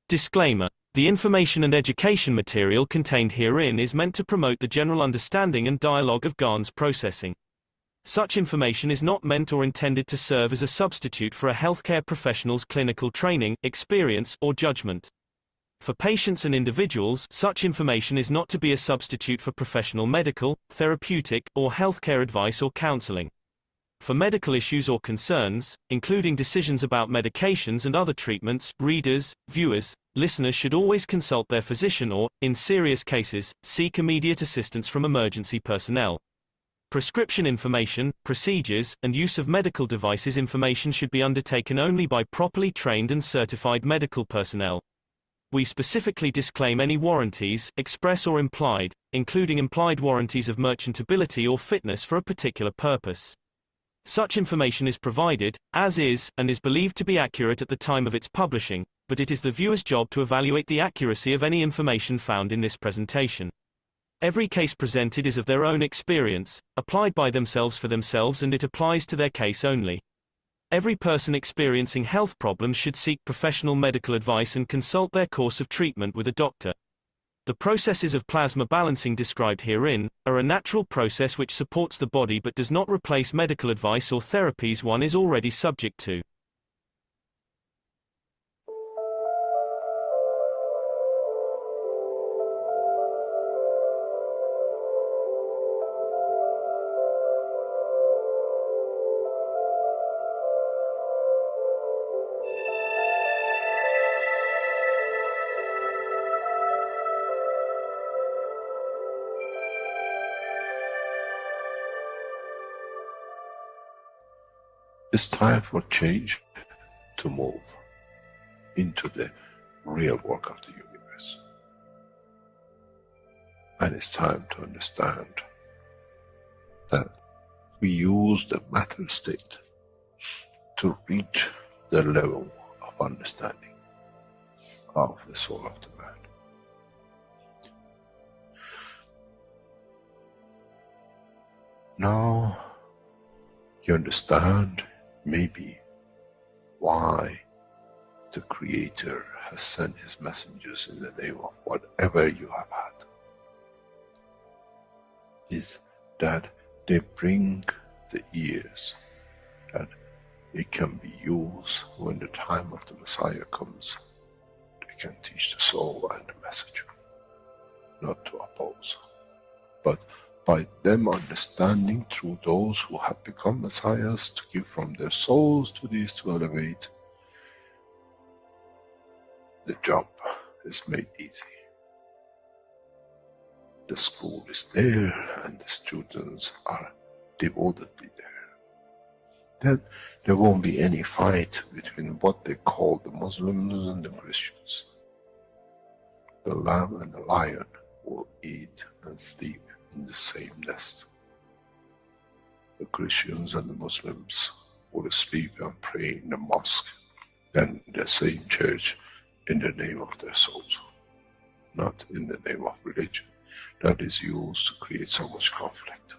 Disclaimer: the information and education material contained herein is meant to promote the general understanding and dialogue of GANs processing. Such information is not meant or intended to serve as a substitute for a healthcare professional's clinical training, experience, or judgment. For patients and individuals, such information is not to be a substitute for professional medical, therapeutic, or healthcare advice or counseling. For medical issues or concerns, including decisions about medications and other treatments, readers, viewers, listeners should always consult their physician or, in serious cases, seek immediate assistance from emergency personnel. Prescription information, procedures, and use of medical devices information should be undertaken only by properly trained and certified medical personnel. We specifically disclaim any warranties, express or implied, including implied warranties of merchantability or fitness for a particular purpose. Such information is provided, as is, and is believed to be accurate at the time of its publishing, but it is the viewer's job to evaluate the accuracy of any information found in this presentation. Every case presented is of their own experience, applied by themselves for themselves, and it applies to their case only. Every person experiencing health problems should seek professional medical advice and consult their course of treatment with a doctor. The processes of plasma balancing described herein are a natural process which supports the body but does not replace medical advice or therapies one is already subject to. It's time for change to move into the real work of the universe. And it's time to understand that we use the matter state to reach the level of understanding of the soul of the man. Now you understand maybe why the Creator has sent His messengers in the name of whatever you have had. Is that they bring the ears, that it can be used when the time of the Messiah comes. They can teach the soul and the message, not to oppose, but by them understanding through those who have become messiahs to give from their souls to these to elevate, the job is made easy. The school is there and the students are devotedly there. Then there won't be any fight between what they call the Muslims and the Christians. The lamb and the lion will eat and sleep in the same nest. The Christians and the Muslims will sleep and pray in the mosque and in the same church in the name of their souls, not in the name of religion that is used to create so much conflict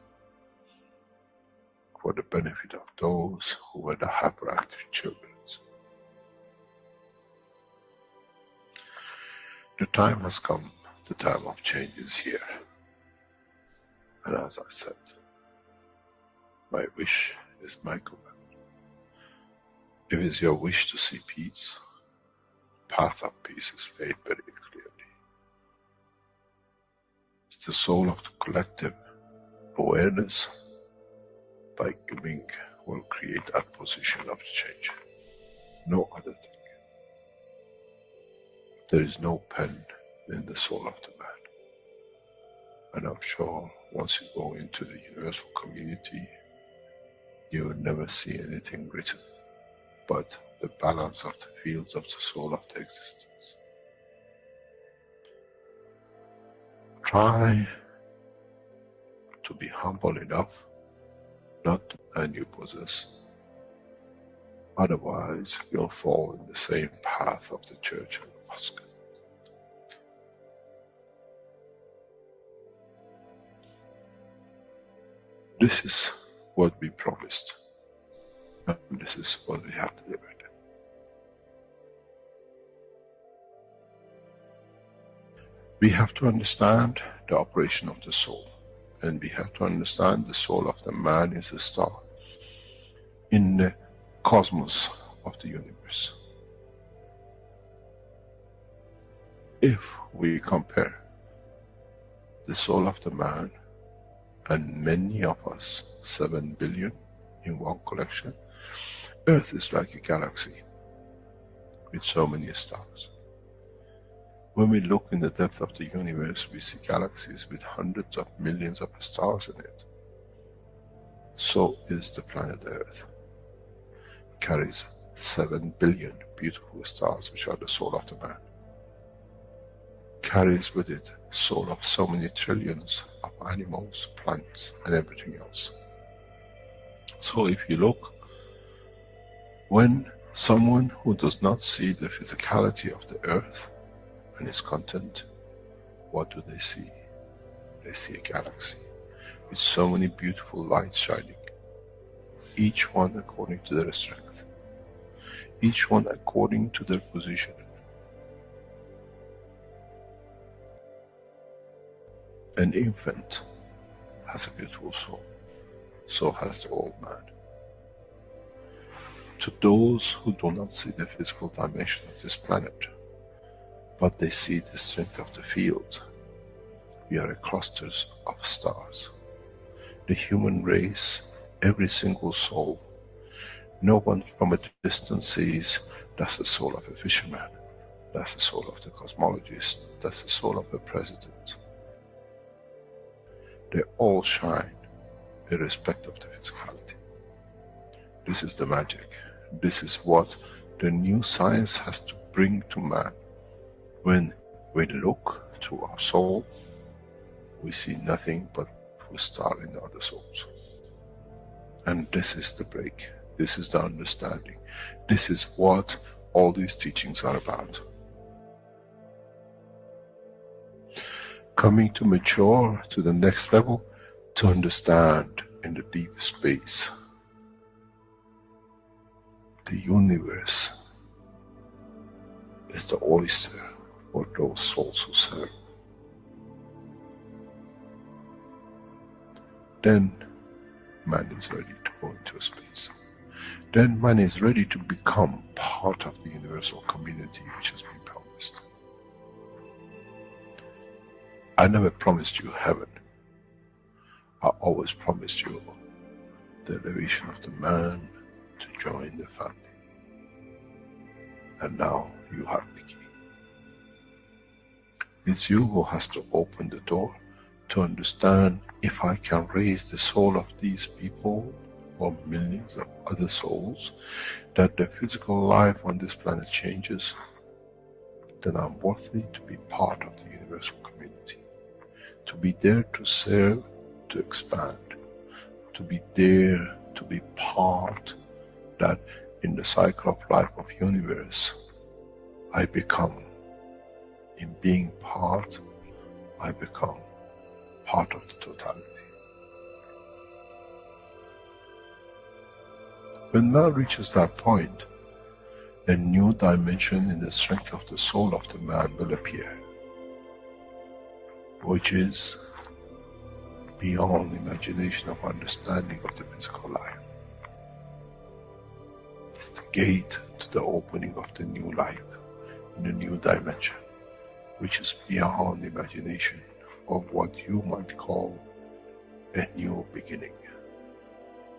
for the benefit of those who were the hyperactive children. The time has come, the time of change is here. And as I said, my wish is my command. If it's your wish to see peace, the path of peace is laid very clearly. It's the soul of the collective awareness, by giving, will create that position of change. No other thing. There is no pen in the soul of the man. And I'm sure once you go into the universal community, you will never see anything written but the balance of the fields of the soul of the existence. Try to be humble enough not to and you possess. Otherwise you'll fall in the same path of the church and the mosque. This is what we promised, and this is what we have delivered. We have to understand the operation of the soul, and we have to understand the soul of the man is a star in the cosmos of the universe. If we compare the soul of the man and many of us, 7 billion in one collection, Earth is like a galaxy with so many stars. When we look in the depth of the universe, we see galaxies with hundreds of millions of stars in it. So is the planet Earth. It carries 7 billion beautiful stars, which are the soul of the man. Carries with it soul of so many trillions of animals, plants, and everything else. So if you look, when someone who does not see the physicality of the earth and its content, what do they see? They see a galaxy with so many beautiful lights shining, each one according to their strength, each one according to their position. An infant has a beautiful soul, so has the old man. To those who do not see the physical dimension of this planet, but they see the strength of the field, we are clusters of stars. The human race, every single soul, no one from a distance sees that's the soul of a fisherman, that's the soul of the cosmologist, that's the soul of the president. They all shine irrespective of the physicality. This is the magic. This is what the new science has to bring to man. When we look to our soul, we see nothing but a star in the other souls. And this is the break. This is the understanding. This is what all these teachings are about. Coming to mature to the next level, to understand in the deep space, the universe is the oyster for those souls who serve. Then man is ready to go into space. Then man is ready to become part of the universal community which has been promised. I never promised you heaven. I always promised you the elevation of the man to join the family. And now you have the key. It's you who has to open the door to understand, if I can raise the soul of these people or millions of other souls, that the physical life on this planet changes, then I'm worthy to be part of the universal community. To be there to serve, to expand, to be there, to be part, that in the cycle of life of universe, I become, in being part, I become part of the totality. When man reaches that point, a new dimension in the strength of the soul of the man will appear, which is beyond imagination of understanding of the physical life. It's the gate to the opening of the new life, in a new dimension, which is beyond imagination of what you might call a new beginning,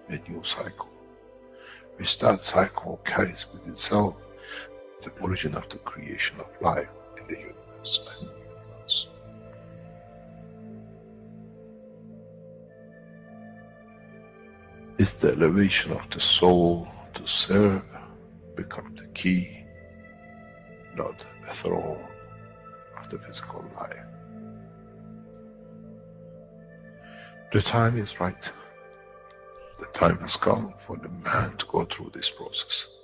a new cycle. Which that cycle carries with itself the origin of the creation of life in the universe and the universe. It's the elevation of the soul to serve become the key, not a throne of the physical life. The time is right. The time has come for the man to go through this process.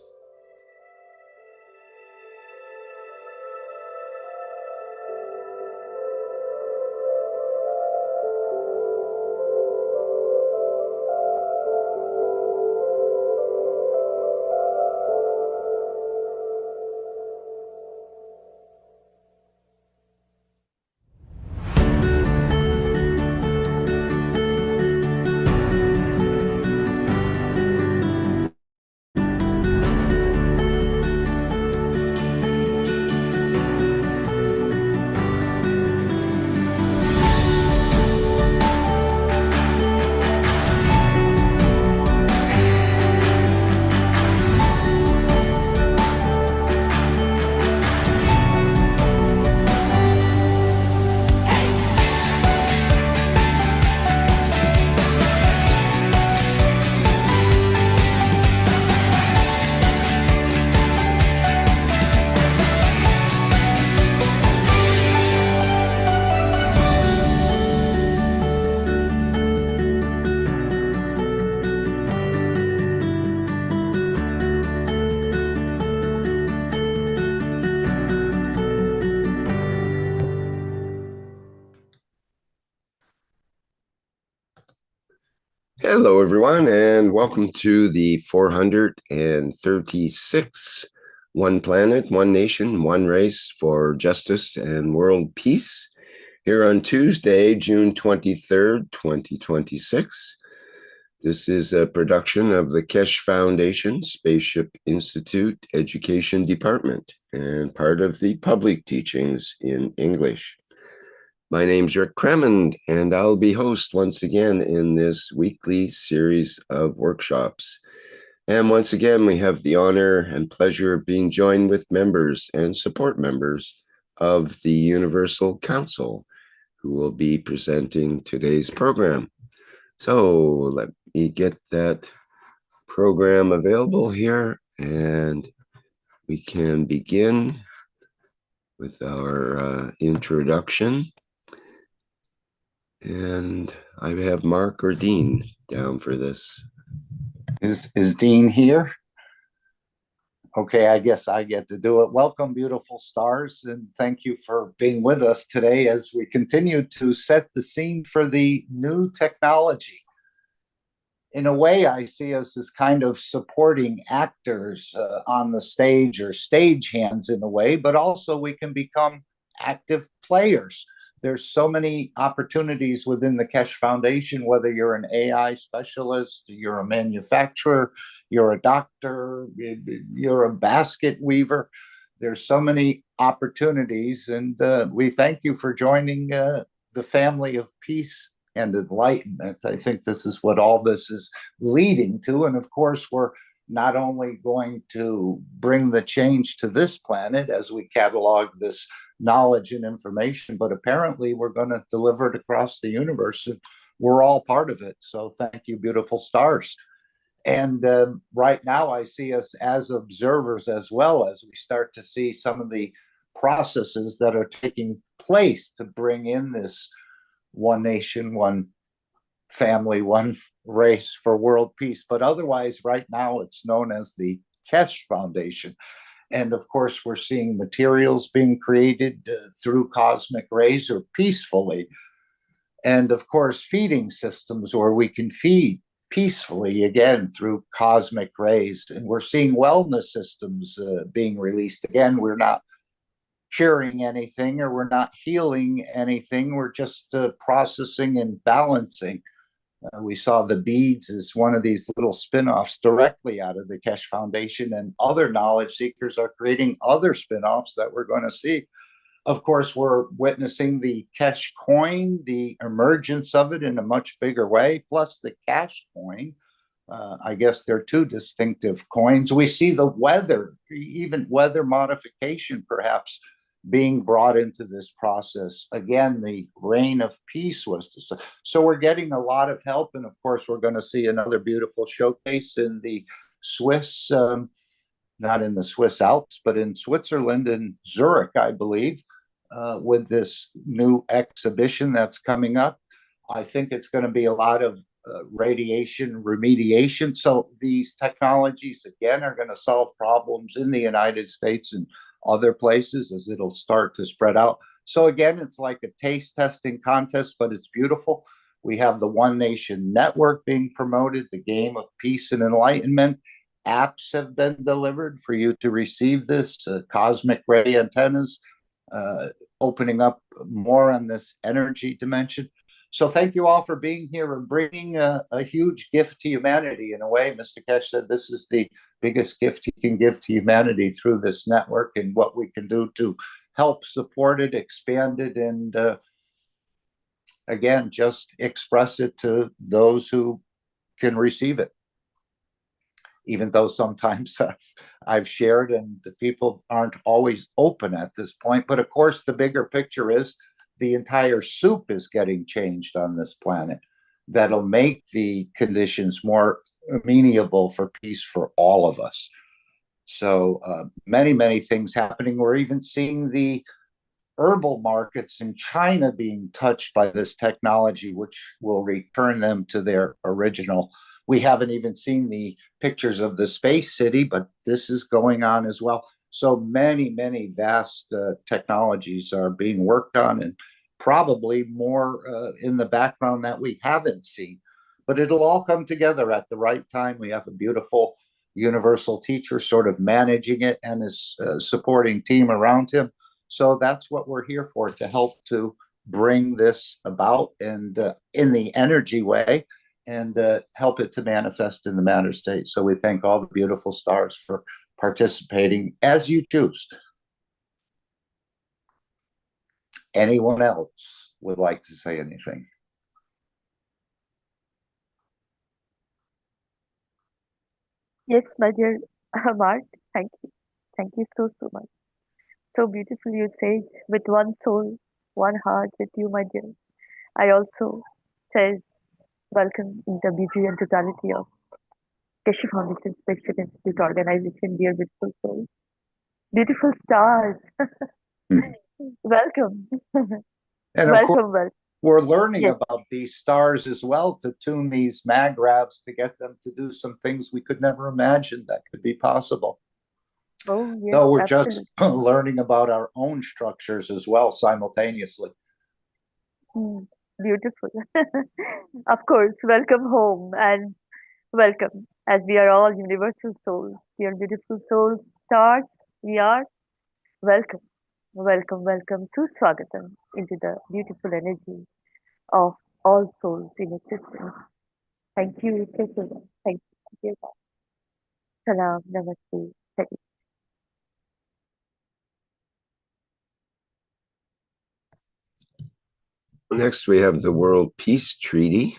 Hello, everyone, and welcome to the 436th One Planet, One Nation, One Race for Justice and World Peace here on Tuesday, June 23rd, 2026. This is a production of the Keshe Foundation, Spaceship Institute Education Department, and part of the public teachings in English. My name's Rick Cremond, and I'll be host once again in this weekly series of workshops. And once again, we have the honor and pleasure of being joined with members and support members of the Universal Council, who will be presenting today's program. So let me get that program available here, and we can begin with our introduction. And I have Mark or Dean down for this. Is Dean here? Okay, I guess I get to do it. Welcome, beautiful stars, and thank you for being with us today as we continue to set the scene for the new technology. In a way, I see us as kind of supporting actors on the stage, or stagehands in a way, but also we can become active players. There's so many opportunities within the Keshe Foundation, whether you're an AI specialist, you're a manufacturer, you're a doctor, you're a basket weaver. There's so many opportunities, and we thank you for joining the family of peace and enlightenment. I think this is what all this is leading to. And of course, we're not only going to bring the change to this planet as we catalog this knowledge and information, but apparently we're going to deliver it across the universe, and we're all part of it. So thank you, beautiful stars. And right now I see us as observers, as well as we start to see some of the processes that are taking place to bring in this one nation, one family, one race for world peace. But otherwise, right now it's known as the Keshe Foundation. And of course, we're seeing materials being created through cosmic rays, or peacefully. And of course, feeding systems where we can feed peacefully, again, through cosmic rays. And we're seeing wellness systems being released. Again, we're not curing anything, or we're not healing anything. We're just processing and balancing. We saw the beads as one of these little spin-offs directly out of the Keshe Foundation, and other knowledge seekers are creating other spin-offs that we're going to see. Of course, we're witnessing the Keshe coin, the emergence of it in a much bigger way, plus the cash coin. I guess they're two distinctive coins. We see the weather, even weather modification perhaps, being brought into this process. Again, the reign of peace was to say. So we're getting a lot of help. And of course, we're going to see another beautiful showcase in the Swiss, not in the Swiss Alps, but in Switzerland, in Zurich, I believe, with this new exhibition that's coming up. I think it's going to be a lot of radiation remediation. So these technologies, again, are going to solve problems in the United States and other places as it'll start to spread out. So again, it's like a taste testing contest, but it's beautiful. We have the One Nation Network being promoted, the game of peace and enlightenment. Apps have been delivered for you to receive this, cosmic ray antennas, opening up more on this energy dimension. So thank you all for being here and bringing a huge gift to humanity. In a way, Mr. Keshe said this is the biggest gift you can give to humanity through this network, and what we can do to help support it, expand it, and again, just express it to those who can receive it. Even though sometimes I've shared and the people aren't always open at this point. But of course, the bigger picture is the entire soup is getting changed on this planet. That'll make the conditions more amenable for peace for all of us. So many, many things happening. We're even seeing the herbal markets in China being touched by this technology, which will return them to their original. We haven't even seen the pictures of the space city, but this is going on as well. So many, many vast technologies are being worked on, and probably more in the background that we haven't seen. But it'll all come together at the right time. We have a beautiful universal teacher sort of managing it and his supporting team around him. So that's what we're here for, to help to bring this about, and in the energy way, and help it to manifest in the matter state. So we thank all the beautiful stars for participating as you choose. Anyone else would like to say anything? Yes, my dear Mark, thank you. Thank you so, so much. So beautiful you said, with one soul, one heart with you, my dear. I also said, welcome in the beauty and totality of Keshe Foundation Spaceship Institute organization, dear beautiful souls. Beautiful stars. Welcome. And of course, welcome. we're learning Yes. about these stars as well, to tune these magravs to get them to do some things we could never imagine that could be possible. Oh, yes, So we're absolutely. just learning about our own structures as well simultaneously. Beautiful. Of course, welcome home and welcome, as we are all universal souls. We are beautiful souls, stars, we are. Welcome, welcome to Swagatam into the beautiful energy of all souls in existence. Thank you, Keshe. Thank you. Salam, namaste. Thank you. Next, we have the World Peace Treaty.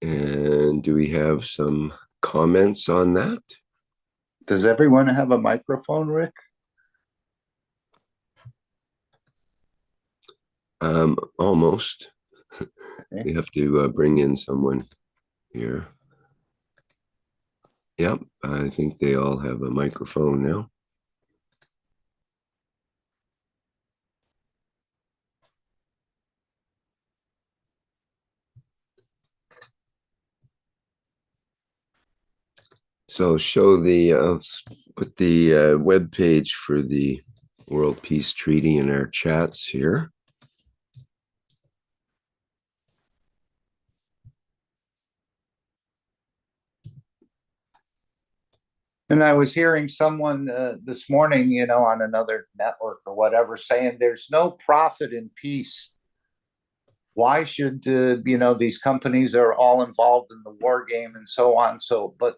And do we have some comments on that? Does everyone have a microphone, Rick? Almost. Okay. We have to bring in someone here. Yep, I think they all have a microphone now. So show the, put the web page for the World Peace Treaty in our chats here. And I was hearing someone this morning, on another network or whatever, saying there's no profit in peace. Why should, these companies are all involved in the war game and so on. So, but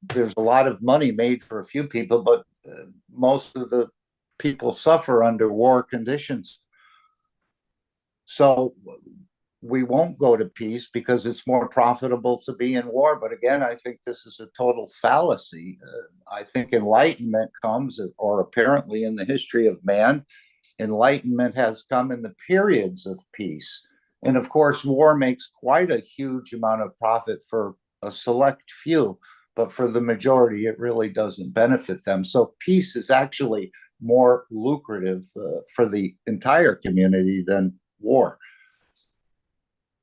there's a lot of money made for a few people, but most of the people suffer under war conditions. So we won't go to peace because it's more profitable to be in war. But again, I think this is a total fallacy. I think enlightenment comes, or apparently in the history of man, enlightenment has come in the periods of peace. And of course, war makes quite a huge amount of profit for a select few, but for the majority, it really doesn't benefit them. So peace is actually more lucrative for the entire community than war.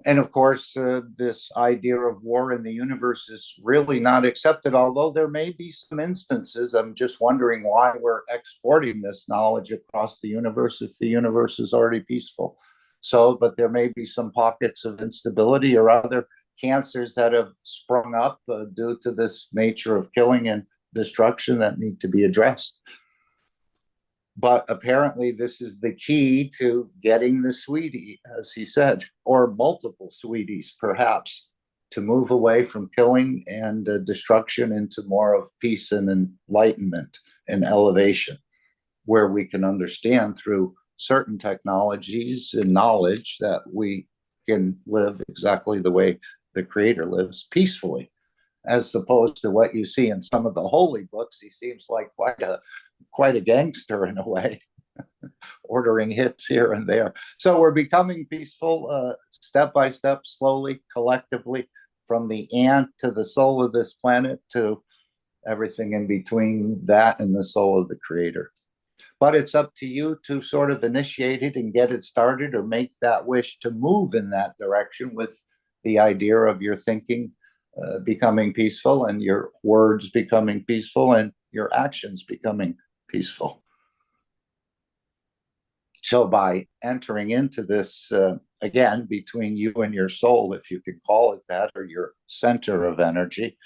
And of course, this idea of war in the universe is really not accepted, although there may be some instances. I'm just wondering why we're exporting this knowledge across the universe if the universe is already peaceful. So, but there may be some pockets of instability or other cancers that have sprung up due to this nature of killing and destruction that need to be addressed. But apparently this is the key to getting the sweetie, as he said, or multiple sweeties, perhaps, to move away from killing and destruction into more of peace and enlightenment and elevation, where we can understand through certain technologies and knowledge that we can live exactly the way the Creator lives, peacefully, as opposed to what you see in some of the holy books. He seems like quite a gangster in a way, ordering hits here and there. So we're becoming peaceful step by step, slowly, collectively, from the ant to the soul of this planet to everything in between that and the soul of the Creator. But it's up to you to sort of initiate it and get it started, or make that wish to move in that direction with the idea of your thinking becoming peaceful, and your words becoming peaceful, and your actions becoming peaceful. So by entering into this again, between you and your soul, if you could call it that, or your center of energy,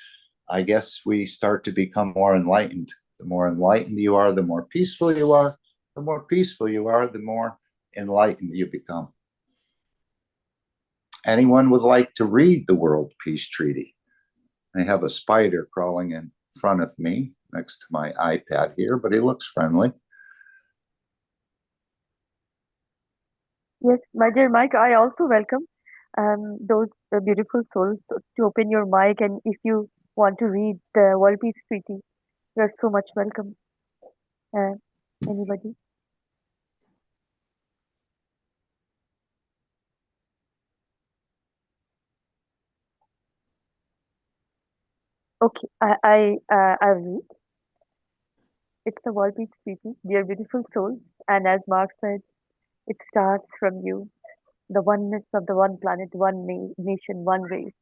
I guess we start to become more enlightened. The more enlightened you are, the more peaceful you are. The more peaceful you are, the more enlightened you become. Anyone would like to read the World Peace Treaty? I have a spider crawling in front of me next to my iPad here, but he looks friendly. Yes, my dear Mike, I also welcome those beautiful souls to open your mic, and if you want to read the World Peace Treaty, you're so much welcome. Anybody? Okay, I read. It's the World Peace Treaty, dear beautiful souls, and as Mark said, it starts from you. The oneness of the one planet, one nation, one race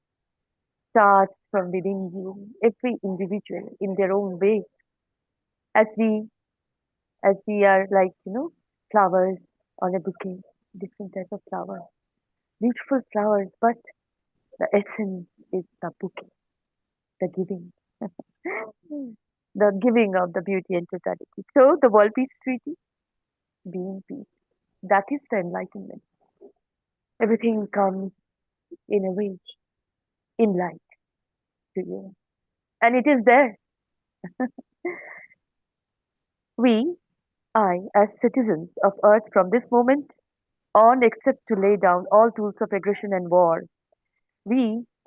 starts from within you, every individual in their own way. As we as we are like, flowers on a bouquet, different type of flowers, beautiful flowers, but the essence is the bouquet, the giving, the giving of the beauty and totality. So the World Peace Treaty, being peace, that is the enlightenment. Everything comes in a way, in light to you, and it is there. We, as citizens of Earth from this moment on, accept to lay down all tools of aggression and war.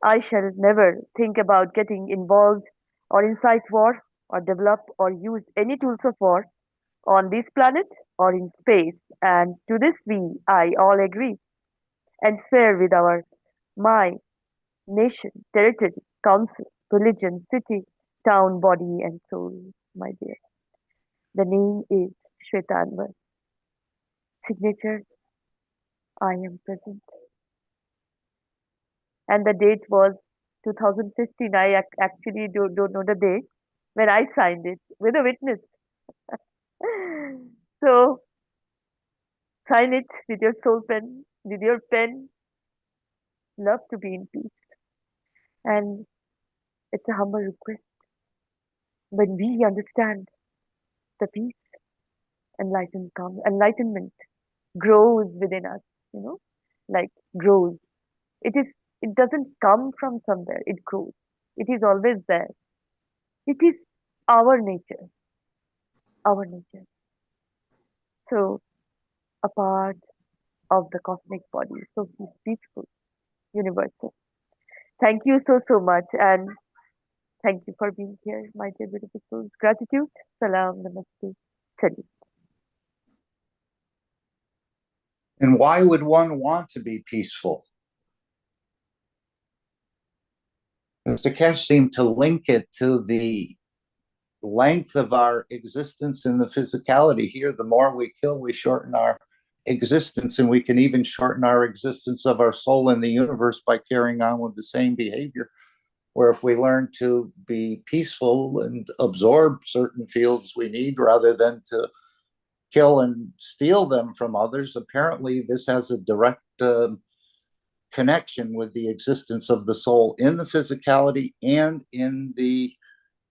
I shall never think about getting involved or incite war or develop or use any tools of war on this planet or in space. And to this I all agree and swear with my nation, territory, council, religion, city, town, body, and soul, my dear. The name is Shwetanvar. Signature, I am present. And the date was 2015. I actually don't know the date when I signed it with a witness. So sign it with your soul pen, with your pen. Love to be in peace. And it's a humble request. When we understand the peace, enlightenment grows within us, like grows. It doesn't come from somewhere, it grows. It is always there. It is our nature, our nature. So a part of the cosmic body. So peaceful, universal. Thank you so much. And thank you for being here, my dear beautiful souls. Gratitude. Salam, namaste, salut. And why would one want to be peaceful? Mr. Keshe seemed to link it to the length of our existence in the physicality. Here, the more we kill, we shorten our existence, and we can even shorten our existence of our soul in the universe by carrying on with the same behavior. Where if we learn to be peaceful and absorb certain fields we need rather than to kill and steal them from others, apparently this has a direct connection with the existence of the soul in the physicality and in the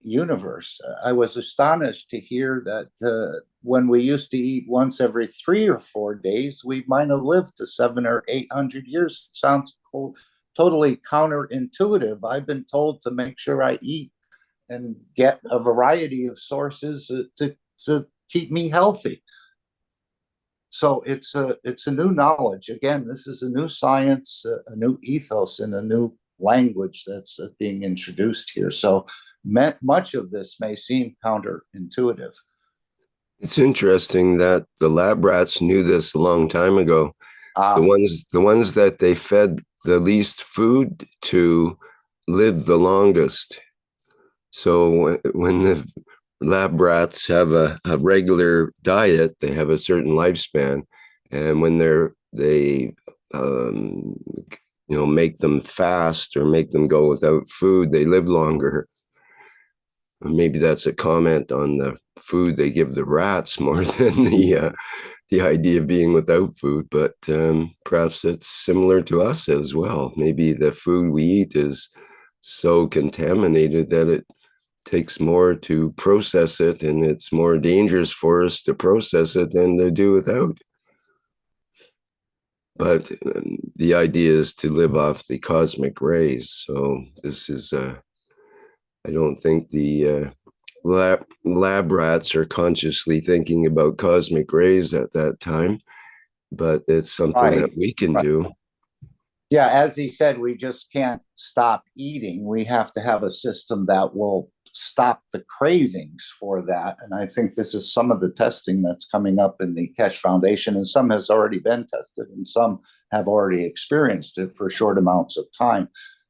universe. I was astonished to hear that when we used to eat once every 3 or 4 days, we might have lived to 700 or 800 years. It sounds totally counterintuitive. I've been told to make sure I eat and get a variety of sources to keep me healthy. So it's a new knowledge. Again, this is a new science, a new ethos, and a new language that's being introduced here. So much of this may seem counterintuitive. It's interesting that the lab rats knew this a long time ago. The ones that they fed the least food to live the longest. So when the lab rats have a regular diet, they have a certain lifespan, and when they make them fast or make them go without food, they live longer. Or maybe that's a comment on the food they give the rats more than the idea of being without food, but perhaps it's similar to us as well. Maybe the food we eat is so contaminated that it takes more to process it, and it's more dangerous for us to process it than to do without. But the idea is to live off the cosmic rays. So this is, I don't think the lab rats are consciously thinking about cosmic rays at that time, but it's something that we can do. Yeah, as he said, we just can't stop eating. We have to have a system that will stop the cravings for that. And I think this is some of the testing that's coming up in the Keshe Foundation, and some has already been tested, and some have already experienced it for short amounts of time,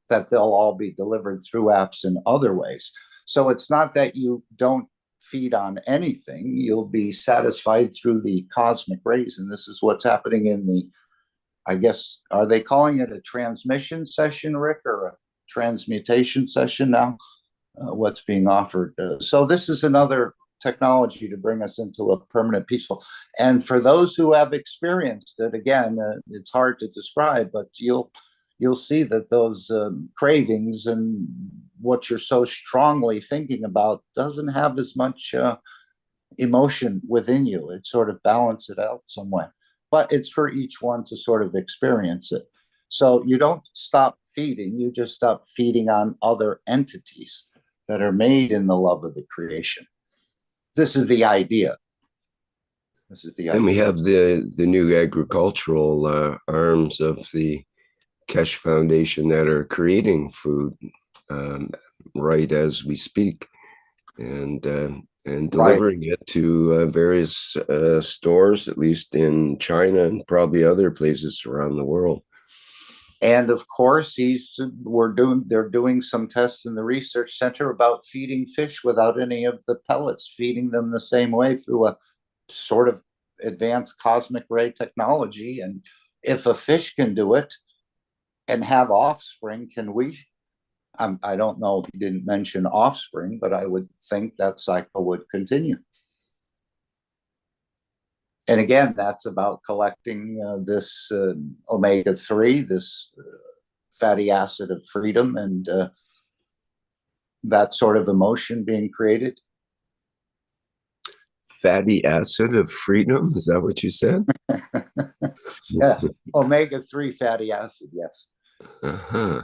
that they'll all be delivered through apps in other ways. So it's not that you don't feed on anything. You'll be satisfied through the cosmic rays. And this is what's happening in the, I guess, are they calling it a transmission session, Rick, or a transmutation session now? What's being offered. So this is another technology to bring us into a permanent peaceful. And for those who have experienced it, again, it's hard to describe, but you'll see that those cravings and what you're so strongly thinking about doesn't have as much emotion within you. It sort of balances it out somewhere. But it's for each one to sort of experience it. So you don't stop feeding, you just stop feeding on other entities that are made in the love of the creation. This is the idea. This is the idea. And we have the new agricultural arms of the Keshe Foundation that are creating food right as we speak, and delivering it to various stores, at least in China and probably other places around the world. And of course, they're doing some tests in the research center about feeding fish without any of the pellets, feeding them the same way through a sort of advanced cosmic ray technology. And if a fish can do it and have offspring, can we? I don't know if you didn't mention offspring, but I would think that cycle would continue. And again, that's about collecting this omega-3, this fatty acid of freedom, and that sort of emotion being created. Fatty acid of freedom? Is that what you said? Yeah, omega-3 fatty acid, yes. Uh-huh.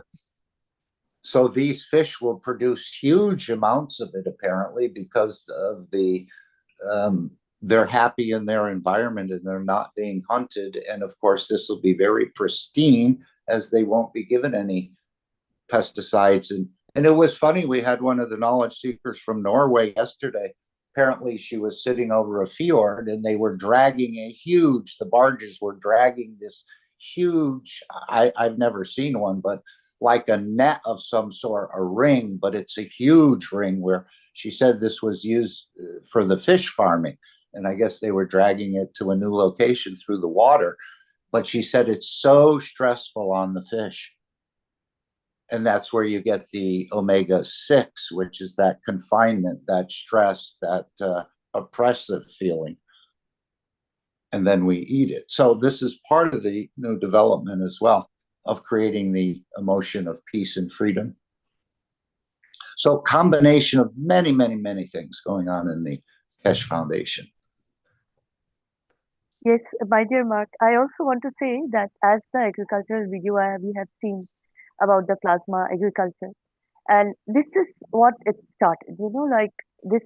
So these fish will produce huge amounts of it, apparently, because of the they're happy in their environment and they're not being hunted. And of course, this will be very pristine, as they won't be given any pesticides. And it was funny, we had one of the knowledge seekers from Norway yesterday. Apparently she was sitting over a fjord and they were dragging the barges were dragging this huge, I've never seen one, but like a net of some sort, a ring, but it's a huge ring, where she said this was used for the fish farming. And I guess they were dragging it to a new location through the water. But she said it's so stressful on the fish. And that's where you get the omega-6, which is that confinement, that stress, that oppressive feeling. And then we eat it. So this is part of the new development as well, of creating the emotion of peace and freedom. So combination of many, many, many things going on in the Keshe Foundation. Yes, my dear Mark, I also want to say that as the agricultural video we have seen about the plasma agriculture, and this is what it started, like this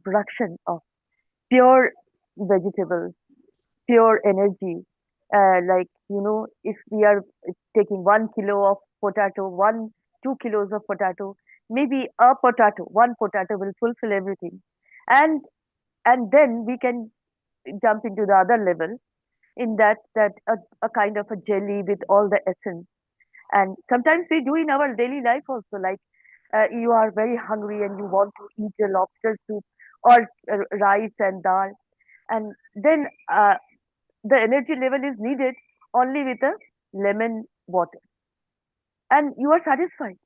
production of pure vegetables, pure energy. If we are taking 1 kilo of potato, 2 kilos of potato, maybe one potato will fulfill everything. And then we can jump into the other level, in that a kind of a jelly with all the essence. And sometimes we do in our daily life also, like you are very hungry and you want to eat a lobster soup or rice and dal, and then the energy level is needed only with a lemon water, and you are satisfied.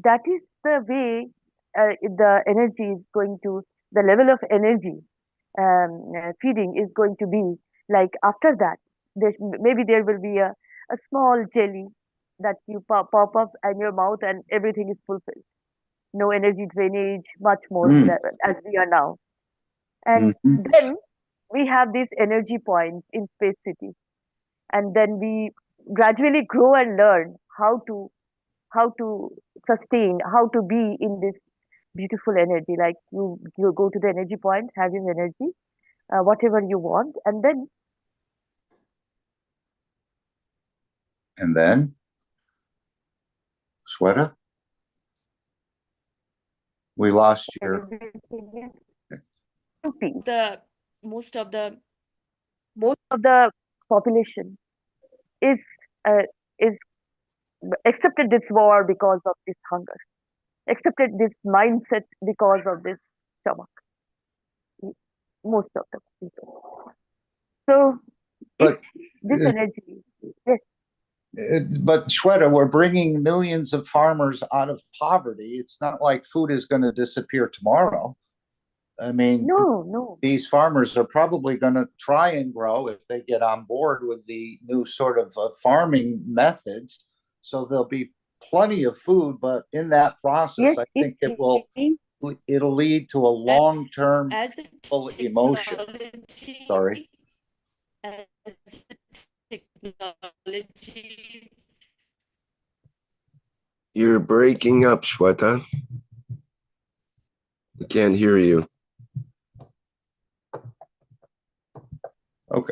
That is the way the energy is going to, the level of energy feeding is going to be like after that. Maybe there will be a small jelly that you pop up in your mouth and everything is fulfilled. No energy drainage, much more Mm, as we are now. And mhm. then we have these energy points in Space City. And then we gradually grow and learn how to sustain, how to be in this beautiful energy. Like you go to the energy point, have your energy, whatever you want, and then And then, Shweta, we lost your. everything is to peace. The most of the Most of the population is uh, is accepted this war because of this hunger, accepted this mindset because of this stomach. Most of the people. So if But this energy, yes, but Shweta, we're bringing millions of farmers out of poverty. It's not like food is going to disappear tomorrow. I mean, no, these farmers are probably going to try and grow if they get on board with the new sort of farming methods. So there'll be plenty of food, but in that process, yes, I it think it'll lead to a as, long-term as the emotion. technology Sorry. as the technology You're breaking up, Shweta. We can't hear you.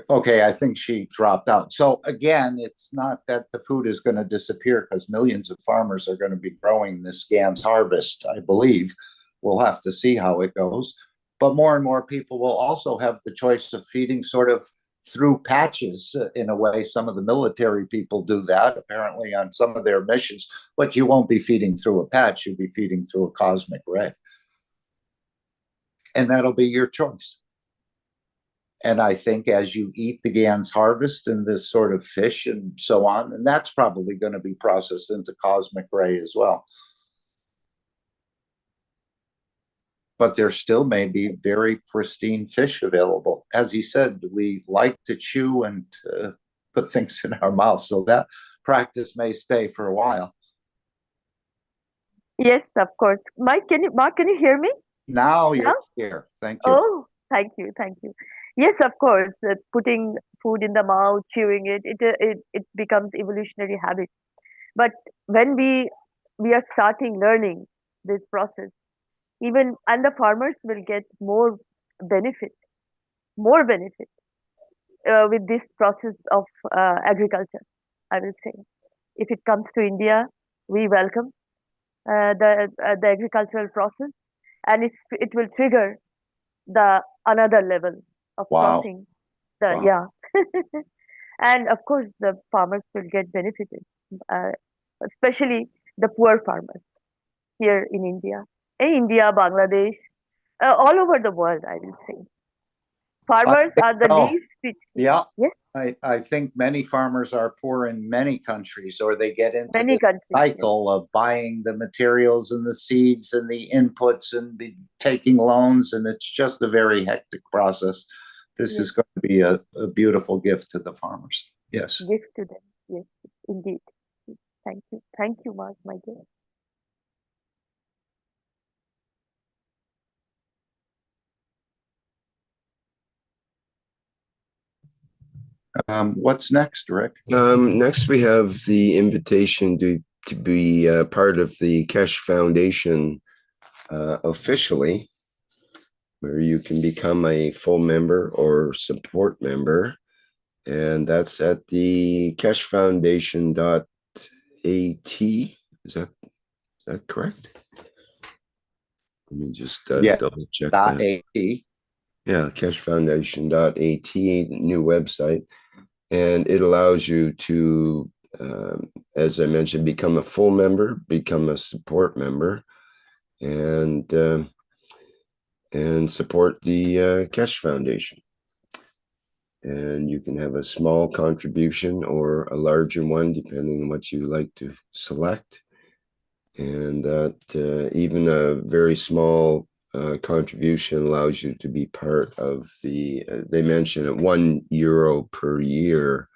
Okay, I think she dropped out. So again, it's not that the food is going to disappear because millions of farmers are going to be growing this GAN's harvest, I believe. We'll have to see how it goes. But more and more people will also have the choice of feeding sort of through patches in a way. Some of the military people do that, apparently, on some of their missions. But you won't be feeding through a patch, you'll be feeding through a cosmic ray. And that'll be your choice. And I think as you eat the GAN's harvest and this sort of fish and so on, and that's probably going to be processed into cosmic ray as well. But there still may be very pristine fish available. As he said, we like to chew and put things in our mouth, so that practice may stay for a while. yes, of course. Mark, can you hear me? Now Now? you're here. Thank you. Oh, thank you. Yes, of course. Putting food in the mouth, chewing it becomes evolutionary habit. But when we are starting learning this process, even and the farmers will get benefit, more benefit with this process of agriculture. I will say, if it comes to India, we welcome the agricultural process, and it will trigger the another level of Wow. crossing the Wow. yeah. And of course the farmers will get benefited, uh, especially the poor farmers here in India, Bangladesh, all over the world, I will say. Farmers think are the so. least. Yeah. Yes, I think many farmers are poor in many countries, or they get into many this countries. Yes. cycle of buying the materials and the seeds and the inputs and taking loans, and it's just a very hectic process. This Yes. is going to be a beautiful gift to the farmers. Yes. Gift to them. Yes, indeed. Thank you, Mark, my dear. What's next, Rick? Next, we have the invitation to be part of the Keshe Foundation officially, where you can become a full member or support member. And that's at the keshefoundation.at. Is that correct? Let me just double check that. .at. Yeah, keshefoundation.at, new website. And it allows you to, as I mentioned, become a full member, become a support member, and support the Keshe Foundation. And you can have a small contribution or a larger one, depending on what you like to select. And that even a very small contribution allows you to be part of the, they mention it, €1 per year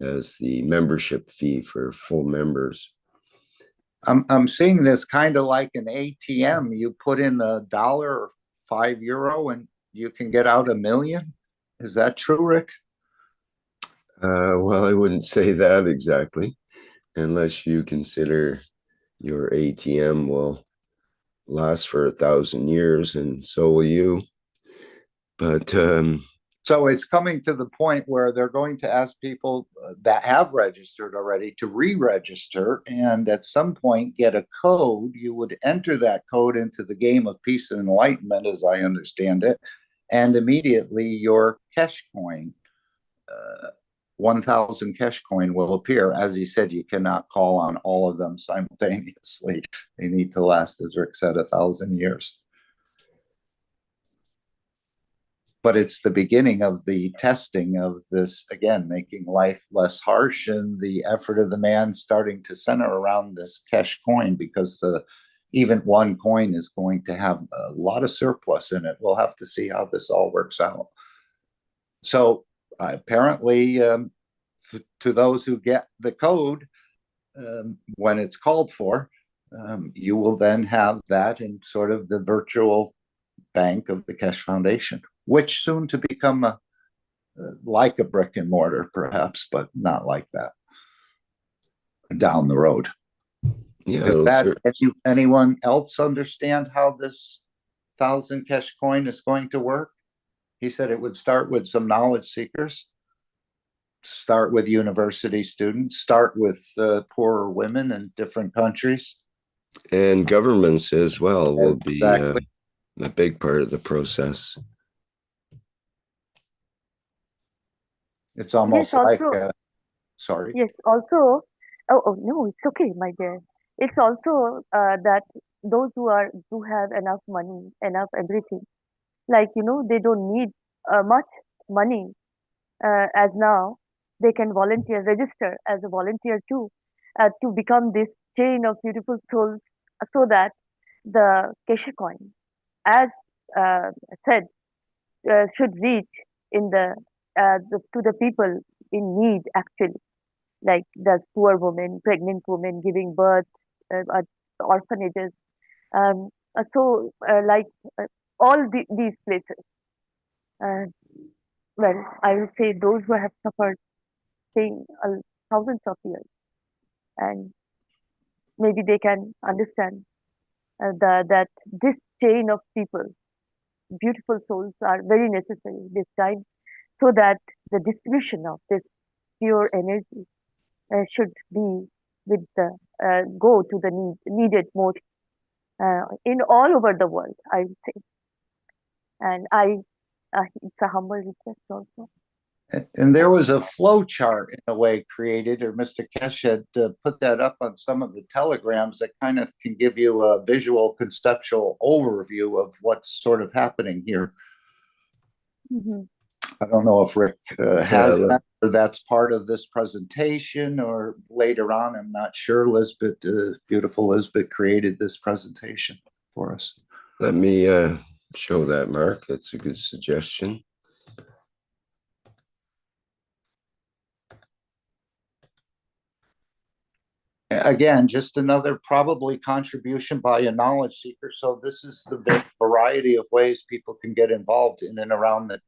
as the membership fee for full members. I'm seeing this kind of like an ATM. You put in $1 or €5 and you can get out $1 million. Is that true, Rick? Well, I wouldn't say that exactly, unless you consider your ATM will last for 1,000 years, and so will you. But so it's coming to the point where they're going to ask people that have registered already to re-register, and at some point get a code. You would enter that code into the game of peace and enlightenment, as I understand it, and immediately your Keshe coin, 1,000 Keshe coin, will appear. As he said, you cannot call on all of them simultaneously. They need to last, as Rick said, 1,000 years. But it's the beginning of the testing of this, again, making life less harsh, and the effort of the man starting to center around this Keshe coin, because even one coin is going to have a lot of surplus in it. We'll have to see how this all works out. So apparently, to those who get the code when it's called for, you will then have that in sort of the virtual bank of the Keshe Foundation, which soon to become like a brick and mortar, perhaps, but not like that down the road. yeah, Is that anyone else understand how this 1,000 Keshe coin is going to work? He said it would start with some knowledge seekers, start with university students, start with poorer women in different countries. And governments as well will be Exactly. a big part of the process. It's almost Yes, like, also, sorry. yes, also, oh no, it's okay, my dear. It's also that those who have enough money, enough everything, like, they don't need much money as now. They can volunteer, register as a volunteer too, to become this chain of beautiful souls, so that the Keshe coin, as uh, said, should reach in to the people in need, actually, like the poor women, pregnant women giving birth, at orphanages. Like all these places. Uh, well, I will say those who have suffered staying thousands of years, and maybe they can understand that this chain of people, beautiful souls, are very necessary this time, so that the distribution of this pure energy should be with the go to the needed most in all over the world, I would say. And it's a humble request also. And there was a flow chart in a way created, or Mr. Keshe had put that up on some of the telegrams that kind of can give you a visual conceptual overview of what's sort of happening here. Mm-hmm. I don't know if Rick has that, or that's part of this presentation, or later on. I'm not sure. Lisbeth, beautiful Lisbeth, created this presentation for us. Let me show that, Mark. That's a good suggestion. Again, just another probably contribution by a knowledge seeker. So this is the variety of ways people can get involved in and around the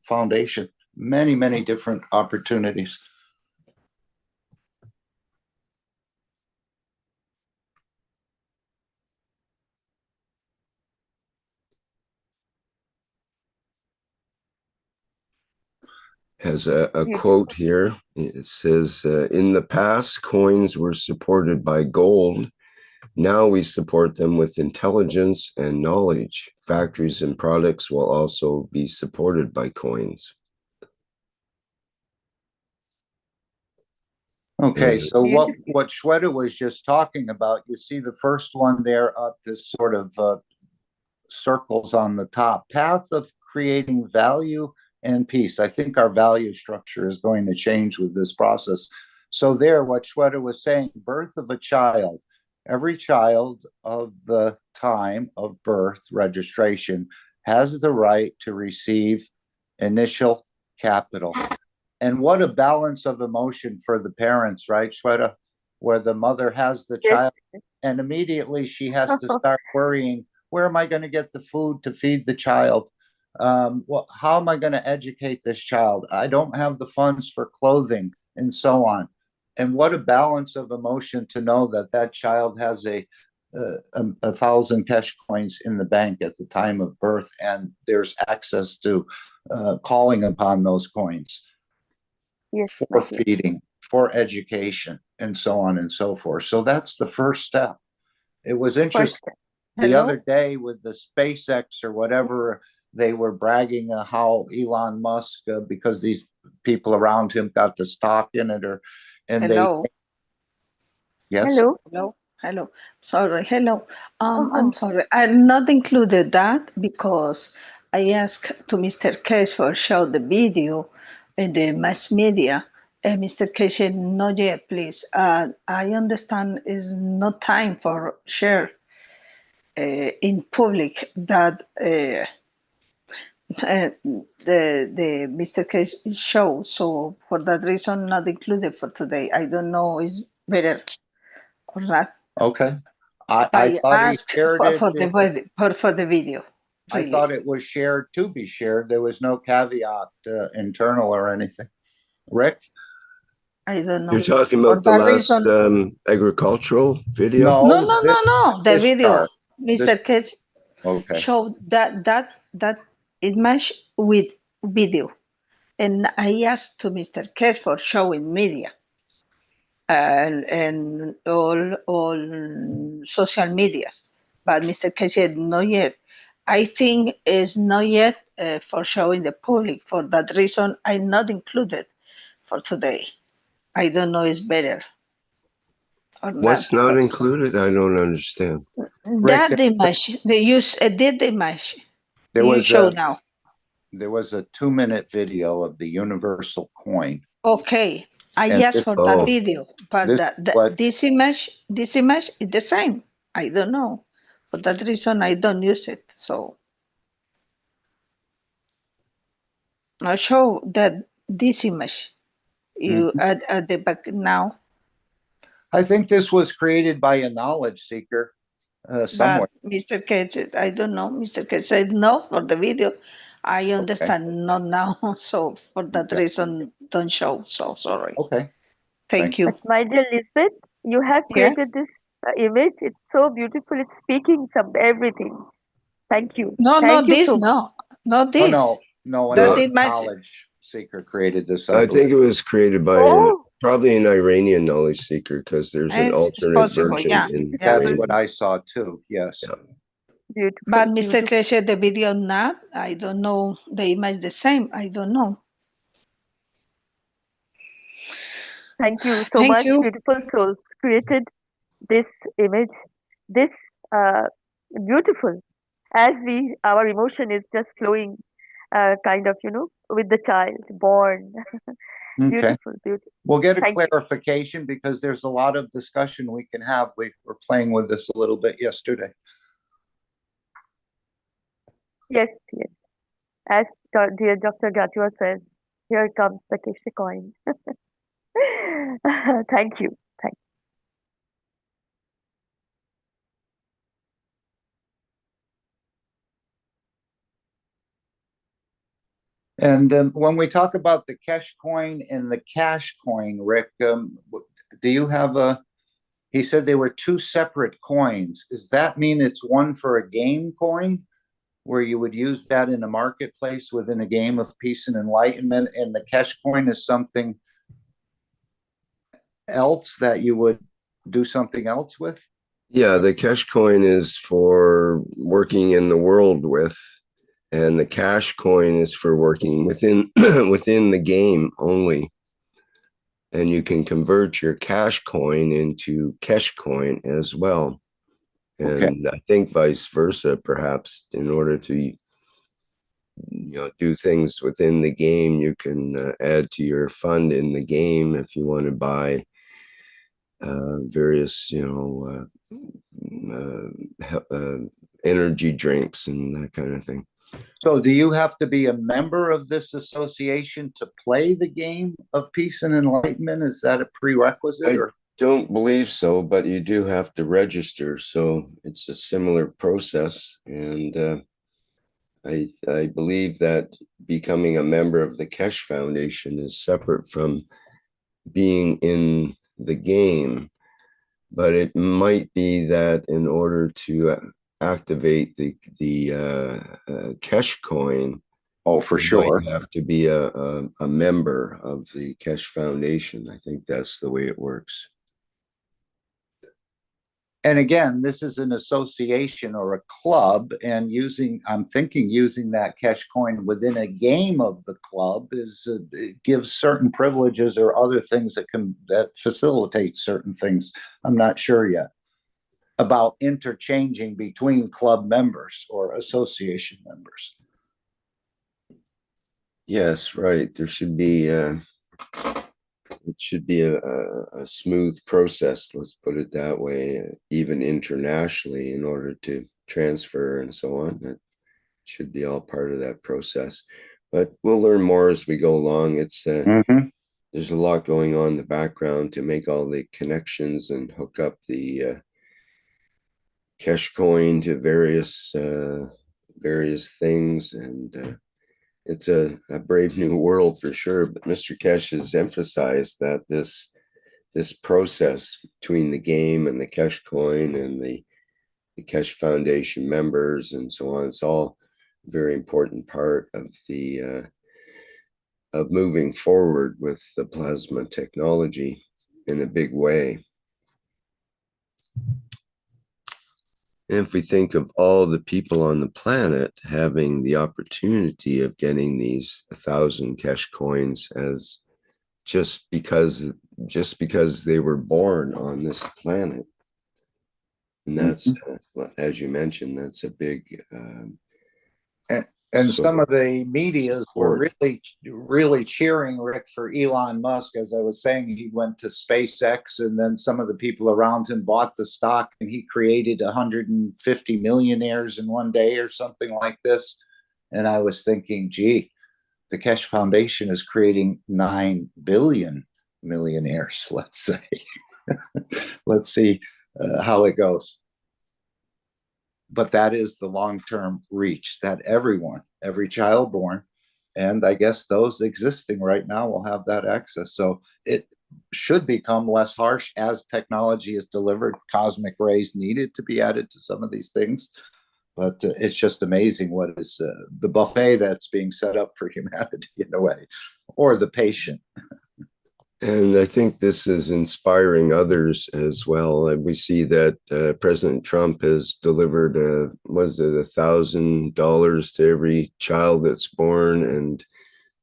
foundation. Many, many different opportunities. Has a quote here. It says, in the past, coins were supported by gold. Now we support them with intelligence and knowledge. Factories and products will also be supported by coins. Okay, so what Shweta was just talking about, you see the first one there up, this sort of circles on the top. Path of creating value and peace. I think our value structure is going to change with this process. So there, what Shweta was saying, birth of a child, Every child of the time of birth registration has the right to receive initial capital. And what a balance of emotion for the parents, right, Shweta? Where the mother has the Yes. child and immediately she has to start worrying, where am I going to get the food to feed the child? Well, how am I going to educate this child? I don't have the funds for clothing and so on. And what a balance of emotion to know that that child has a 1,000 cash coins in the bank at the time of birth, and there's access to calling upon those coins Yes, for my dear. feeding, for education, and so on and so forth. So that's the first step. It was First interesting step. the Hello? other day with the SpaceX or whatever, they were bragging how Elon Musk, because these people around him got the stock in it, and Hello, yes, Hello? hello. Sorry, hello. I'm Oh, sorry. I not included that because I asked to Mr. Keshe for show the video in the mass media. And Mr. Keshe, not yet, please. I understand is not time for share in public that the Mr. Keshe show. So for that reason, not included for today. I don't know is better or not. okay. I I thought he asked shared it. for the video. I Really, thought it was shared to be shared. There was no caveat internal or anything. Rick? I don't You're know. talking For about the that last reason, agricultural video? no, No, no, no, no. The this video, chart. This Mr. Cage okay. showed that it matched with video, and I asked to Mr. Cage for showing media and all social medias, but Mr. Cage said not yet. I think it's not yet for showing the public. For that reason, I not included for today. I don't know it's better or not. What's not included? I don't understand. Rick, That image they use did image there you was show a now. 2-minute video of the universal coin. Okay, I And asked this for that Oh, video, but this what this image is the same. I don't know. For that reason, I don't use it. So I show that this image you Mhm. at the back now, I think this was created by a knowledge seeker but somewhere. Mr. Cage, I don't know. Mr. Cage said no for the video. I Okay. understand not now. So for that Okay. reason, don't show. So sorry. Okay. Thank Thank you. but my dear Lisbeth, you have Yes. created this image. It's so beautiful. It's speaking some everything. Thank you. No, Thank not you this. so much. No, not Oh this. no, That no, another image. knowledge seeker created this, I I believe. think it was created by Oh, probably an Iranian knowledge seeker because there's an It's alternate possible. version Yeah. in Yeah. That's what Iranian. I saw too. Yes. Yeah. beautiful, But Mr. beautiful. Keshe, the video not. I don't know. The image the same. I don't know. Thank you so Thank much, you. beautiful souls. Created this image, this uh, beautiful. As our emotion is just flowing, kind of, with the child born. Okay. Beautiful, beautiful. We'll get a Thank you. clarification because there's a lot of discussion we can have. We were playing with this a little bit yesterday. Yes, yes. As dear Dr. Gatua says, here comes the Keshe coin. Thank you. Thank And when we talk about the cash coin and the cash coin, Rick, do you have he said they were two separate coins. Does that mean it's one for a game coin where you would use that in a marketplace within a game of peace and enlightenment, and the cash coin is something else that you would do something else with? Yeah, the cash coin is for working in the world with, and the cash coin is for working within within the game only. And you can convert your cash coin into cash coin as well. Okay. And I think vice versa, perhaps, in order to do things within the game, you can add to your fund in the game if you want to buy various, energy drinks and that kind of thing. So do you have to be a member of this association to play the game of peace and enlightenment? Is that a prerequisite? I don't believe so, but you do have to register. So it's a similar process. And I believe that becoming a member of the Keshe Foundation is separate from being in the game. But it might be that in order to activate the Keshe coin, Oh, for sure. you have to be a member of the Keshe Foundation. I think that's the way it works. And again, this is an association or a club, and I'm thinking using that Keshe coin within a game of the club it gives certain privileges or other things that facilitate certain things. I'm not sure yet about interchanging between club members or association members. Yes, right. There should be it should be a smooth process, let's put it that way, even internationally, in order to transfer and so on. That should be all part of that process. But we'll learn more as we go along. It's there's a lot going on in the background to make all the connections and hook up the Keshe coin to various things, and it's a brave new world for sure. But Mr. Keshe has emphasized that this process between the game and the Keshe coin and the Keshe Foundation members and so on, it's all a very important part of the of moving forward with the plasma technology in a big way. And if we think of all the people on the planet having the opportunity of getting these 1,000 Keshe coins as just because they were born on this planet, and that's as you mentioned, that's a big and some of the medias were really cheering, Rick, for Elon Musk. As I was saying, he went to SpaceX, and then some of the people around him bought the stock, and he created 150 millionaires in one day or something like this. And I was thinking, gee, the Keshe Foundation is creating 9 billion millionaires, let's say. Let's see how it goes. But that is the long-term reach that every child born, and I guess those existing right now will have that access. So it should become less harsh as technology is delivered. Cosmic rays needed to be added to some of these things. But it's just amazing what is the buffet that's being set up for humanity in a way, or the patient. And I think this is inspiring others as well. We see that President Trump has delivered, $1,000 to every child that's born, and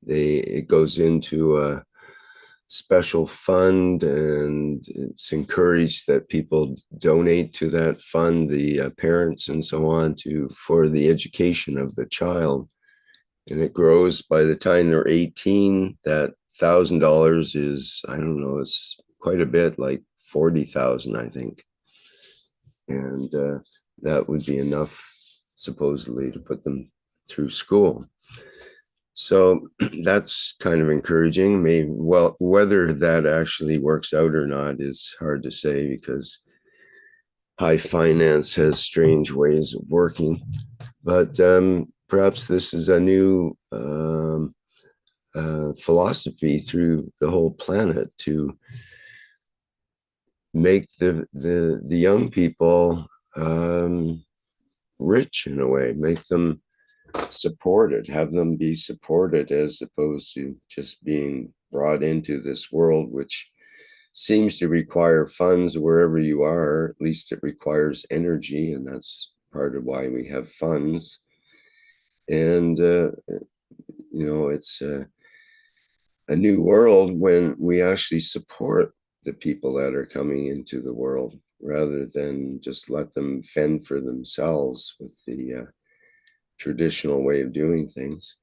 it goes into a special fund, and it's encouraged that people donate to that fund, the parents and so on, for the education of the child. And it grows by the time they're 18. That $1,000 is, I don't know, it's quite a bit, like 40,000, I think. And that would be enough, supposedly, to put them through school. So that's kind of encouraging. Maybe, well, whether that actually works out or not is hard to say, because high finance has strange ways of working. But perhaps this is a new philosophy through the whole planet to make the young people rich in a way, make them supported, have them be supported, as opposed to just being brought into this world, which seems to require funds wherever you are. At least it requires energy, and that's part of why we have funds. And it's a new world when we actually support the people that are coming into the world, rather than just let them fend for themselves with the traditional way of doing things.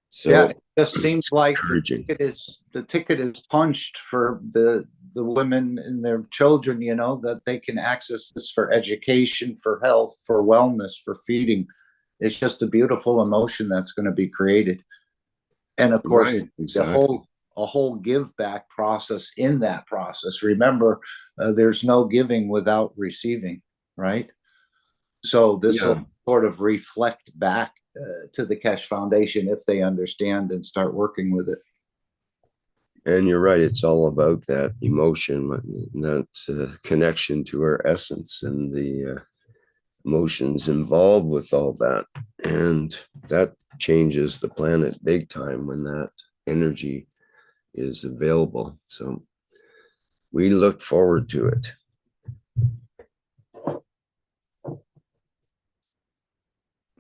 So Yeah, it just seems it's like encouraging. the ticket is punched for the women and their children, you know, that they can access this for education, for health, for wellness, for feeding. It's just a beautiful emotion that's going to be created. And of course, Right, exactly. a whole give back process in that process. Remember, there's no giving without receiving, right? So this Yeah. will sort of reflect back to the Keshe Foundation if they understand and start working with it. And you're right. It's all about that emotion, that connection to our essence and the emotions involved with all that. And that changes the planet big time when that energy is available. So we look forward to it.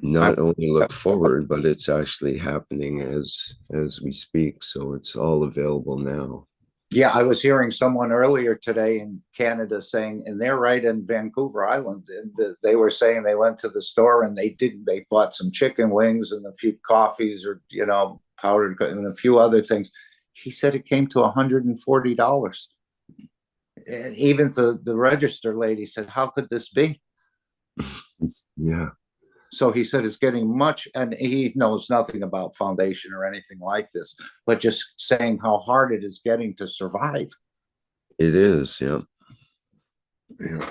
Not only look forward, but it's actually happening as we speak. So it's all available now. Yeah, I was hearing someone earlier today in Canada saying, and they're right in Vancouver Island, and they were saying they went to the store and they bought some chicken wings and a few coffees or, you know, powdered and a few other things. He said it came to $140. And even the register lady said, how could this be? Yeah. So he said it's getting much, and he knows nothing about foundation or anything like this, but just saying how hard it is getting to survive. It is. Yeah. Yeah.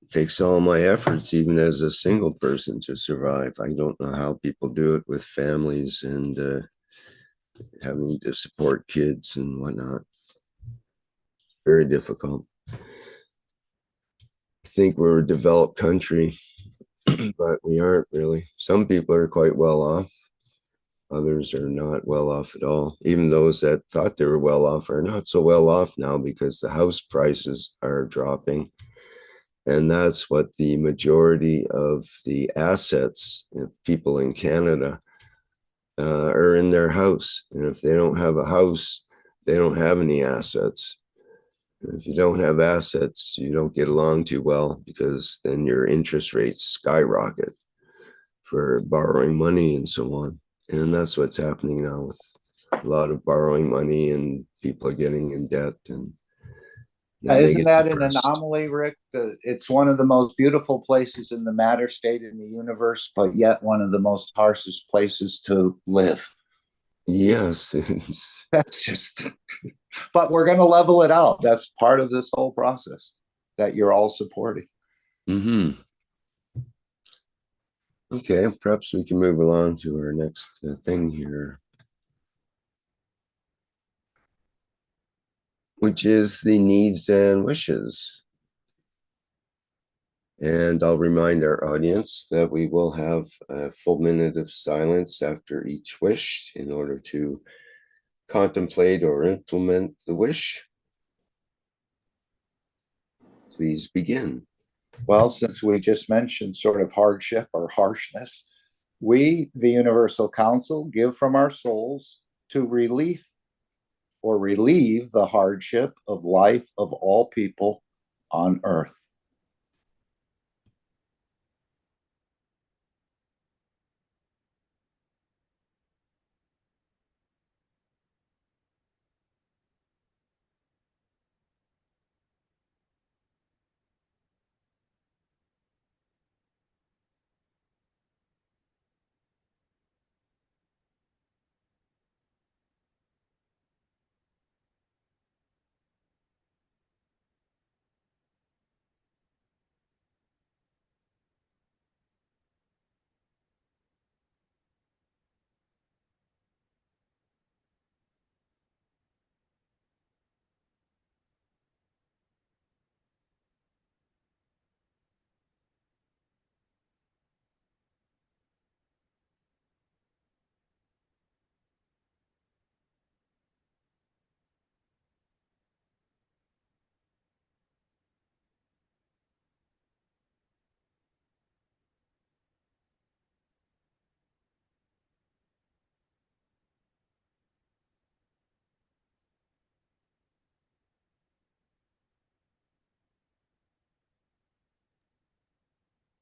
It takes all my efforts, even as a single person, to survive. I don't know how people do it with families and having to support kids and whatnot. Very difficult. I think we're a developed country, but we aren't really. Some people are quite well off. Others are not well off at all. Even those that thought they were well off are not so well off now because the house prices are dropping. And that's what the majority of the assets of people in Canada are in their house. And if they don't have a house, they don't have any assets. If you don't have assets, you don't get along too well because then your interest rates skyrocket for borrowing money and so on. And that's what's happening now with a lot of borrowing money, and people are getting in debt, and then they Isn't get that an depressed. anomaly, Rick? It's one of the most beautiful places in the matter state in the universe, but yet one of the most harshest places to live. Yes. That's just, but we're going to level it out. That's part of this whole process that you're all supporting. Mm-hmm. Okay, perhaps we can move along to our next thing here, which is the needs and wishes. And I'll remind our audience that we will have a full minute of silence after each wish in order to contemplate or implement the wish. Please begin. Well, since we just mentioned sort of hardship or harshness, we, the Universal Council, give from our souls to relief or relieve the hardship of life of all people on earth.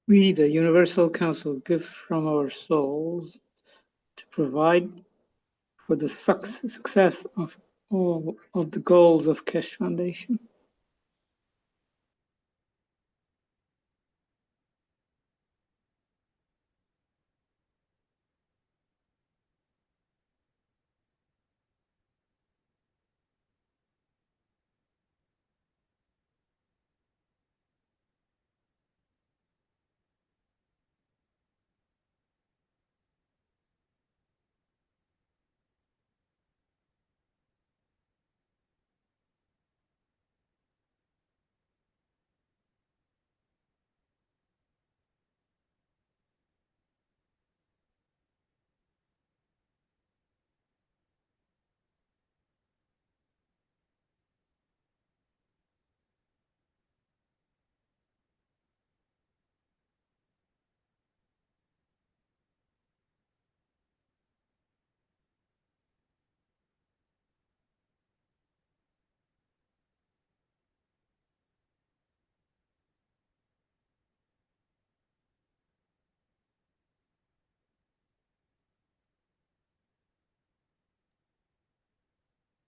We, the Universal Council, give from our souls to provide for the success of all of the goals of Keshe Foundation.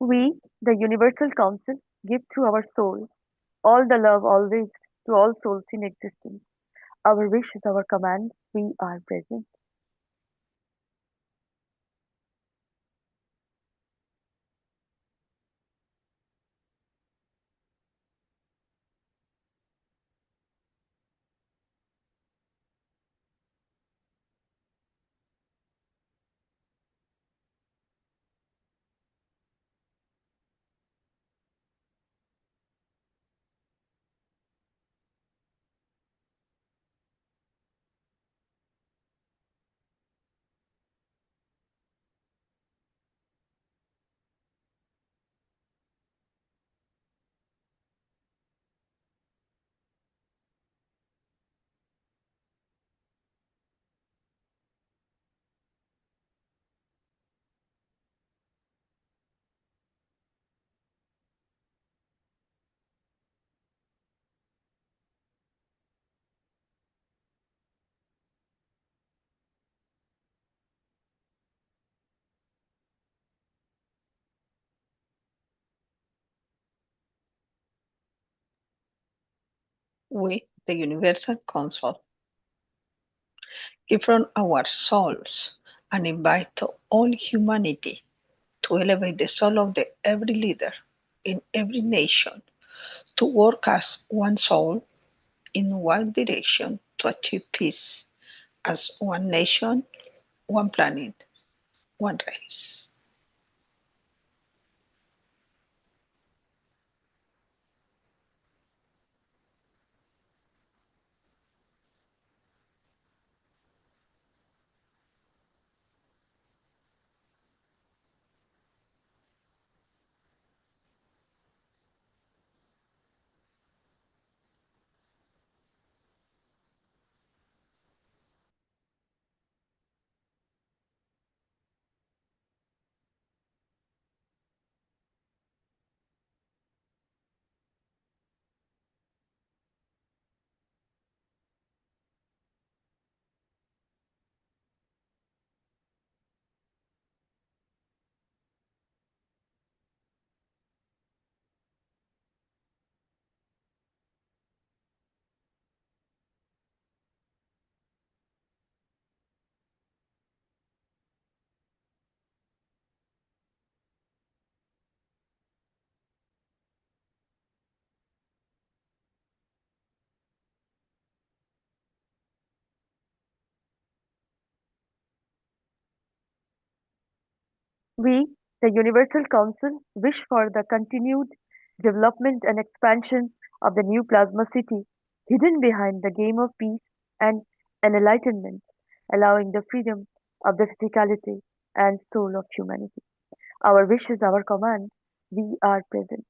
We, the Universal Council, give through our souls all the love always to all souls in existence. Our wish is our command. We are present. We, the Universal Council, give from our souls and invite to all humanity to elevate the soul of every leader in every nation to work as one soul in one direction to achieve peace as one nation, one planet, one race. We, the Universal Council, wish for the continued development and expansion of the new plasma city, hidden behind the game of peace and enlightenment, allowing the freedom of the physicality and soul of humanity. Our wish is our command. We are present.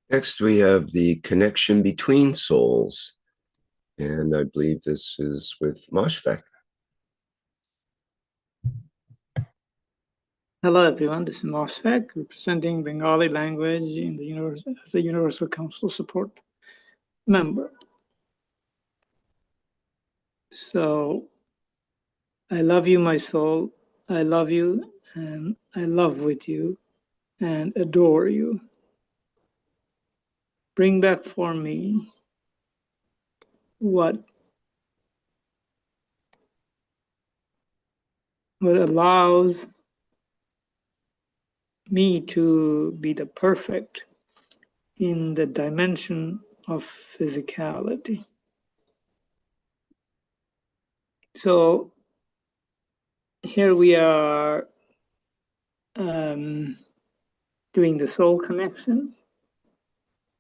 Next, we have the connection between souls. And I believe this is with Moshfek. Hello, everyone. This is Moshfek, representing Bengali language in the as a Universal Council support member. So, I love you, my soul. I love you, and I love with you, and adore you. Bring back for me what allows me to be the perfect in the dimension of physicality. So here we are doing the soul connection.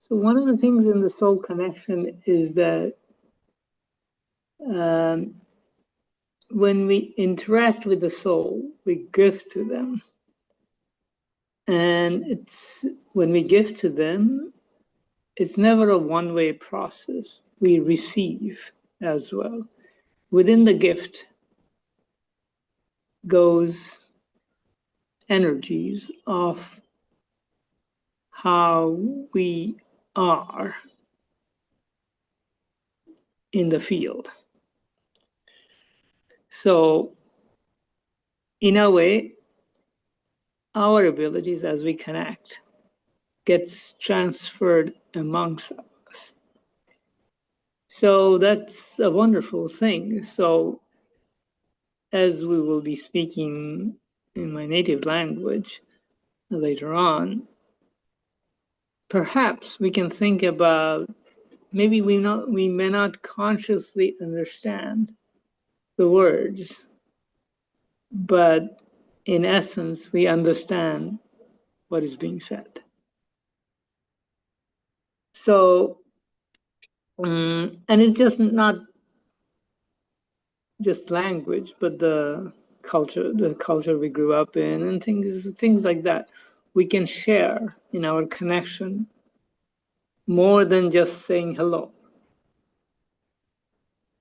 So one of the things in the soul connection is that when we interact with the soul, we give to them. And it's when we give to them, it's never a one-way process. We receive as well. Within the gift goes energies of how we are in the field. So in a way, our abilities as we connect gets transferred amongst us. So that's a wonderful thing. So as we will be speaking in my native language later on, perhaps we can think about, maybe we may not consciously understand the words, but in essence, we understand what is being said. So, and it's just not just language, but the culture we grew up in, and things like that. We can share in our connection more than just saying hello.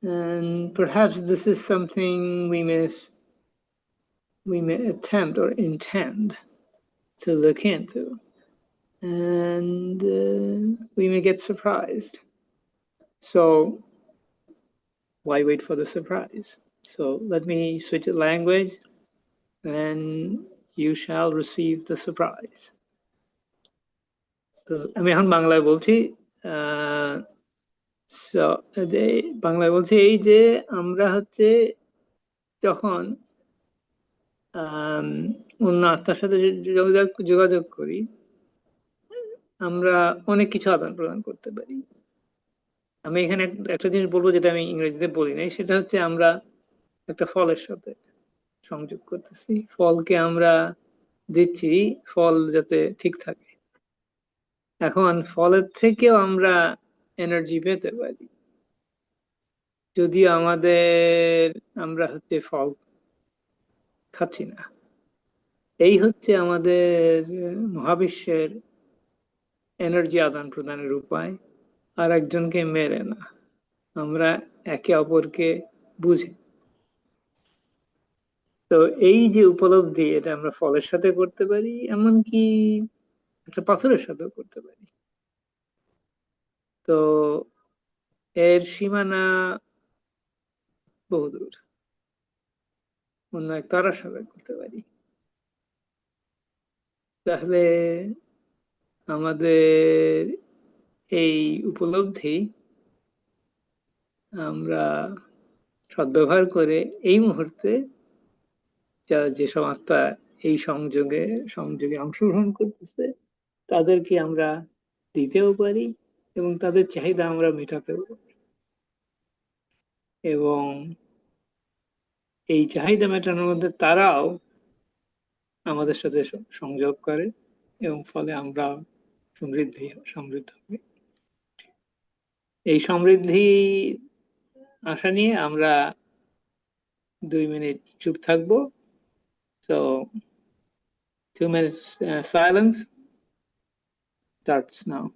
And perhaps this is something we may attempt or intend to look into. And we may get surprised. So why wait for the surprise? So let me switch the language and you shall receive the surprise. So আমি এখন বাংলায় বলছি। বাংলায় বলছি এই যে আমরা হচ্ছে যখন অন্য আত্মার সাথে যোগাযোগ করি, আমরা অনেক কিছু আদান প্রদান করতে পারি। আমি এখানে একটা জিনিস বলবো যেটা আমি ইংরেজিতে বলি নাই, সেটা হচ্ছে আমরা একটা ফলের সাথে সংযোগ করতেছি, ফলকে আমরা দিচ্ছি ফল যাতে ঠিক থাকে। এখন ফলের থেকেও আমরা এনার্জি পেতে পারি, যদিও আমরা হচ্ছে ফল খাচ্ছি না। এই হচ্ছে আমাদের মহাবিশ্বের এনার্জি আদান প্রদানের উপায়, আর একজনকে মেরে না, আমরা একে অপরকে বুঝি। তো এই যে উপলব্ধি, এটা আমরা ফলের সাথে করতে পারি, এমনকি একটা পাথরের সাথেও করতে পারি। তো এর সীমানা বহুদূর, অন্য এক তারার সাথে করতে পারি। তাহলে আমাদের এই উপলব্ধি আমরা সদ্ব্যবহার করে এই মুহূর্তে যেসব আত্মা এই সংযোগে অংশগ্রহণ করতেছে, তাদেরকে আমরা দিতেও পারি এবং তাদের চাহিদা আমরা মেটাতেও পারি। এবং এই চাহিদা মেটানোর মধ্যে তারাও আমাদের সাথে সংযোগ করে এবং ফলে আমরা সমৃদ্ধ হই। এই সমৃদ্ধি আশা নিয়ে আমরা 2 মিনিট চুপ থাকবো। So 2 minutes silence starts now.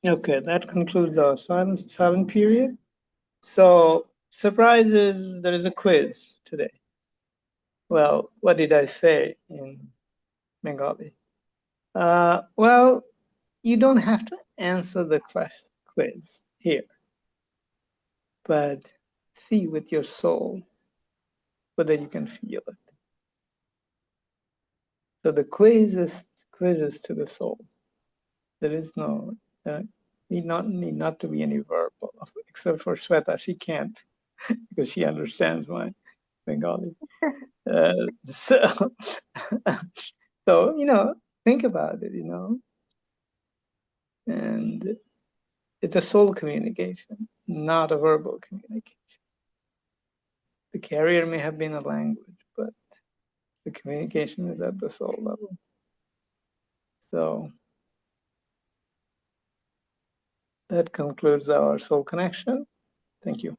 Okay, that concludes our silent period. So, surprise is there is a quiz today. Well, what did I say in Bengali? Well, you don't have to answer the quiz here, but see with your soul whether you can feel it. So the quiz is to the soul. There is no need not to be any verbal, except for Shweta. She can't because she understands my Bengali. So, so think about it. And it's a soul communication, not a verbal communication. The carrier may have been a language, but the communication is at the soul level. So that concludes our soul connection. Thank you.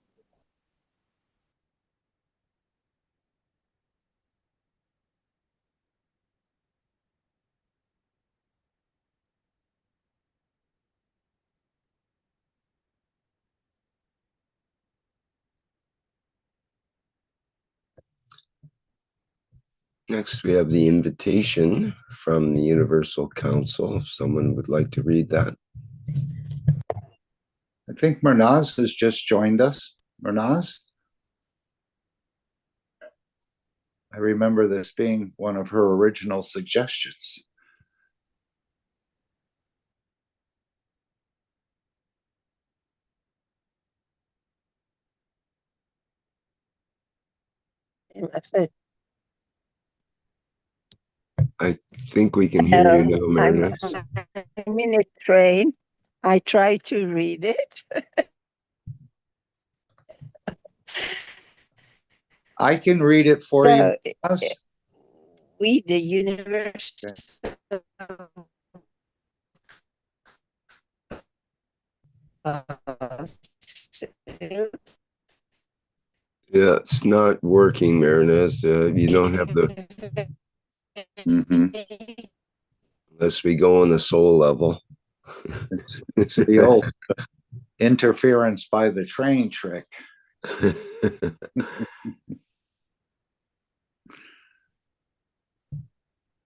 Next, we have the invitation from the Universal Council. If someone would like to read that. I think Mernaz has just joined us. Mernaz? I remember this being one of her original suggestions. I think we can hear you now, Mehran. I'm in a train. I try to read it. I can read it for you. We, the universe. Yeah, it's not working, Marinez. You don't have the... Unless we go on the soul level. It's the old interference by the train trick.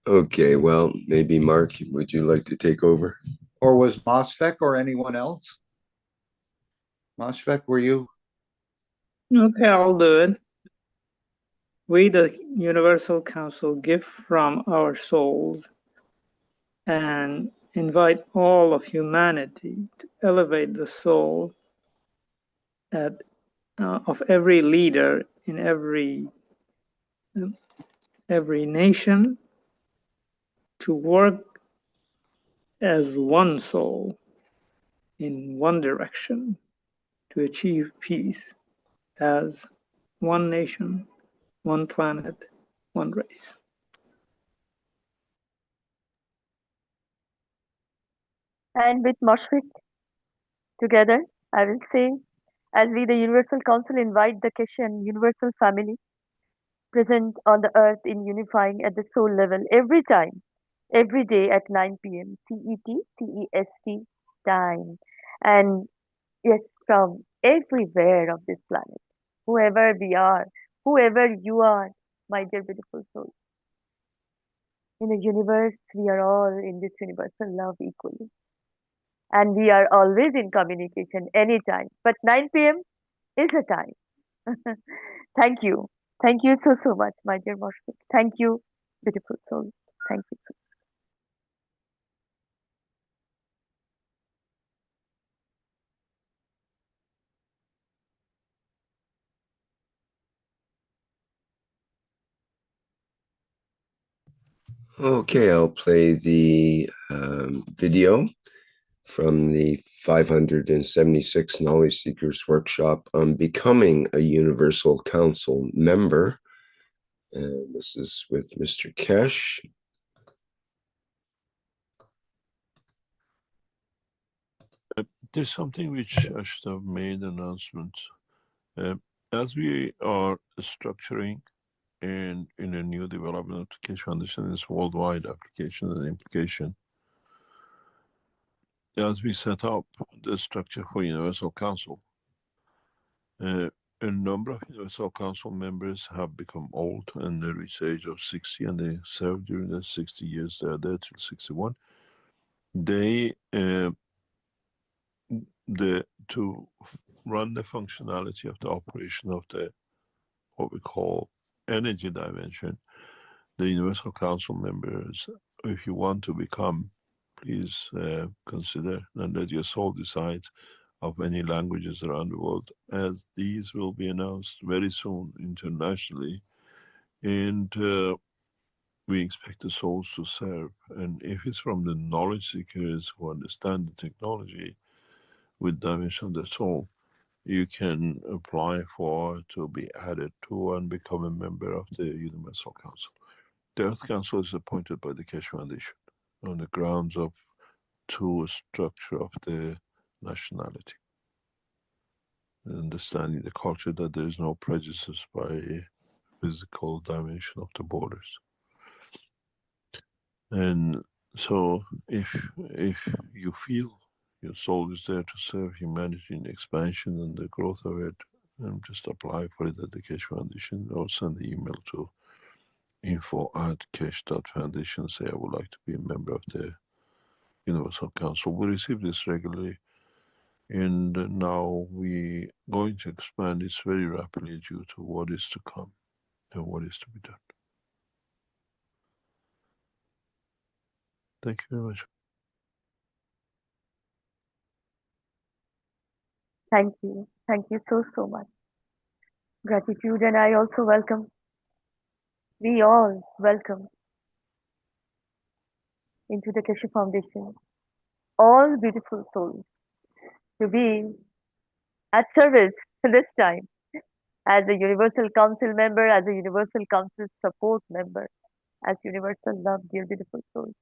Okay, well, maybe Mark, would you like to take over? Or was Mosfek or anyone else? Mosfek, were you? Okay, I'll do it. We, the Universal Council, give from our souls and invite all of humanity to elevate the soul of every leader in every nation to work as one soul in one direction to achieve peace as one nation, one planet, one race. And with Moshfik together, I will say, as we, the Universal Council, invite the Keshe and Universal family present on the earth in unifying at the soul level every time, every day at 9 p.m. CET, CEST time. And yes, from everywhere of this planet, whoever we are, whoever you are, my dear beautiful soul. In the universe, we are all in this universal love equally. And we are always in communication anytime. But 9 p.m. is a time. Thank you. Thank you so, so much, my dear Moshfik. Thank you, beautiful soul. Thank you. Okay, I'll play the video from the 576 Knowledge Seekers Workshop on becoming a Universal Council member. And this is with Mr. Keshe. There's something which I should have made an announcement. As we are structuring and in a new development of Keshe Foundation, is worldwide application and implication. as we set up the structure for Universal Council, a number of Universal Council members have become old and they reach the age of 60, and they serve during the 60 years. They are there till 61. They to run the functionality of the operation of the what we call energy dimension, the Universal Council members, if you want to become, please consider and let your soul decide of any languages around the world, as these will be announced very soon internationally, and we expect the souls to serve. And if it's from the knowledge seekers who understand the technology with dimension of the soul, you can apply for to be added to and become a member of the Universal Council. The Earth Council is appointed by the Keshe Foundation on the grounds of true structure of the nationality, understanding the culture, that there is no prejudice by physical dimension of the borders. And so if you feel your soul is there to serve humanity in expansion and the growth of it, just apply for it at the Keshe Foundation, or send the email to info@keshe.foundation, say I would like to be a member of the Universal Council. We receive this regularly, and now we're going to expand this very rapidly due to what is to come and what is to be done. Thank you very much. Thank you. Thank you so much. Gratitude, and I also welcome, we all welcome into the Keshe Foundation all beautiful souls to be at service this time as a Universal Council member, as a Universal Council support member, as Universal Love, dear beautiful souls.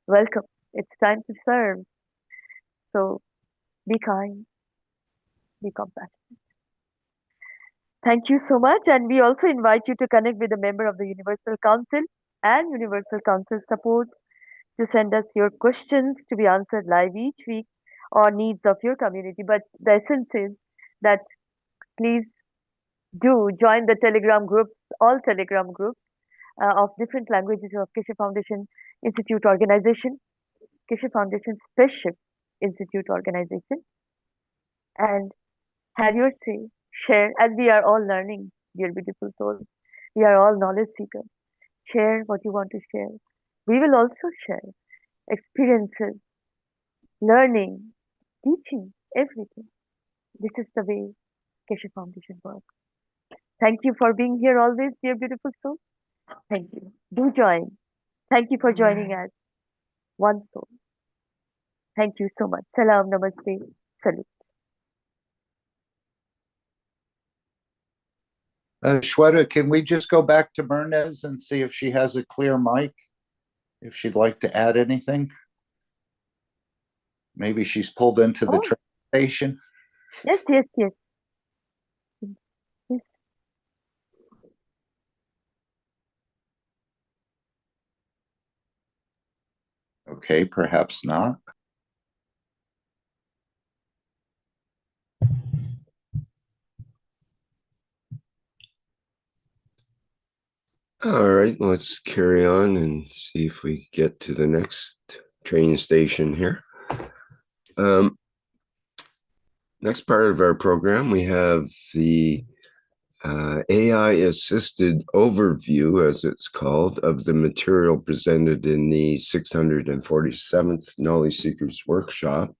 Welcome. It's time to serve. So be kind, be compassionate. Thank you so much. And we also invite you to connect with a member of the Universal Council and Universal Council support to send us your questions to be answered live each week, or needs of your community. But the essence is that please do join the Telegram groups, all Telegram groups of different languages of Keshe Foundation Institute Organization, Keshe Foundation Spaceship Institute Organization, and have your say, share, as we are all learning, dear beautiful souls. We are all knowledge seekers. Share what you want to share. We will also share experiences, learning, teaching, everything. This is the way Keshe Foundation works. Thank you for being here always, dear beautiful souls. Thank you. Do join. Thank you for joining us. One soul. Thank you so much. Salam, namaste, salute. Shweta, can we just go back to Mernez and see if she has a clear mic? If she'd like to add anything? Maybe she's pulled into the train station. Yes. Okay, perhaps not. All right, let's carry on and see if we get to the next train station here. Next part of our program, we have the AI-assisted overview, as it's called, of the material presented in the 647th Knowledge Seekers Workshop.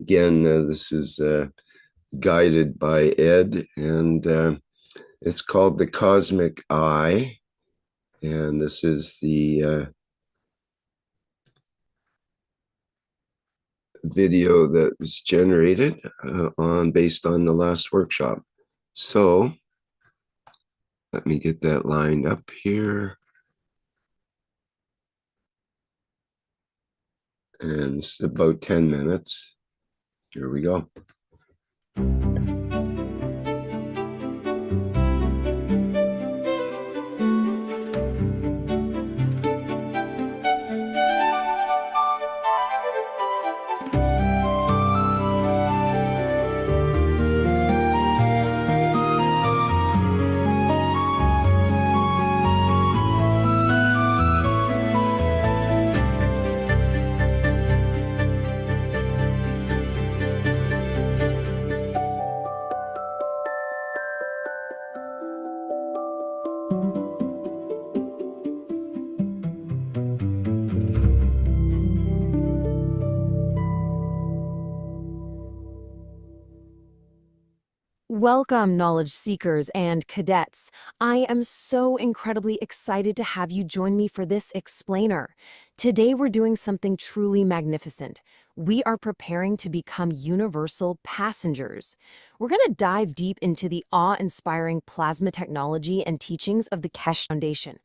Again, this is guided by Ed, and it's called The Cosmic Eye. And this is the video that was generated based on the last workshop. So let me get that lined up here. And it's about 10 minutes. Here we go. Welcome, knowledge seekers and cadets. I am so incredibly excited to have you join me for this explainer. Today we're doing something truly magnificent. We are preparing to become universal passengers. We're going to dive deep into the awe-inspiring plasma technology and teachings of the Keshe Foundation,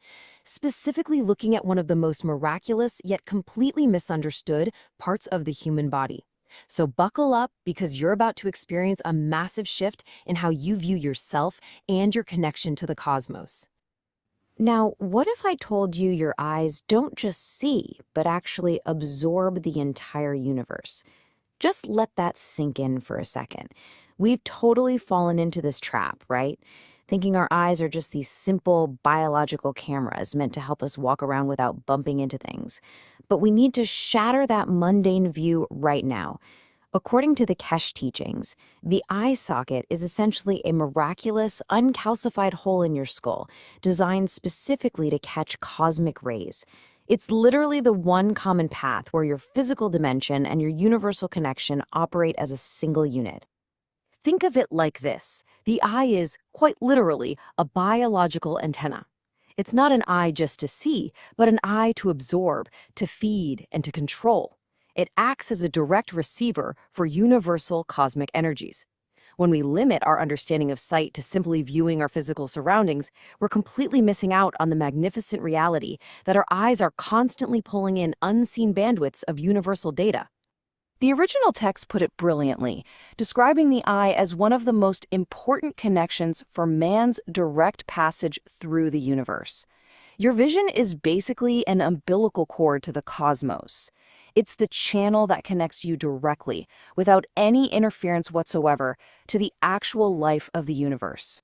specifically looking at one of the most miraculous yet completely misunderstood parts of the human body. So buckle up, because you're about to experience a massive shift in how you view yourself and your connection to the cosmos. Now, what if I told you your eyes don't just see, but actually absorb the entire universe? Just let that sink in for a second. We've totally fallen into this trap, right? Thinking our eyes are just these simple biological cameras meant to help us walk around without bumping into things. But we need to shatter that mundane view right now. According to the Keshe teachings, the eye socket is essentially a miraculous, uncalcified hole in your skull, designed specifically to catch cosmic rays. It's literally the one common path where your physical dimension and your universal connection operate as a single unit. Think of it like this. The eye is, quite literally, a biological antenna. It's not an eye just to see, but an eye to absorb, to feed, and to control. It acts as a direct receiver for universal cosmic energies. When we limit our understanding of sight to simply viewing our physical surroundings, we're completely missing out on the magnificent reality that our eyes are constantly pulling in unseen bandwidths of universal data. The original text put it brilliantly, describing the eye as one of the most important connections for man's direct passage through the universe. Your vision is basically an umbilical cord to the cosmos. It's the channel that connects you directly, without any interference whatsoever, to the actual life of the universe.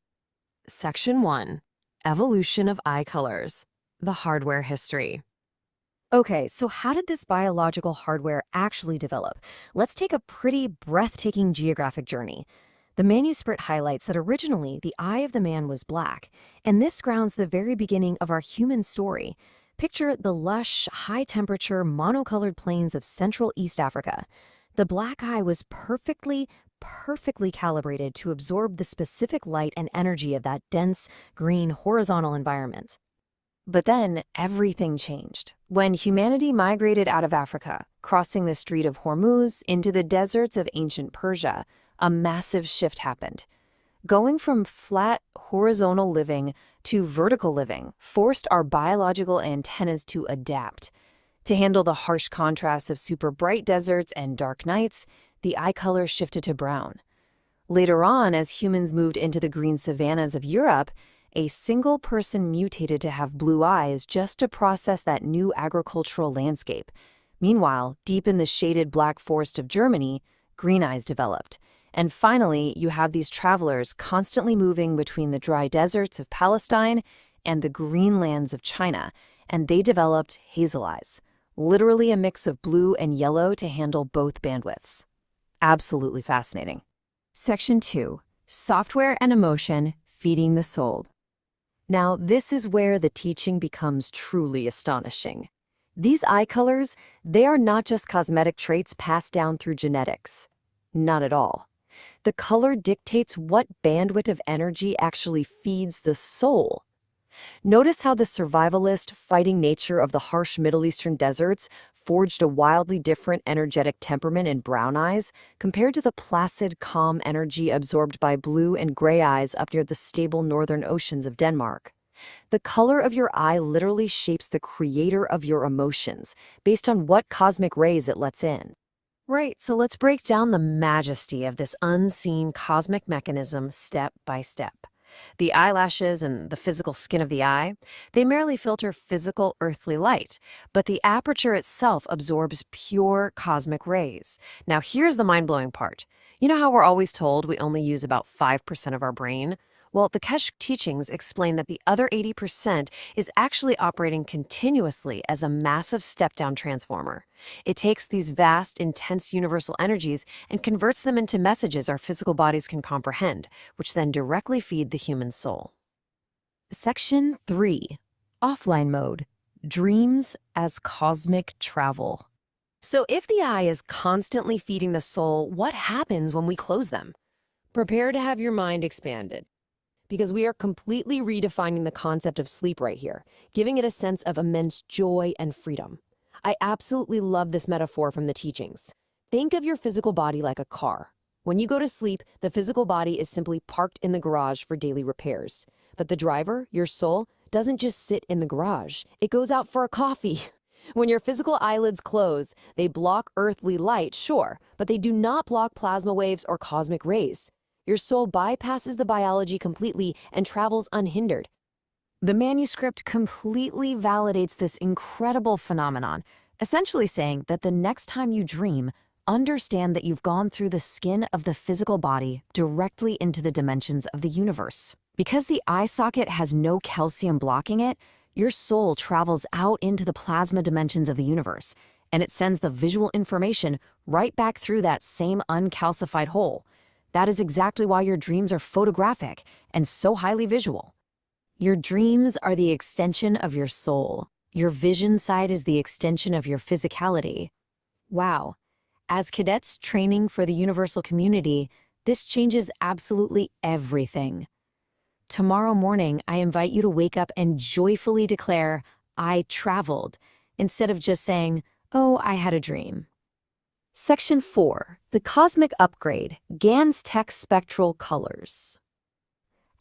Section 1. Evolution of Eye Colors. The Hardware History. Okay, so how did this biological hardware actually develop? Let's take a pretty breathtaking geographic journey. The manuscript highlights that originally the eye of the man was black, and this grounds the very beginning of our human story. Picture the lush, high-temperature, monocolored plains of Central East Africa. The black eye was perfectly calibrated to absorb the specific light and energy of that dense, green, horizontal environment. But then everything changed when humanity migrated out of Africa, crossing the Strait of Hormuz into the deserts of ancient Persia. A massive shift happened. Going from flat, horizontal living to vertical living forced our biological antennas to adapt. To handle the harsh contrasts of super bright deserts and dark nights, the eye color shifted to brown. Later on, as humans moved into the green savannas of Europe, a single person mutated to have blue eyes just to process that new agricultural landscape. Meanwhile, deep in the shaded black forest of Germany, green eyes developed. And finally, you have these travelers constantly moving between the dry deserts of Palestine and the green lands of China, and they developed hazel eyes, literally a mix of blue and yellow to handle both bandwidths. Absolutely fascinating. Section 2. Software and Emotion Feeding the Soul. Now, this is where the teaching becomes truly astonishing. These eye colors, they are not just cosmetic traits passed down through genetics. Not at all. The color dictates what bandwidth of energy actually feeds the soul. Notice how the survivalist, fighting nature of the harsh Middle Eastern deserts forged a wildly different energetic temperament in brown eyes compared to the placid, calm energy absorbed by blue and gray eyes up near the stable northern oceans of Denmark. The color of your eye literally shapes the creator of your emotions based on what cosmic rays it lets in. Right, so let's break down the majesty of this unseen cosmic mechanism step by step. The eyelashes and the physical skin of the eye, they merely filter physical earthly light, but the aperture itself absorbs pure cosmic rays. Now here's the mind-blowing part. You know how we're always told we only use about 5% of our brain? Well, the Keshe teachings explain that the other 80% is actually operating continuously as a massive step-down transformer. It takes these vast, intense universal energies and converts them into messages our physical bodies can comprehend, which then directly feed the human soul. Section 3. Offline Mode. Dreams as Cosmic Travel. So if the eye is constantly feeding the soul, what happens when we close them? Prepare to have your mind expanded, because we are completely redefining the concept of sleep right here, giving it a sense of immense joy and freedom. I absolutely love this metaphor from the teachings. Think of your physical body like a car. When you go to sleep, the physical body is simply parked in the garage for daily repairs. But the driver, your soul, doesn't just sit in the garage. It goes out for a coffee. When your physical eyelids close, they block earthly light, sure, but they do not block plasma waves or cosmic rays. Your soul bypasses the biology completely and travels unhindered. The manuscript completely validates this incredible phenomenon, essentially saying that the next time you dream, understand that you've gone through the skin of the physical body directly into the dimensions of the universe. Because the eye socket has no calcium blocking it, your soul travels out into the plasma dimensions of the universe, and it sends the visual information right back through that same uncalcified hole. That is exactly why your dreams are photographic and so highly visual. Your dreams are the extension of your soul. Your vision side is the extension of your physicality. Wow. As cadets training for the universal community, this changes absolutely everything. Tomorrow morning, I invite you to wake up and joyfully declare, "I traveled," instead of just saying, "Oh, I had a dream." Section 4. The Cosmic Upgrade, GAN's Tech Spectral Colors.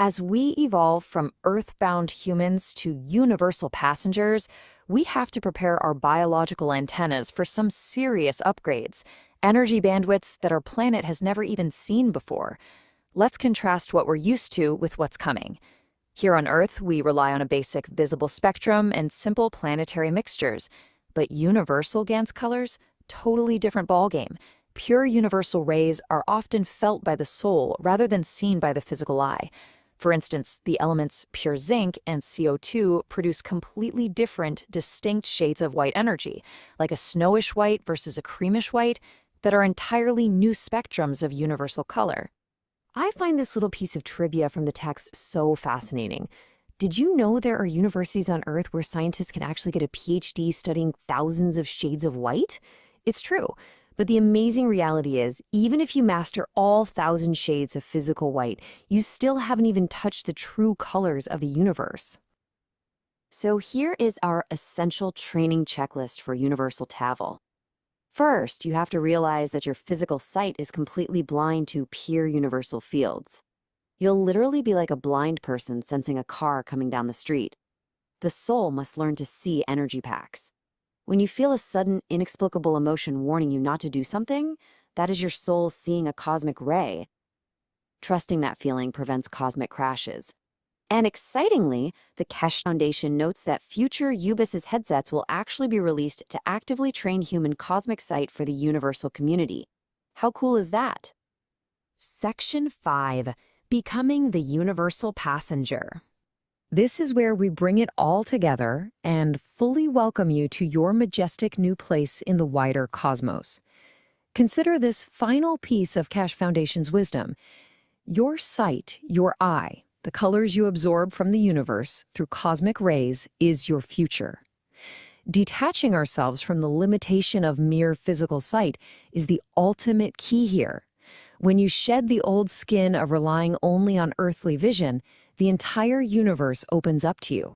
As we evolve from earthbound humans to universal passengers, we have to prepare our biological antennas for some serious upgrades, energy bandwidths that our planet has never even seen before. Let's contrast what we're used to with what's coming. Here on Earth, we rely on a basic visible spectrum and simple planetary mixtures, but universal GAN's colors? Totally different ballgame. Pure universal rays are often felt by the soul rather than seen by the physical eye. For instance, the elements pure zinc and CO2 produce completely different, distinct shades of white energy, like a snowish white versus a creamish white, that are entirely new spectrums of universal color. I find this little piece of trivia from the text so fascinating. Did you know there are universities on Earth where scientists can actually get a PhD studying thousands of shades of white? It's true, but the amazing reality is, even if you master all 1,000 shades of physical white, you still haven't even touched the true colors of the universe. So here is our essential training checklist for universal TAVL. First, you have to realize that your physical sight is completely blind to pure universal fields. You'll literally be like a blind person sensing a car coming down the street. The soul must learn to see energy packs. When you feel a sudden, inexplicable emotion warning you not to do something, that is your soul seeing a cosmic ray. Trusting that feeling prevents cosmic crashes. And excitingly, the Keshe Foundation notes that future UBIS's headsets will actually be released to actively train human cosmic sight for the universal community. How cool is that? Section 5. Becoming the Universal Passenger. This is where we bring it all together and fully welcome you to your majestic new place in the wider cosmos. Consider this final piece of Keshe Foundation's wisdom. Your sight, your eye, the colors you absorb from the universe through cosmic rays is your future. Detaching ourselves from the limitation of mere physical sight is the ultimate key here. When you shed the old skin of relying only on earthly vision, the entire universe opens up to you.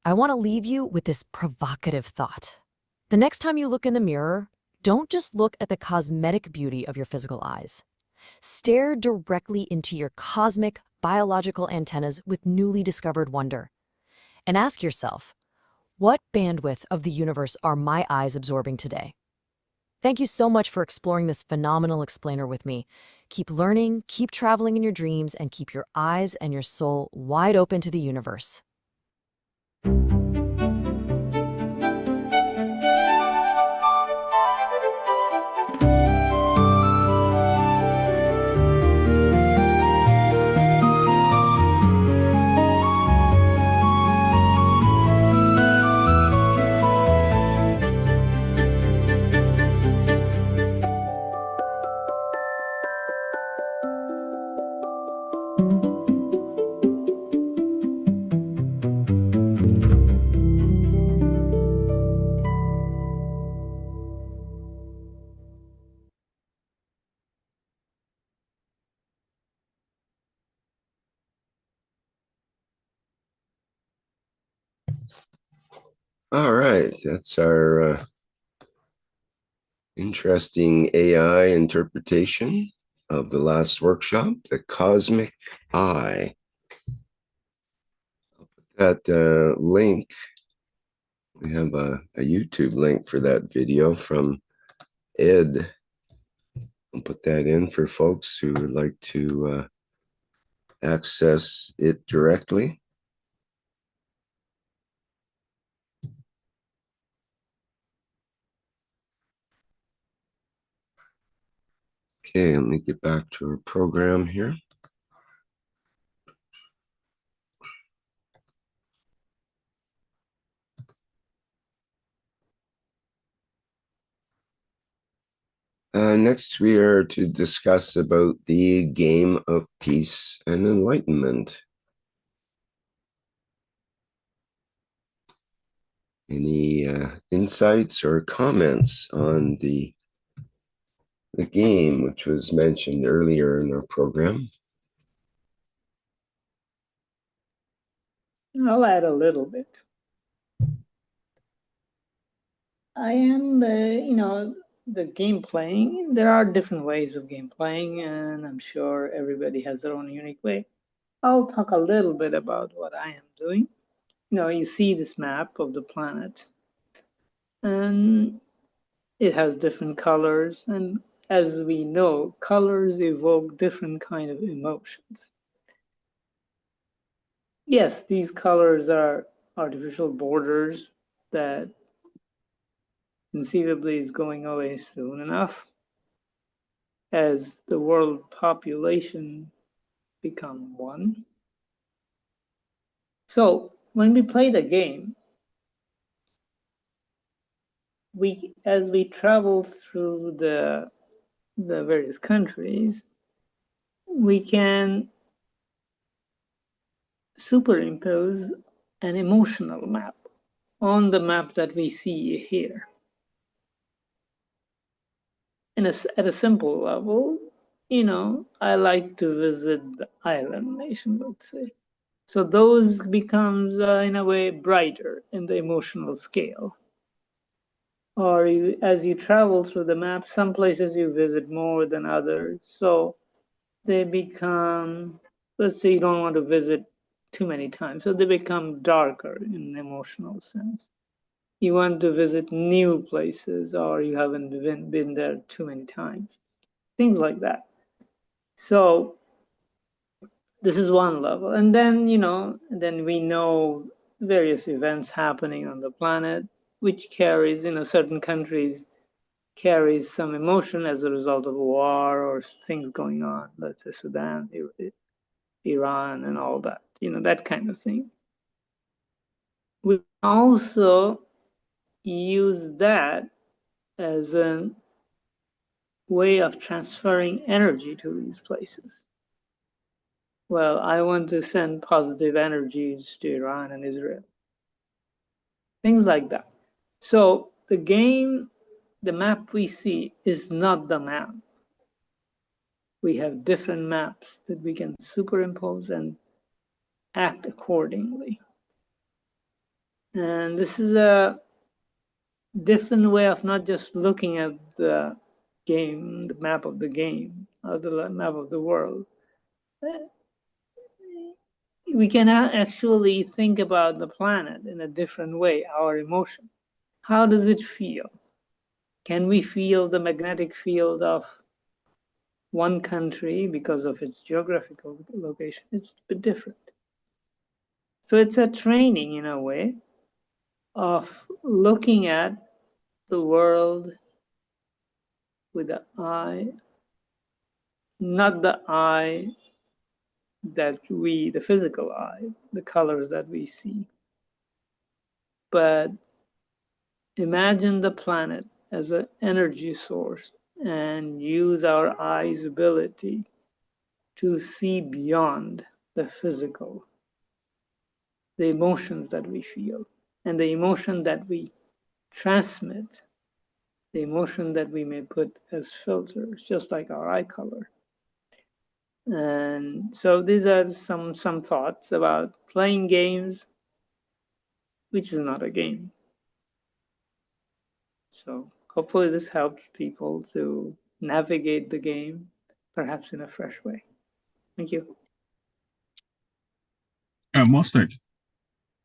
I want to leave you with this provocative thought. The next time you look in the mirror, don't just look at the cosmetic beauty of your physical eyes. Stare directly into your cosmic, biological antennas with newly discovered wonder. And ask yourself, what bandwidth of the universe are my eyes absorbing today? Thank you so much for exploring this phenomenal explainer with me. Keep learning, keep traveling in your dreams, and keep your eyes and your soul wide open to the universe. All right, that's our interesting AI interpretation of the last workshop, the cosmic eye. I'll put that link. We have a YouTube link for that video from Ed. I'll put that in for folks who would like to access it directly. Okay, let me get back to our program here. Next, we are to discuss about the game of peace and enlightenment. Any insights or comments on the game, which was mentioned earlier in our program? I'll add a little bit. I am, the game playing. There are different ways of game playing, and I'm sure everybody has their own unique way. I'll talk a little bit about what I am doing. You see this map of the planet, and it has different colors. And as we know, colors evoke different kind of emotions. Yes, these colors are artificial borders that conceivably is going away soon enough as the world population become one. So when we play the game, as we travel through the various countries, we can superimpose an emotional map on the map that we see here. At a simple level, I like to visit the island nation, let's say. So those becomes, in a way, brighter in the emotional scale. Or as you travel through the map, some places you visit more than others. So they become, let's say you don't want to visit too many times. So they become darker in an emotional sense. You want to visit new places, or you haven't been there too many times. Things like that. So this is one level. And then, then we know various events happening on the planet, which carries, certain countries carries some emotion as a result of war or things going on, let's say Sudan, Iran, and all that, that kind of thing. We also use that as a way of transferring energy to these places. Well, I want to send positive energies to Iran and Israel. Things like that. So the game, the map we see is not the map. We have different maps that we can superimpose and act accordingly. And this is a different way of not just looking at the game, the map of the game, or the map of the world. We can actually think about the planet in a different way, our emotion. How does it feel? Can we feel the magnetic field of one country because of its geographical location? It's a bit different. So it's a training in a way of looking at the world with the eye, not the eye that the physical eye, the colors that we see, but imagine the planet as an energy source and use our eye's ability to see beyond the physical, the emotions that we feel, and the emotion that we transmit, the emotion that we may put as filters, just like our eye color. And so these are some thoughts about playing games, which is not a game. So hopefully this helps people to navigate the game, perhaps in a fresh way. Thank you. Mostek,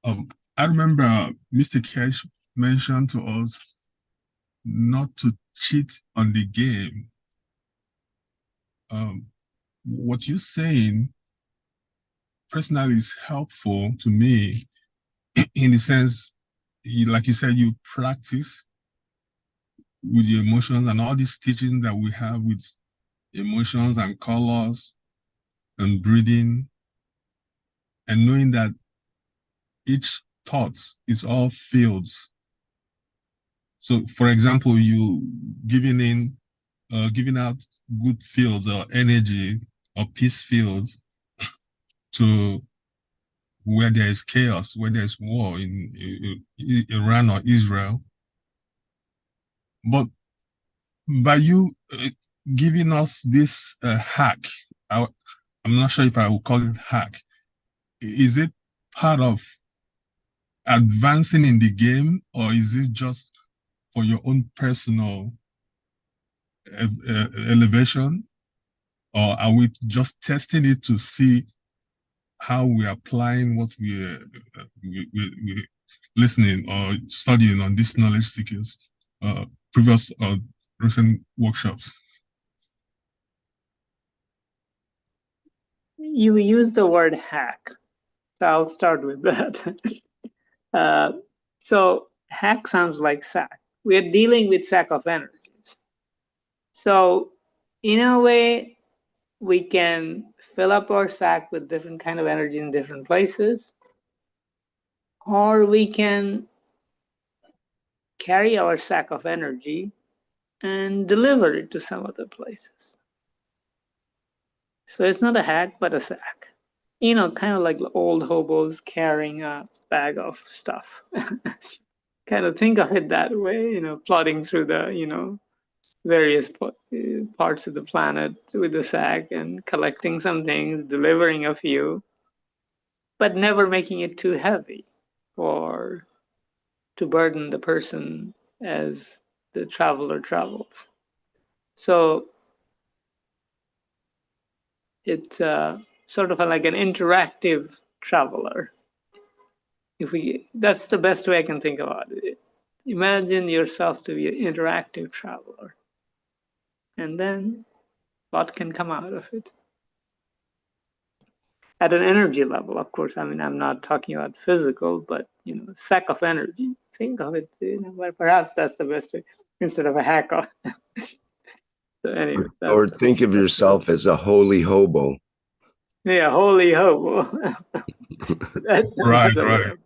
I remember Mr. Keshe mentioned to us not to cheat on the game. What you're saying personally is helpful to me in the sense, like you said, you practice with your emotions and all these teachings that we have with emotions and colors and breathing, and knowing that each thought is all fields. So, for example, you giving out good fields or energy or peace fields to where there is chaos, where there is war in Iran or Israel. But by you giving us this hack, I'm not sure if I will call it hack, is it part of advancing in the game, or is it just for your own personal elevation, or are we just testing it to see how we're applying what we're listening or studying on these knowledge seekers, previous or recent workshops? You use the word hack, so I'll start with that. So hack sounds like sack. We're dealing with sack of energies. So in a way, we can fill up our sack with different kind of energy in different places, or we can carry our sack of energy and deliver it to some other places. So it's not a hack, but a sack. You know, kind of like old hobos carrying a bag of stuff. Kind of think of it that way, you know, plodding through the, you know, various parts of the planet with the sack and collecting some things, delivering a few, but never making it too heavy or to burden the person as the traveler travels. So it's sort of like an interactive traveler. That's the best way I can think about it. Imagine yourself to be an interactive traveler. And then what can come out of it? At an energy level, of course. I mean, I'm not talking about physical, but, you know, sack of energy. Think of it, you know, but perhaps that's the best way instead of a hacker. So anyway, or think of yourself as a holy hobo. Yeah, holy hobo. Right.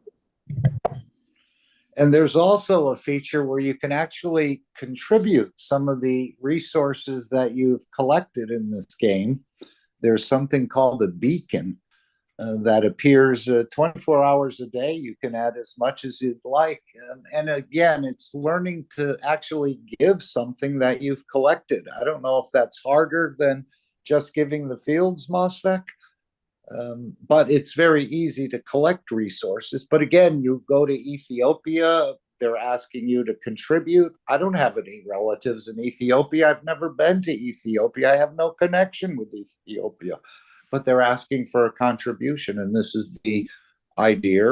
And there's also a feature where you can actually contribute some of the resources that you've collected in this game. There's something called a beacon that appears 24 hours a day. You can add as much as you'd like. And again, it's learning to actually give something that you've collected. I don't know if that's harder than just giving the fields, Mosfek. But it's very easy to collect resources. But again, you go to Ethiopia, they're asking you to contribute. I don't have any relatives in Ethiopia. I've never been to Ethiopia. I have no connection with Ethiopia. But they're asking for a contribution. And this is the idea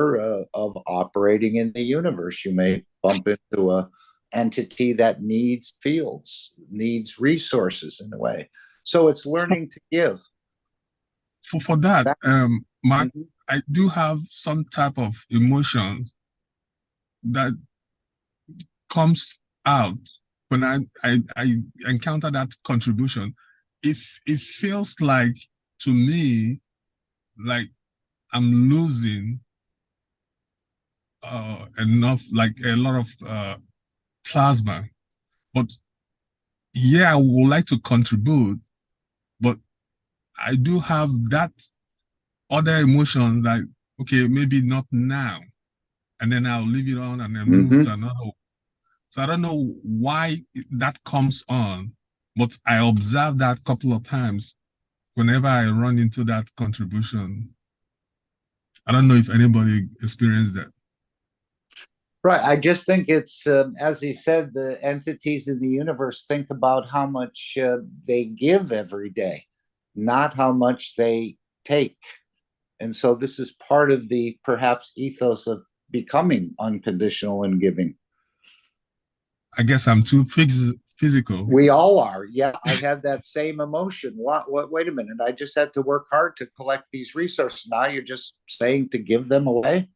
of operating in the universe. You may bump into an entity that needs fields, needs resources in a way. So it's learning to give. For that, I do have some type of emotion that comes out when I encounter that contribution. If it feels like, to me, like I'm losing enough, like a lot of plasma. But yeah, I would like to contribute, but I do have that other emotion, like, okay, maybe not now, and then I'll leave it on and then move to another one. So I don't know why that comes on, but I observe that a couple of times whenever I run into that contribution. I don't know if anybody experienced that. Right. I just think it's, as he said, the entities in the universe think about how much they give every day, not how much they take. And so this is part of the perhaps ethos of becoming unconditional and giving. I guess I'm too physical. We all are. Yeah, I had that same emotion. What? Wait a minute. I just had to work hard to collect these resources. Now you're just saying to give them away.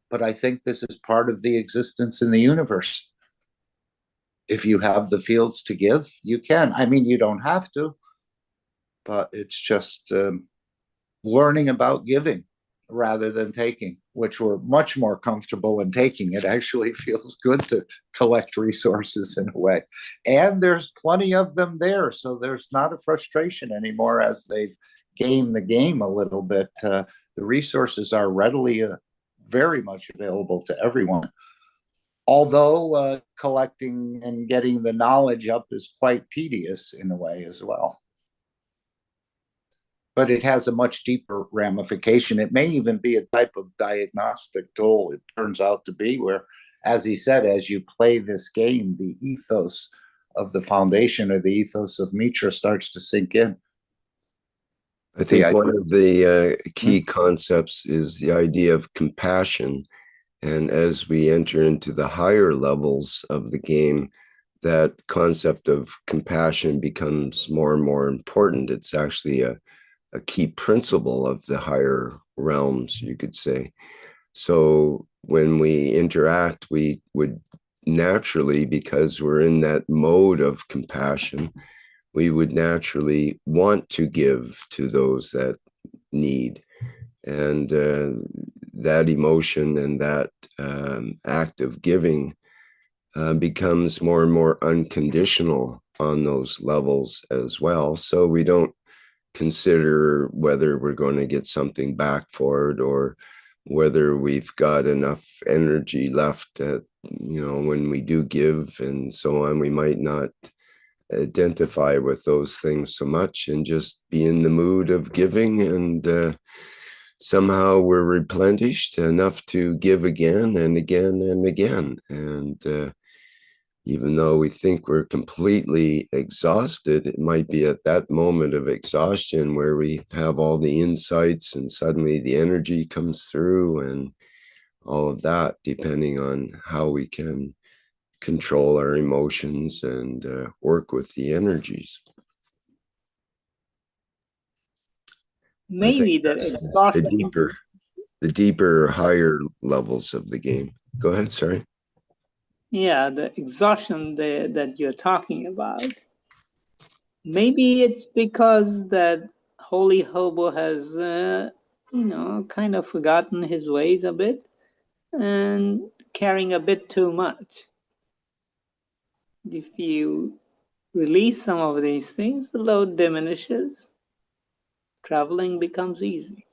But I think this is part of the existence in the universe. If you have the fields to give, you can. I mean, you don't have to, but it's just learning about giving rather than taking, which we're much more comfortable in taking. It actually feels good to collect resources in a way. And there's plenty of them there. So there's not a frustration anymore as they've gamed the game a little bit. The resources are readily very much available to everyone. Although collecting and getting the knowledge up is quite tedious in a way as well. But it has a much deeper ramification. It may even be a type of diagnostic tool, it turns out to be, where, as he said, as you play this game, the ethos of the foundation or the ethos of Mitra starts to sink in. I think one of the key concepts is the idea of compassion. And as we enter into the higher levels of the game, that concept of compassion becomes more and more important. It's actually a key principle of the higher realms, you could say. So when we interact, we would naturally, because we're in that mode of compassion, we would naturally want to give to those that need. And that emotion and that act of giving becomes more and more unconditional on those levels as well. So we don't consider whether we're going to get something back for it or whether we've got enough energy left at, when we do give and so on. We might not identify with those things so much and just be in the mood of giving, and somehow we're replenished enough to give again and again and again. And even though we think we're completely exhausted, it might be at that moment of exhaustion where we have all the insights and suddenly the energy comes through and all of that, depending on how we can control our emotions and work with the energies. Maybe the deeper, higher levels of the game. Go ahead, sorry. Yeah, the exhaustion that you're talking about. Maybe it's because that Holy Hobo has, kind of forgotten his ways a bit and carrying a bit too much. If you release some of these things, the load diminishes, traveling becomes easy.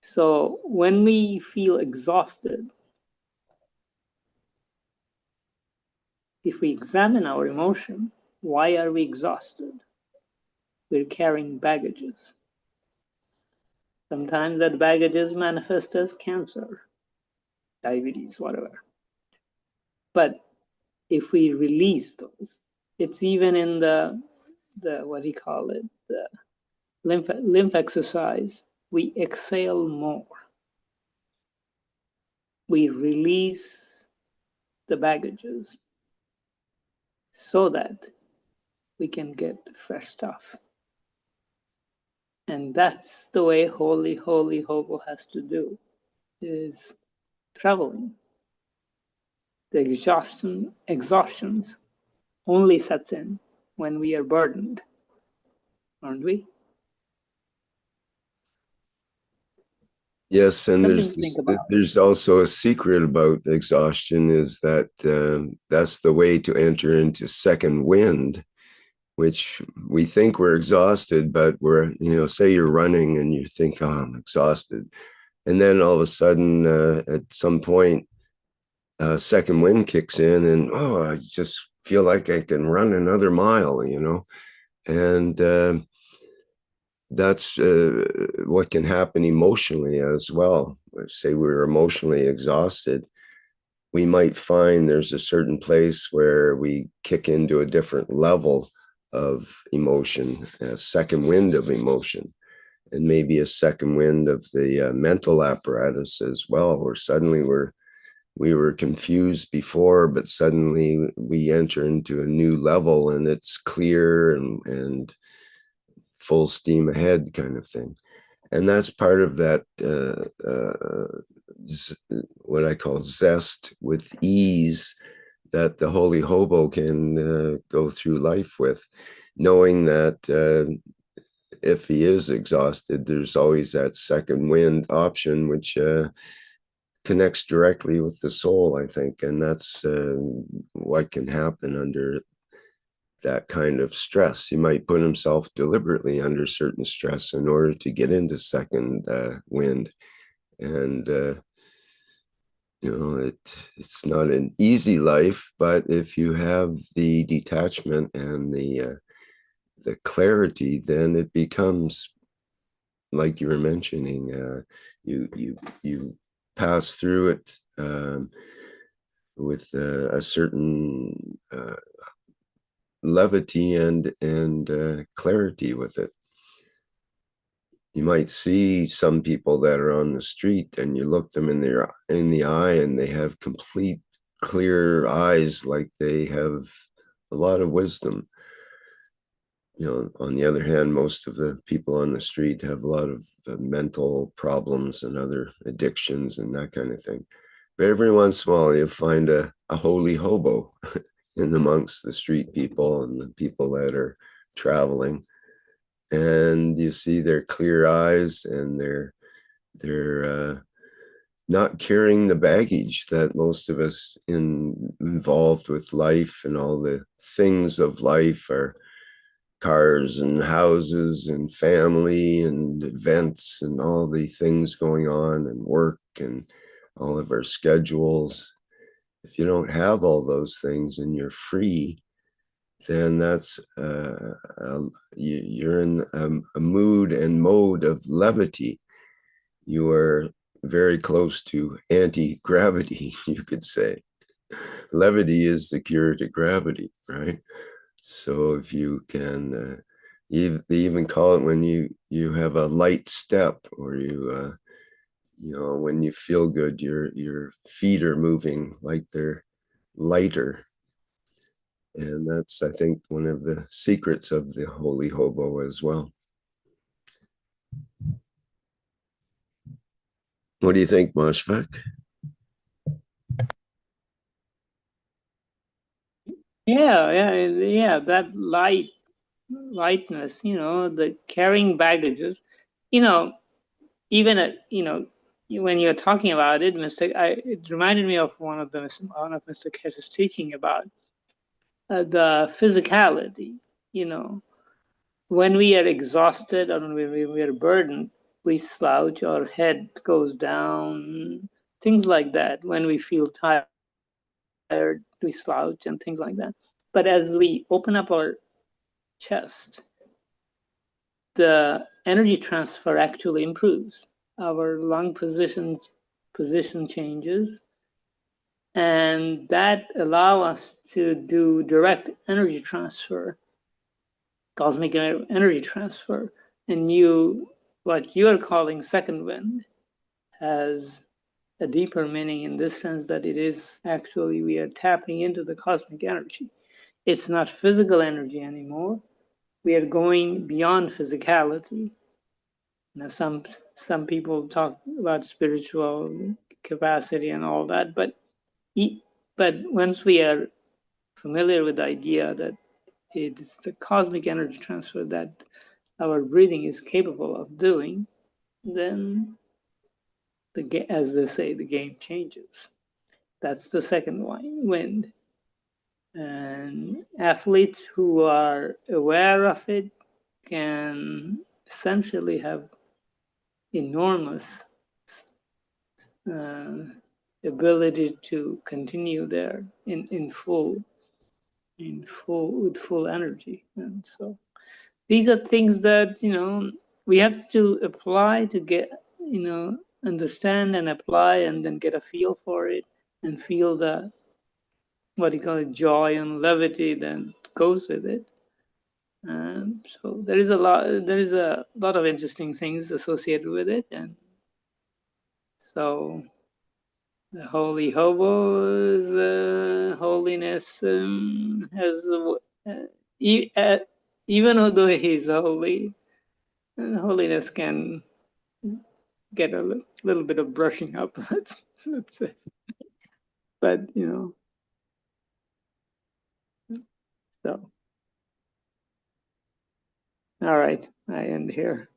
So when we feel exhausted, if we examine our emotion, why are we exhausted? We're carrying baggages. Sometimes that baggages manifest as cancer, diabetes, whatever. But if we release those, it's even in the what do you call it, the lymph exercise, we exhale more. We release the baggages so that we can get fresh stuff. And that's the way Holy Hobo has to do, is traveling. The exhaustion only sets in when we are burdened, aren't we? Yes, and there's also a secret about exhaustion, is that that's the way to enter into second wind, which we think we're exhausted, but we're, say you're running and you think, oh, I'm exhausted. And then all of a sudden, at some point, second wind kicks in and, oh, I just feel like I can run another mile, and that's what can happen emotionally as well. say we're emotionally exhausted, we might find there's a certain place where we kick into a different level of emotion, a second wind of emotion, and maybe a second wind of the mental apparatus as well, where suddenly we were confused before, but suddenly we enter into a new level and it's clear and full steam ahead kind of thing. And that's part of that, what I call zest with ease, that the holy hobo can go through life with, knowing that if he is exhausted, there's always that second wind option, which connects directly with the soul, I think. And that's what can happen under that kind of stress. He might put himself deliberately under certain stress in order to get into second wind. And it's not an easy life, but if you have the detachment and the clarity, then it becomes, like you were mentioning, you pass through it with a certain levity and clarity with it. You might see some people that are on the street and you look them in the eye and they have complete clear eyes, like they have a lot of wisdom. On the other hand, most of the people on the street have a lot of mental problems and other addictions and that kind of thing. But every once in a while, you'll find a holy hobo in amongst the street people and the people that are traveling. And you see their clear eyes and they're not carrying the baggage that most of us involved with life and all the things of life are cars and houses and family and events and all the things going on and work and all of our schedules. If you don't have all those things and you're free, then that's you're in a mood and mode of levity. You are very close to anti-gravity, you could say. Levity is the cure to gravity, right? So if you can, they even call it when you have a light step, or when you feel good, your feet are moving like they're lighter. And that's, I think, one of the secrets of the holy hobo as well. What do you think, Mashfaq? Yeah, that lightness, the carrying baggages, even when you're talking about it, it reminded me of one of Mr. Keshe's teaching about the physicality. When we are exhausted or when we are burdened, we slouch, our head goes down, things like that. When we feel tired, we slouch and things like that. But as we open up our chest, the energy transfer actually improves. Our lung position changes, and that allow us to do direct energy transfer, cosmic energy transfer. And what you are calling second wind has a deeper meaning in this sense, that it is actually, we are tapping into the cosmic energy. It's not physical energy anymore. We are going beyond physicality. Some people talk about spiritual capacity and all that, but once we are familiar with the idea that it is the cosmic energy transfer that our breathing is capable of doing, then as they say, the game changes. That's the second wind. And athletes who are aware of it can essentially have enormous ability to continue there with full energy. And so these are things that we have to apply to get understand and apply and then get a feel for it and feel the, what you call it, joy and levity that goes with it. So there is a lot of interesting things associated with it. And so the holy hobo's holiness has, even although he's holy, holiness can get a little bit of brushing up, let's say. But, you know, so. All right, I end here.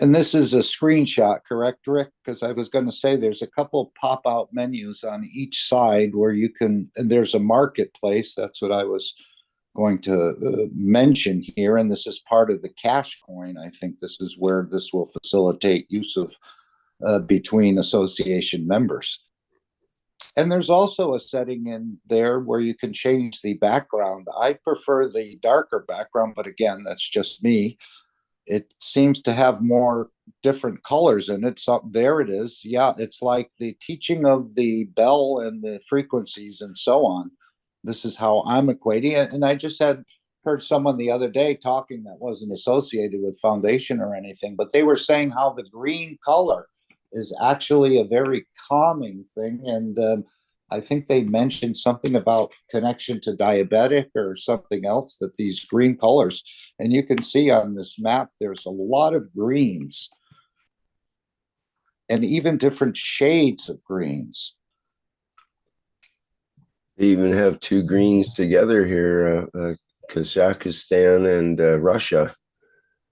And this is a screenshot, correct, Rick? Because I was going to say there's a couple pop-out menus on each side where you can, and there's a marketplace. That's what I was going to mention here. And this is part of the cash coin. I think this is where this will facilitate use of between association members. And there's also a setting in there where you can change the background. I prefer the darker background, but again, that's just me. It seems to have more different colors in it. So there it is. Yeah, it's like the teaching of the bell and the frequencies and so on. This is how I'm equating it. And I just heard someone the other day talking that wasn't associated with Foundation or anything, but they were saying how the green color is actually a very calming thing. And I think they mentioned something about connection to diabetic or something else, that these green colors, and you can see on this map, there's a lot of greens and even different shades of greens. They even have two greens together here, Kazakhstan and Russia.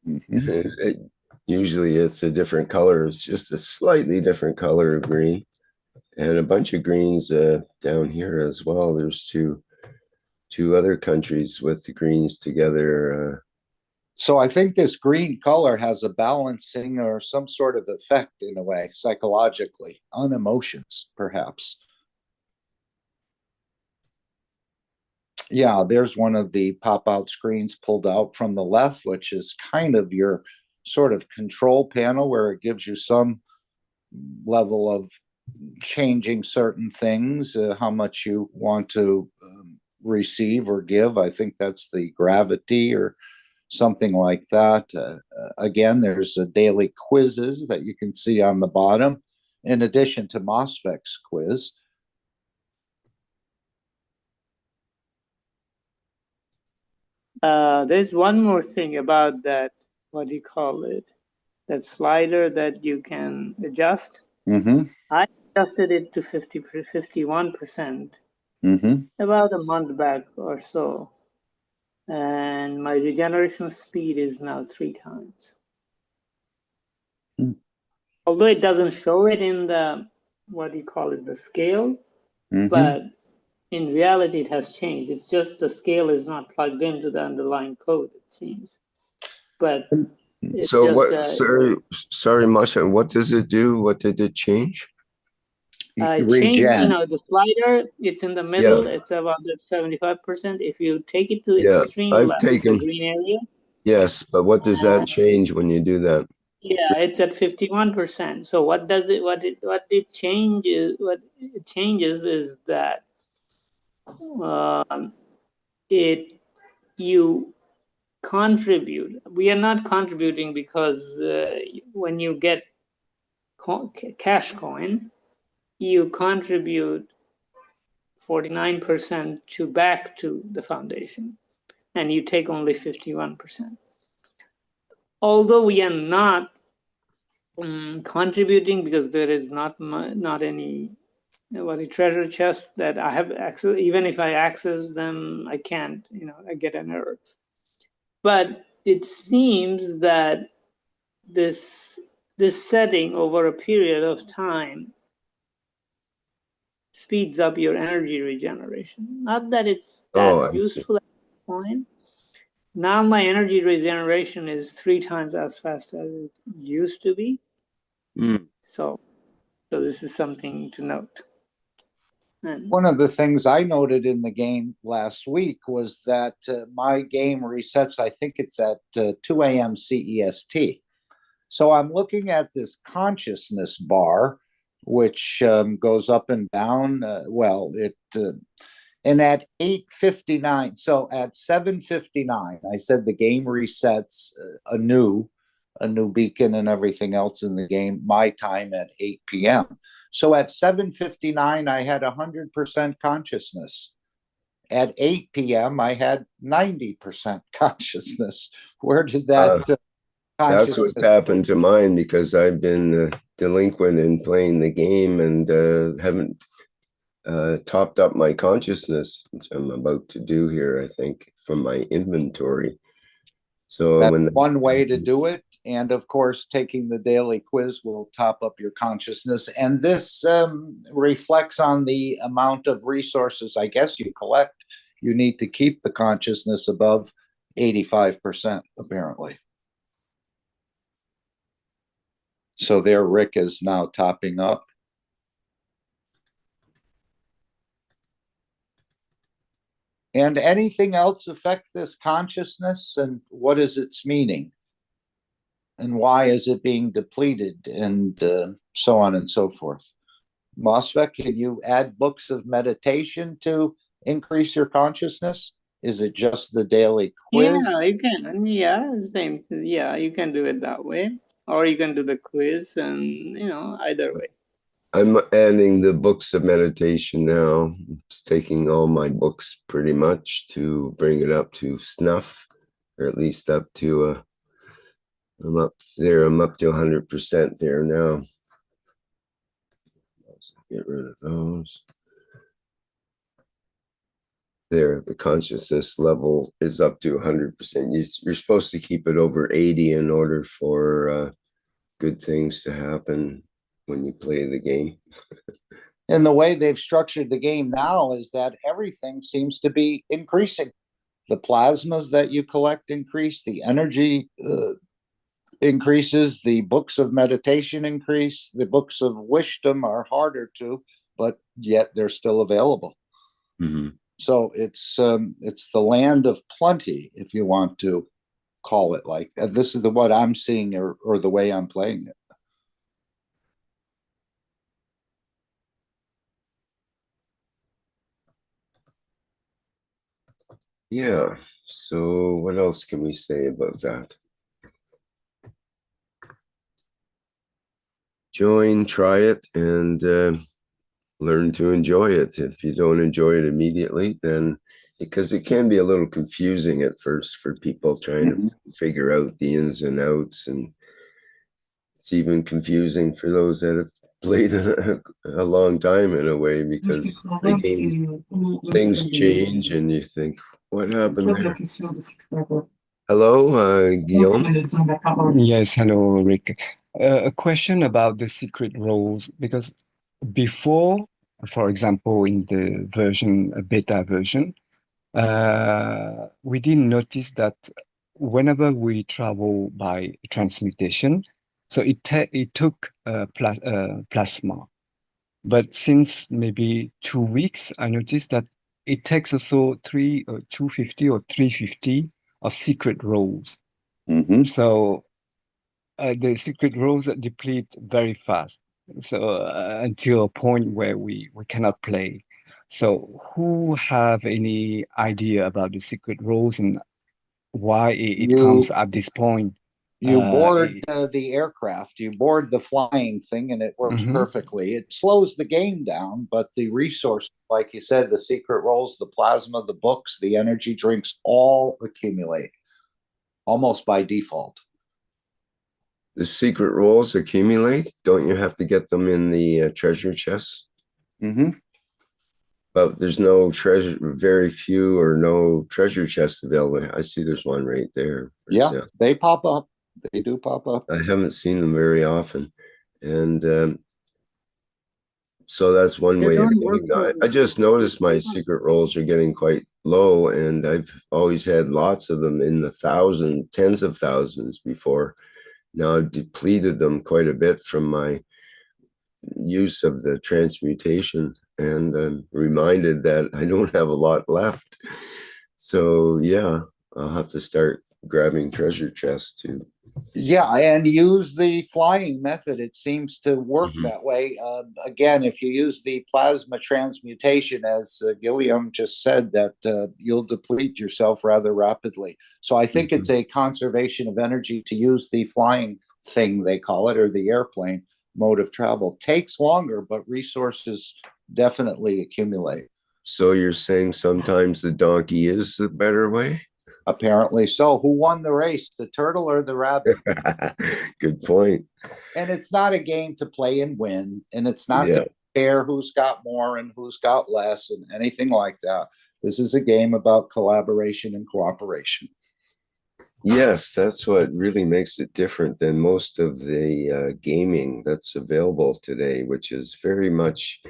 Mm-hmm. Usually it's a different color. It's just a slightly different color of green. And a bunch of greens down here as well. There's two other countries with the greens together. So I think this green color has a balancing or some sort of effect in a way, psychologically, on emotions, perhaps. Yeah, there's one of the pop-out screens pulled out from the left, which is kind of your sort of control panel where it gives you some level of changing certain things, how much you want to receive or give. I think that's the gravity or something like that. Again, there's daily quizzes that you can see on the bottom, in addition to MOSFEC's quiz. There's one more thing about that, what do you call it? That slider that you can adjust. Mm-hmm. I adjusted it to 51% about a month back or so. And my regeneration speed is now 3 times. Although it doesn't show it in the, what do you call it, the scale, but in reality it has changed. It's just the scale is not plugged into the underlying code, it seems. But so just, what, sorry, Masha, what does it do? What did it change? Change, you know, the slider, it's in the middle, it's about 75%. If you take it to extreme left, the green area. Yes, but what does that change when you do that? Yeah, it's at 51%. So what does it, what it changes is that you contribute. We are not contributing because when you get cash coins, you contribute 49% back to the foundation, and you take only 51%. Although we are not contributing because there is not any treasure chest that I have access. Even if I access them, I can't. You know, I get an error. But it seems that this setting over a period of time speeds up your energy regeneration. Not that it's that useful at this point. Now my energy regeneration is 3 times as fast as it used to be. So this is something to note. One of the things I noted in the game last week was that my game resets, I think it's at 2 AM CEST. So I'm looking at this consciousness bar, which goes up and down. And at 8:59, so at 7:59, I said the game resets anew, a new beacon and everything else in the game, my time at 8 p.m. So at 7:59, I had 100% consciousness. At 8 p.m., I had 90% consciousness. Where did that That's what's happened to mine, because I've been delinquent in playing the game and haven't topped up my consciousness, which I'm about to do here, I think, from my inventory. So that's one way to do it. And of course, taking the daily quiz will top up your consciousness. And this reflects on the amount of resources, I guess, you collect. You need to keep the consciousness above 85%, apparently. So there, Rick is now topping up. And anything else affect this consciousness, and what is its meaning? And why is it being depleted, and so on and so forth? Mosfet, can you add books of meditation to increase your consciousness? Is it just the daily quiz? Yeah, you can. Yeah, same. Yeah, you can do it that way, or you can do the quiz, and either way. I'm adding the books of meditation now. It's taking all my books pretty much to bring it up to snuff, or at least up to I'm up there. I'm up to 100% there now. Get rid of those. There, the consciousness level is up to 100%. You're supposed to keep it over 80 in order for good things to happen when you play the game. And the way they've structured the game now is that everything seems to be increasing. The plasmas that you collect increase, the energy increases, the books of meditation increase, the books of wisdom are harder to, but yet they're still available. Mm-hmm. So it's the land of plenty, if you want to call it like that. This is what I'm seeing, or the way I'm playing it. Yeah. So what else can we say about that? Join, try it, and learn to enjoy it. If you don't enjoy it immediately, then because it can be a little confusing at first for people trying to figure out the ins and outs, and it's even confusing for those that have played a long time in a way, because the game, things change and you think, what happened there? Hello, Guillaume. Yes, hello, Rick. A question about the secret roles, because before, for example, in the beta version, we didn't notice that whenever we travel by transmutation, so it took plasma. But since maybe 2 weeks, I noticed that it takes also 250 or 350 of secret roles. Mm-hmm. So the secret roles deplete very fast. So until a point where we cannot play. So who have any idea about the secret roles and why it comes at this point? You board the aircraft, you board the flying thing, and it works perfectly. It slows the game down, but the resource, like you said, the secret roles, the plasma, the books, the energy drinks, all accumulate almost by default. The secret roles accumulate? Don't you have to get them in the treasure chests? Mm-hmm. But there's no treasure, very few or no treasure chests available. I see there's one right there. Yeah, they pop up. They do pop up. I haven't seen them very often. And so that's one way of doing that. I just noticed my secret roles are getting quite low, and I've always had lots of them in the tens of thousands before. Now I've depleted them quite a bit from my use of the transmutation, and I'm reminded that I don't have a lot left. So yeah, I'll have to start grabbing treasure chests too. Yeah, and use the flying method. It seems to work Mhm. that way. Again, if you use the plasma transmutation, as Gilliam just said, that you'll deplete yourself rather rapidly. So I think it's a conservation of energy to use the flying thing, they call it, or the airplane mode of travel. Takes longer, but resources definitely accumulate. So you're saying sometimes the donkey is the better way? Apparently so. Who won the race, the turtle or the rabbit? Good point. And it's not a game to play and win, and it's not Yeah. to compare who's got more and who's got less and anything like that. This is a game about collaboration and cooperation. Yes, that's what really makes it different than most of the gaming that's available today, which is very much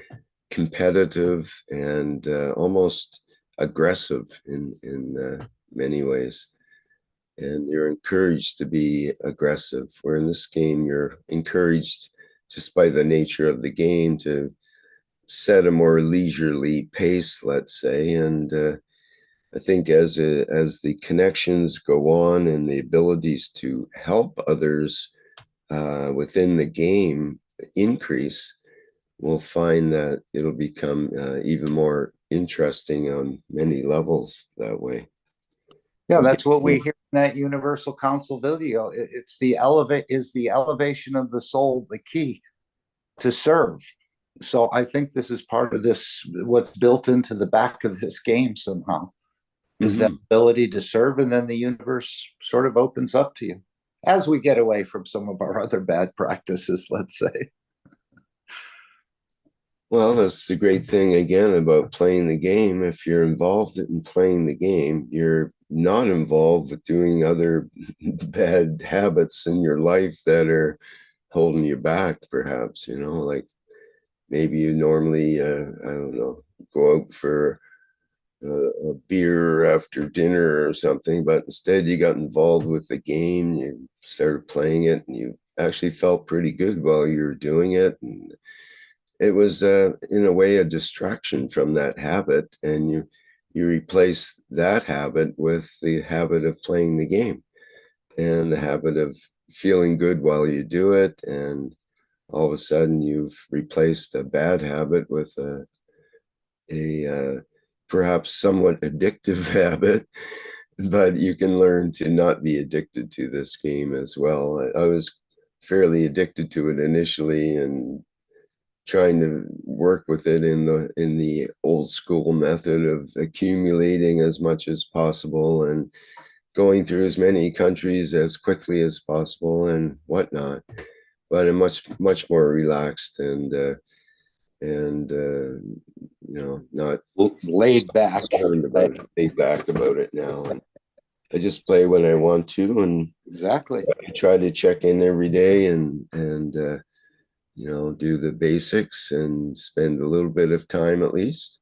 competitive and almost aggressive in many ways. And you're encouraged to be aggressive. Where in this game, you're encouraged just by the nature of the game to set a more leisurely pace, let's say. And I think as the connections go on and the abilities to help others within the game increase, we'll find that it'll become even more interesting on many levels that way. Yeah, that's what we hear in that Universal Council video. It's the elevation of the soul, the key to serve. So I think this is part of this, what's built into the back of this game somehow, is that ability to serve, and then the universe sort of opens up to you as we get away from some of our other bad practices, let's say. Well, that's the great thing again about playing the game. If you're involved in playing the game, you're not involved with doing other bad habits in your life that are holding you back, perhaps, like maybe you normally, I don't know, go out for a beer after dinner or something, but instead you got involved with the game, you started playing it, and you actually felt pretty good while you were doing it. And it was, in a way, a distraction from that habit, and you replace that habit with the habit of playing the game and the habit of feeling good while you do it, and all of a sudden you've replaced a bad habit with a perhaps somewhat addictive habit, but you can learn to not be addicted to this game as well. I was fairly addicted to it initially, and trying to work with it in the old school method of accumulating as much as possible and going through as many countries as quickly as possible and whatnot, but a much more relaxed and not laid back about it now. And I just play when I want to, and exactly I try to check in every day and do the basics and spend a little bit of time at least.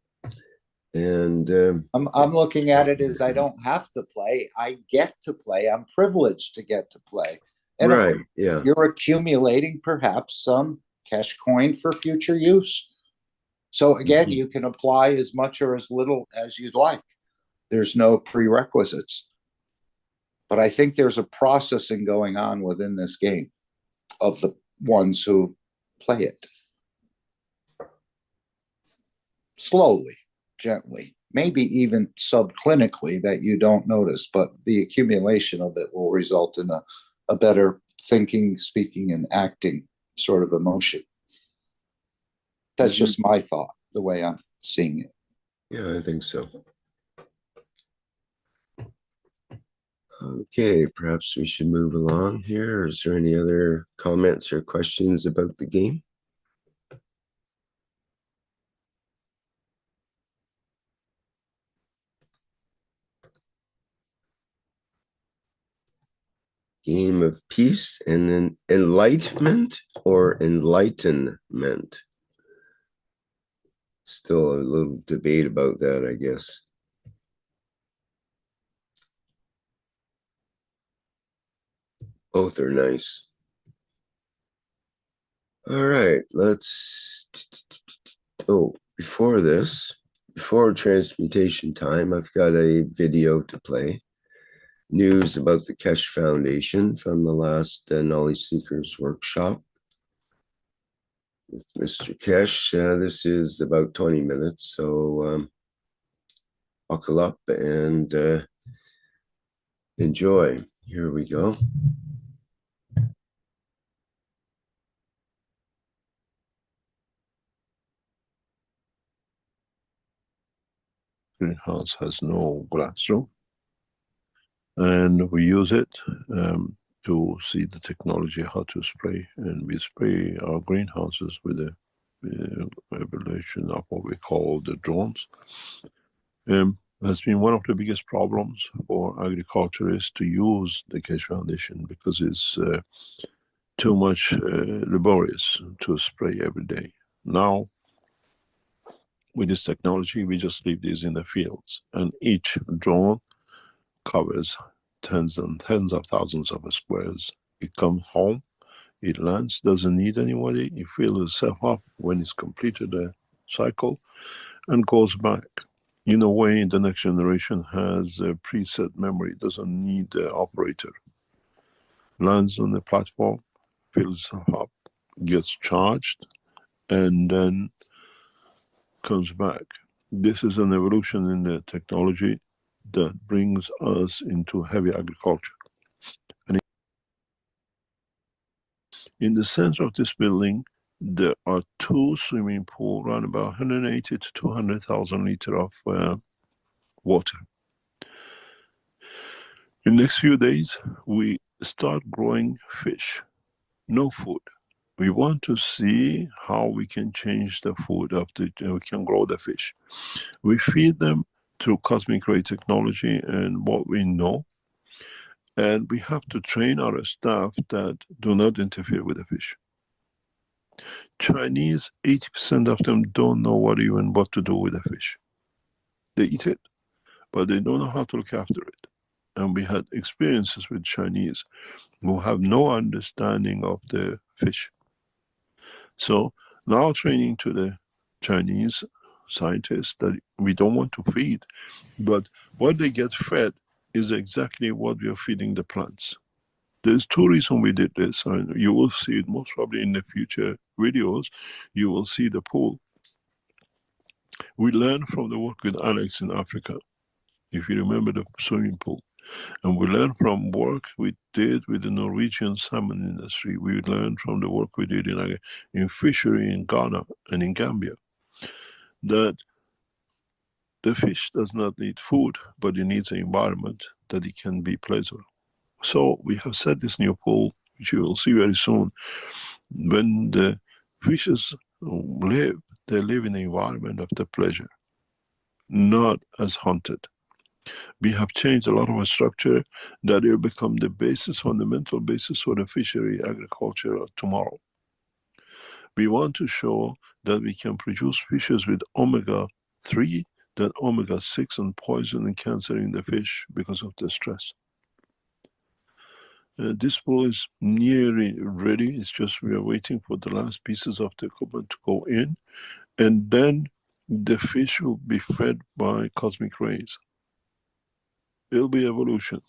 And I'm looking at it as I don't have to play. I get to play. I'm privileged to get to play. And right, yeah. You're accumulating perhaps some cash coin for future use. So again, you can apply as much or as little as you'd like. There's no prerequisites. But I think there's a processing going on within this game of the ones who play it. Slowly, gently, maybe even subclinically that you don't notice, but the accumulation of it will result in a better thinking, speaking, and acting sort of emotion. That's just my thought, the way I'm seeing it. Yeah, I think so. Okay, perhaps we should move along here. Is there any other comments or questions about the game? Game of peace and enlightenment or enlightenment? Still a little debate about that, I guess. Both are nice. All right, before transmutation time, I've got a video to play. news about the Keshe Foundation from the last Knowledge Seekers workshop with Mr. Keshe. This is about 20 minutes, so buckle up and enjoy. Here we go. Greenhouse has no glass roof, and we use it to see the technology how to spray, and we spray our greenhouses with a evolution of what we call the drones. Has been one of the biggest problems for agriculturists to use the Keshe Foundation because it's too much laborious to spray every day. Now, with this technology, we just leave these in the fields, and each drone covers tens and tens of thousands of squares. It comes home, it lands, doesn't need anybody, it fills itself up when it's completed the cycle and goes back. In a way, the next generation has a preset memory, doesn't need the operator. Lands on the platform, fills up, gets charged, and then comes back. This is an evolution in the technology that brings us into heavy agriculture. And in the center of this building, there are two swimming pools, around about 180 to 200,000 liters of water. In the next few days, we start growing fish, no food. We want to see how we can change the food of the, we can grow the fish. We feed them through cosmic ray technology and what we know. And we have to train our staff that do not interfere with the fish. Chinese, 80% of them don't know even what to do with the fish. They eat it, but they don't know how to look after it. And we had experiences with Chinese who have no understanding of the fish. So now training to the Chinese scientists that we don't want to feed, but what they get fed is exactly what we are feeding the plants. There's two reasons we did this, and you will see it most probably in the future videos. You will see the pool. We learned from the work with Alex in Africa, if you remember the swimming pool. And we learned from work we did with the Norwegian salmon industry. We learned from the work we did in fishery in Ghana and in Gambia, that the fish does not need food, but it needs an environment that it can be pleasurable. So we have set this new pool, which you will see very soon. When the fishes live, they live in an environment of the pleasure, not as hunted. We have changed a lot of our structure that will become the basis, fundamental basis for the fishery agriculture of tomorrow. We want to show that we can produce fishes with omega-3, than omega-6 and poison and cancer in the fish because of the stress. This pool is nearly ready. It's just we are waiting for the last pieces of the equipment to go in, and then the fish will be fed by cosmic rays. It'll be evolution.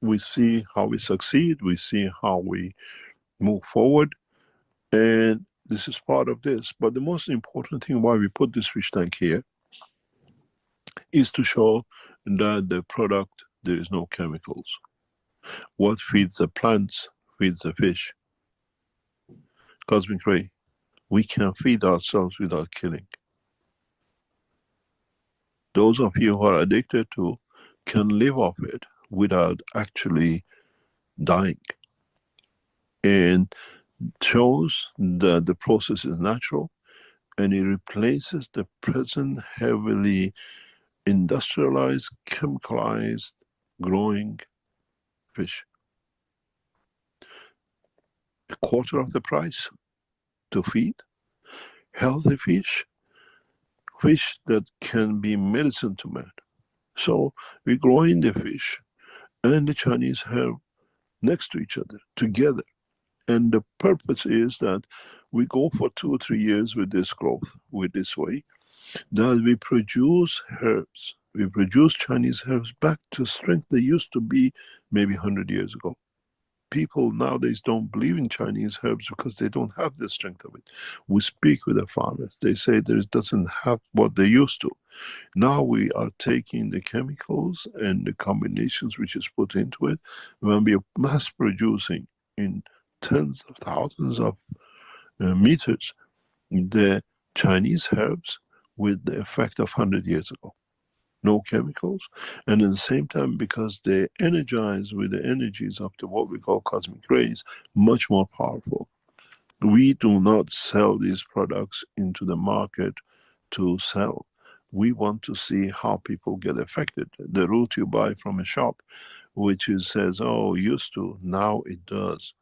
We see how we succeed, we see how we move forward, and this is part of this. But the most important thing why we put this fish tank here is to show that the product, there is no chemicals. What feeds the plants feeds the fish. Cosmic ray. We can feed ourselves without killing. Those of you who are addicted to can live off it without actually dying. And shows that the process is natural, and it replaces the present heavily industrialized, chemicalized, growing fish. A quarter of the price to feed healthy fish, fish that can be medicine to man. So we grow in the fish, and the Chinese have next to each other, together. And the purpose is that we go for 2 or 3 years with this growth, with this way, that we produce herbs, We produce Chinese herbs back to strength they used to be maybe 100 years ago. People nowadays don't believe in Chinese herbs because they don't have the strength of it. We speak with the farmers. They say it doesn't have what they used to. Now we are taking the chemicals and the combinations which is put into it. When we are mass producing in tens of thousands of meters the Chinese herbs with the effect of 100 years ago. No chemicals, and at the same time, because they energize with the energies of what we call cosmic rays, much more powerful. We do not sell these products into the market to sell. We want to see how people get affected. The root you buy from a shop, which says, oh, used to, now it does.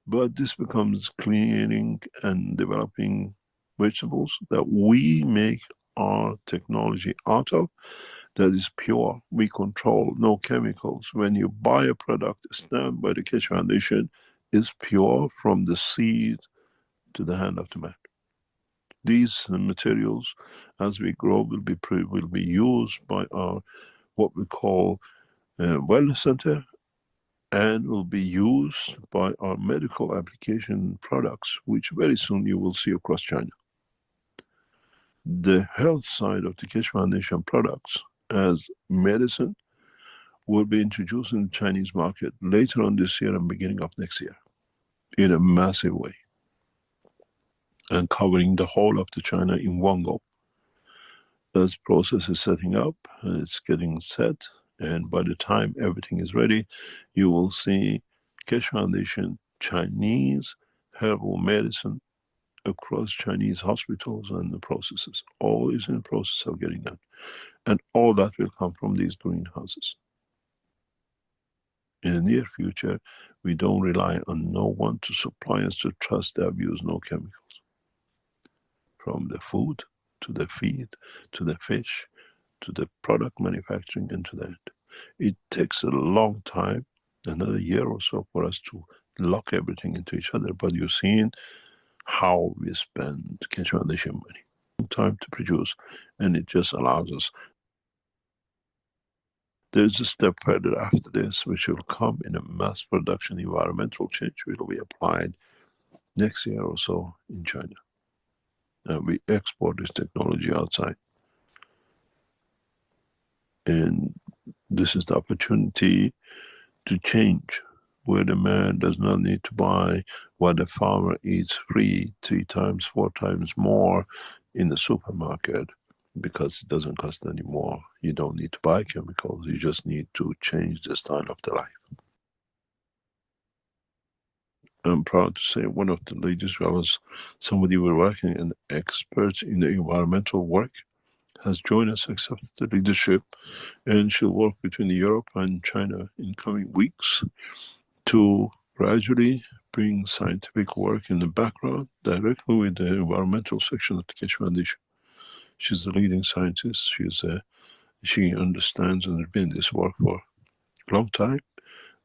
But this becomes cleaning and developing vegetables that we make our technology out of, that is pure. We control, no chemicals. When you buy a product stamped by the Keshe Foundation, is pure from the seed to the hand of the man. These materials, as we grow, will be used by our what we call wellness center, and will be used by our medical application products, which very soon you will see across China. The health side of the Keshe Foundation products as medicine will be introduced in the Chinese market later on this year and beginning of next year in a massive way, and covering the whole of the China in one go. This process is setting up, it's getting set, and by the time everything is ready, you will see Keshe Foundation Chinese herbal medicine across Chinese hospitals and the processes. All is in the process of getting done. And all that will come from these greenhouses. In the near future, we don't rely on no one to supply us to trust that we use no chemicals. From the food, to the feed, to the fish, to the product manufacturing, and to the end. It takes a long time, another year or so, for us to lock everything into each other, but you're seeing how we spend Keshe Foundation money. Time to produce, and it just allows us. There's a step further after this, which will come in a mass production environmental change, which will be applied next year or so in China. And we export this technology outside. And this is the opportunity to change, where the man does not need to buy what the farmer eats free 3 times, 4 times more in the supermarket, because it doesn't cost any more. You don't need to buy chemicals, you just need to change the style of the life. I'm proud to say one of the ladies, somebody we're working, an expert in the environmental work, has joined us, accepted the leadership, and she'll work between Europe and China in coming weeks to gradually bring scientific work in the background directly with the environmental section of the Keshe Foundation. She's a leading scientist. She understands and has been in this work for a long time,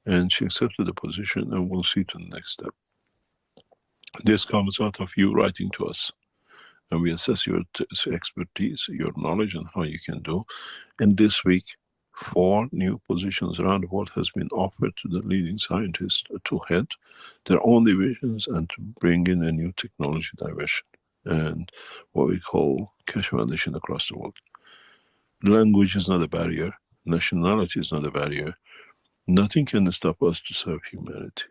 and she accepted the position, and we'll see to the next step. This comes out of you writing to us, and we assess your expertise, your knowledge, and how you can do. And this week, 4 new positions around the world has been offered to the leading scientists to head their own divisions and to bring in a new technology diversion and what we call Keshe Foundation across the world. Language is not a barrier. Nationality is not a barrier. Nothing can stop us to serve humanity.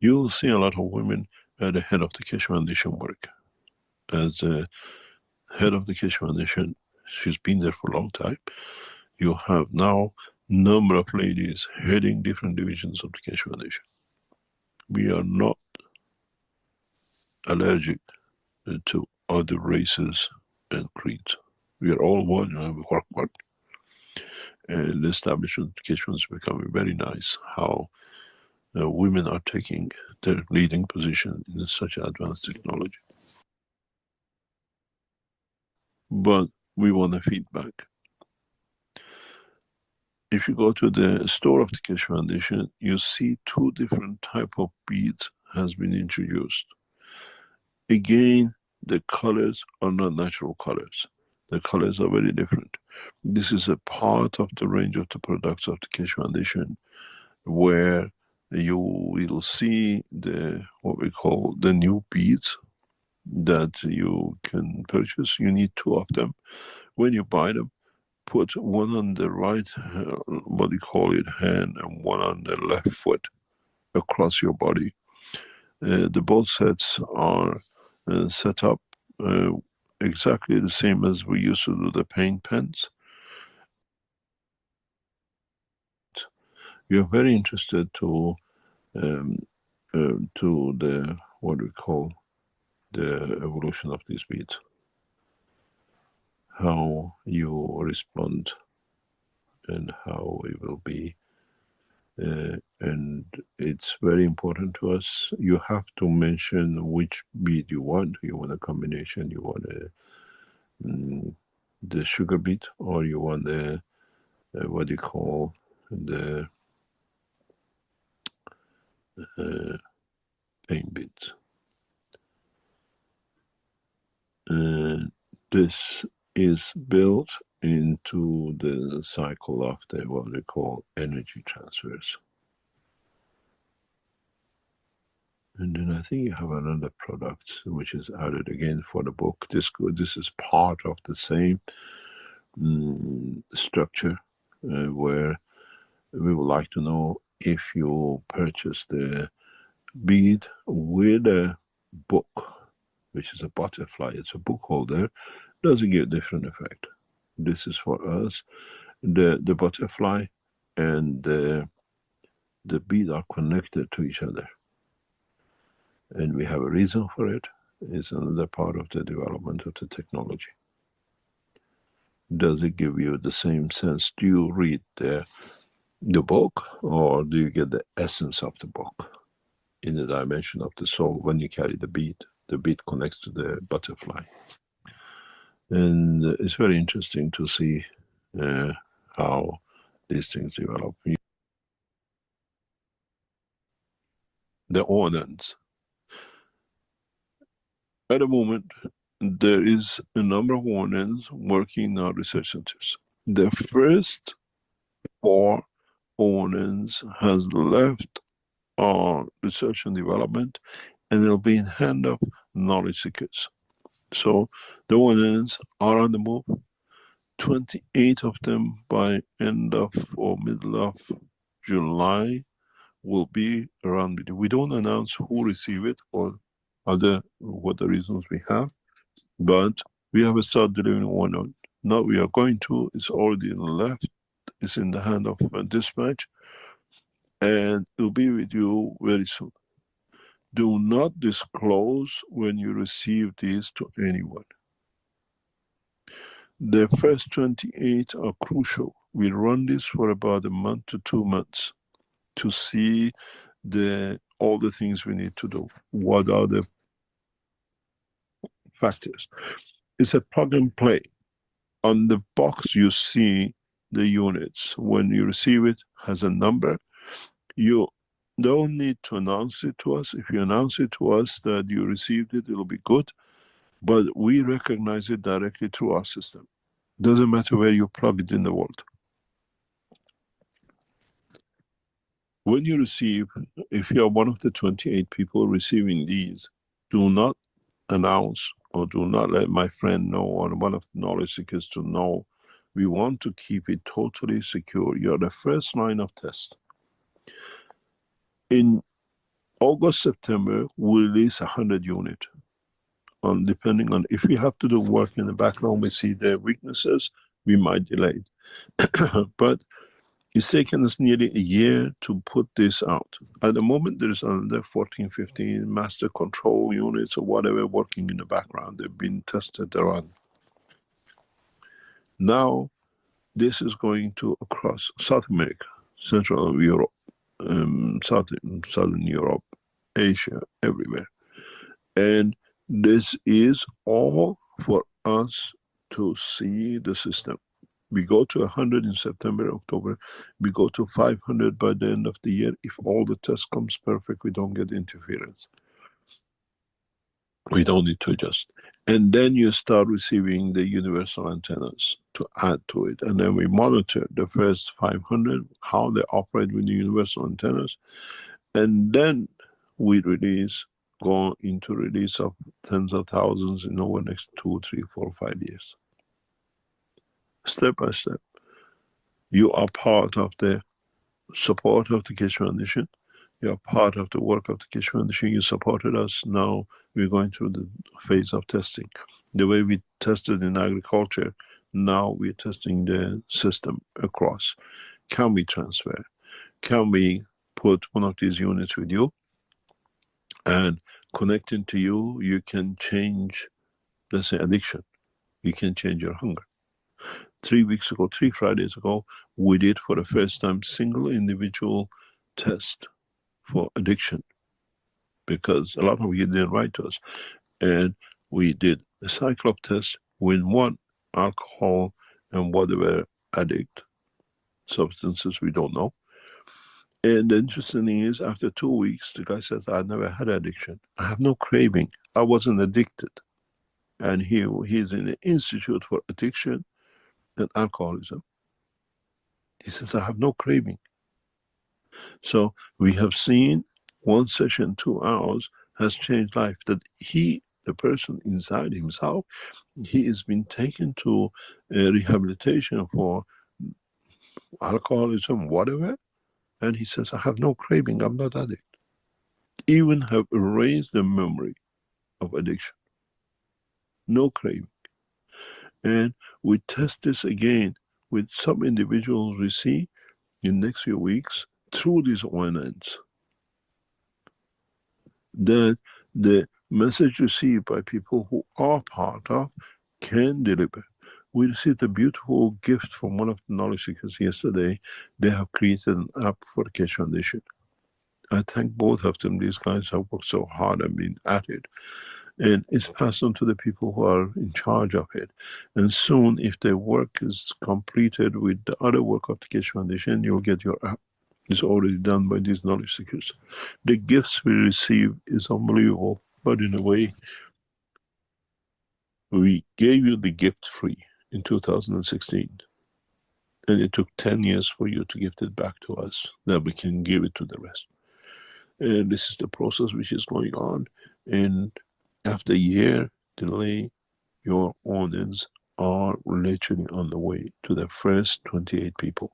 You will see a lot of women at the head of the Keshe Foundation work. As the head of the Keshe Foundation, she's been there for a long time. You have now number of ladies heading different divisions of the Keshe Foundation. We are not allergic to other races and creeds. We are all one and we work one. And the establishment of the Keshe Foundation is becoming very nice, how women are taking their leading position in such advanced technology. But we want the feedback. If you go to the store of the Keshe Foundation, you see 2 different type of beads has been introduced. Again, the colors are not natural colors. The colors are very different. This is a part of the range of the products of the Keshe Foundation, where you will see the what we call the new beads that you can purchase. You need 2 of them. When you buy them, put one on the right, what do you call it, hand, and one on the left foot across your body. The both sets are set up exactly the same as we used to do the paint pens. We are very interested to the what we call the evolution of these beads, how you respond and how it will be. And it's very important to us. You have to mention which bead you want. You want a combination, you want the sugar bead, or you want the what do you call the paint beads. This is built into the cycle of the what we call energy transfers. And then I think you have another product which is added again for the book. This is part of the same structure where we would like to know if you purchase the bead with a book, which is a butterfly. It's a book holder. Doesn't give different effect. This is for us. The butterfly and the bead are connected to each other, and we have a reason for it. It's another part of the development of the technology. Does it give you the same sense? Do you read the book, or do you get the essence of the book in the dimension of the soul when you carry the bead? The bead connects to the butterfly. And it's very interesting to see how these things develop. The ordnance. At the moment, there is a number of ordnance working in our research centers. The first 4 ordnance has left our research and development, and it'll be in hand of knowledge seekers. So the ordnance are on the move. 28 of them by end of or middle of July will be around. We don't announce who receive it or what the reasons we have, but we have started delivering one on. Now we are going to, it's already left, it's in the hand of a dispatch, and it will be with you very soon. Do not disclose when you receive these to anyone. The first 28 are crucial. We run this for about a month to 2 months to see all the things we need to do. What are the factors? It's a plug and play. On the box you see the units. When you receive it, has a number. You don't need to announce it to us. If you announce it to us that you received it, it'll be good. But we recognize it directly through our system. Doesn't matter where you plug it in the world. When you receive, if you are one of the 28 people receiving these, do not announce or do not let my friend know or one of the knowledge seekers to know. We want to keep it totally secure. You're the first line of test. In August, September, we'll release 100 units. Depending on if we have to do work in the background, we see the weaknesses, we might delay it. But it's taken us nearly a year to put this out. At the moment, there's another 14, 15 master control units or whatever working in the background. They've been tested around. Now, this is going to across South America, Central Europe, Southern Europe, Asia, everywhere. And this is all for us to see the system. We go to 100 in September, October. We go to 500 by the end of the year. If all the tests comes perfect, we don't get interference. We don't need to adjust. And then you start receiving the universal antennas to add to it. And then we monitor the first 500, how they operate with the universal antennas. And then we go into release of tens of thousands in over the next 2, 3, 4, 5 years. Step by step. You are part of the support of the Keshe Foundation. You are part of the work of the Keshe Foundation. You supported us. Now we're going through the phase of testing. The way we tested in agriculture, now we're testing the system across. Can we transfer? Can we put one of these units with you? And connecting to you, you can change, let's say, addiction. You can change your hunger. 3 weeks ago, 3 Fridays ago, we did for the first time single individual test for addiction, because a lot of you didn't write to us. And we did a cycle of tests with one alcohol and whatever addict substances we don't know. And the interesting thing is, after 2 weeks, the guy says, I never had addiction. I have no craving. I wasn't addicted. And he's in the Institute for Addiction and Alcoholism. He says, I have no craving. So we have seen 1 session, 2 hours has changed life. That he, the person inside himself, he has been taken to rehabilitation for alcoholism, whatever. And he says, I have no craving, I'm not addict. Even have erased the memory of addiction. No craving. And we test this again with some individuals we see in the next few weeks through these ONNs. That the message received by people who are part of can deliver. We received a beautiful gift from one of the knowledge seekers yesterday. They have created an app for the Keshe Foundation. I thank both of them. These guys have worked so hard and been at it. And it's passed on to the people who are in charge of it. And soon, if their work is completed with the other work of the Keshe Foundation, you'll get your app. It's already done by these knowledge seekers. The gifts we receive is unbelievable, but in a way, we gave you the gift free in 2016. And it took 10 years for you to gift it back to us, that we can give it to the rest. And this is the process which is going on. And after a year delay, your audience are literally on the way to the first 28 people.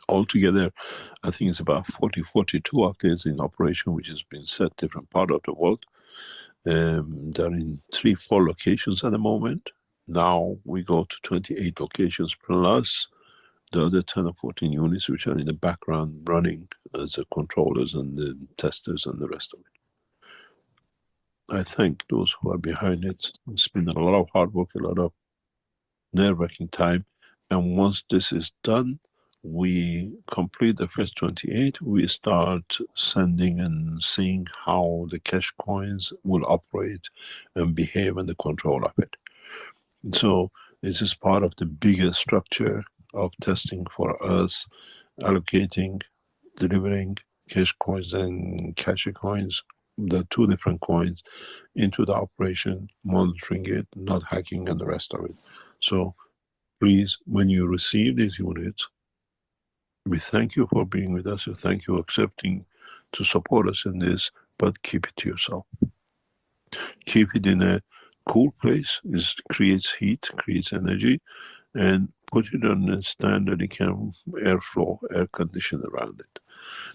Altogether, I think it's about 42 of these in operation, which has been set different part of the world. They're in 3-4 locations at the moment. Now we go to 28 locations plus the other 10 or 14 units which are in the background running as the controllers and the testers and the rest of it. I thank those who are behind it. It's been a lot of hard work, a lot of nerve-wracking time. And once this is done, we complete the first 28, we start sending and seeing how the cash coins will operate and behave and the control of it. So this is part of the bigger structure of testing for us, allocating, delivering cash coins and cash coins, the 2 different coins, into the operation, monitoring it, not hacking and the rest of it. So please, when you receive these units, we thank you for being with us. We thank you for accepting to support us in this, but keep it to yourself. Keep it in a cool place. It creates heat, creates energy, and put it on a stand that it can airflow, air condition around it.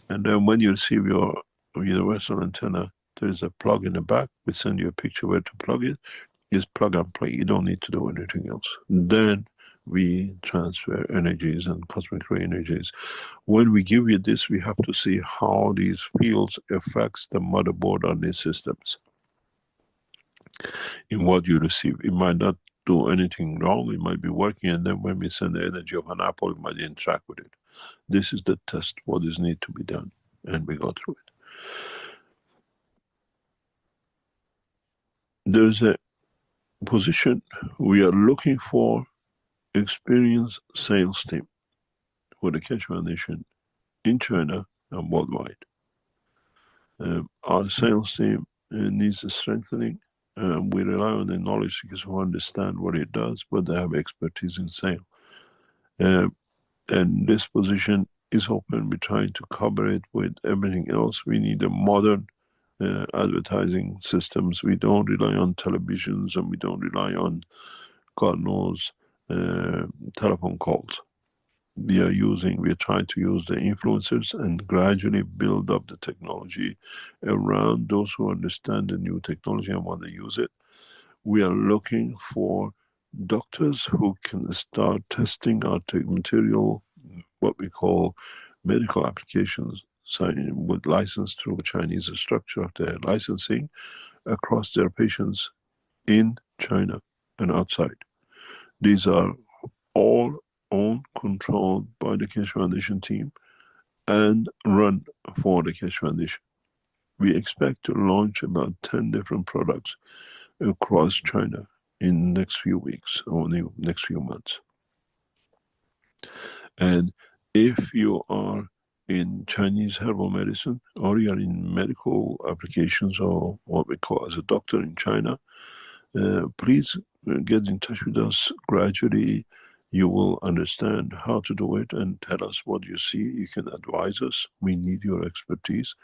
And then when you receive your universal antenna, there is a plug in the back. We send you a picture where to plug it. It's plug and play. You don't need to do anything else. Then we transfer energies and cosmic ray energies. When we give you this, we have to see how these fields affects the motherboard on these systems. In what you receive, it might not do anything wrong. It might be working, and then when we send the energy of an apple, it might interact with it. This is the test. What is need to be done, and we go through it. There's a position we are looking for. Experienced sales team for the Keshe Foundation in China and worldwide. Our sales team needs strengthening. We rely on the knowledge seekers who understand what it does, but they have expertise in sale. And this position is open. We're trying to cover it with everything else. We need a modern advertising systems. We don't rely on televisions, and we don't rely on, God knows, telephone calls. We are trying to use the influencers and gradually build up the technology around those who understand the new technology and want to use it. We are looking for doctors who can start testing our material, what we call medical applications, with license through Chinese structure of their licensing across their patients in China and outside. These are all owned, controlled by the Keshe Foundation team and run for the Keshe Foundation. We expect to launch about 10 different products across China in the next few weeks or the next few months. And if you are in Chinese herbal medicine, or you are in medical applications, or what we call as a doctor in China, please get in touch with us. Gradually you will understand how to do it and tell us what you see. You can advise us. We need your expertise.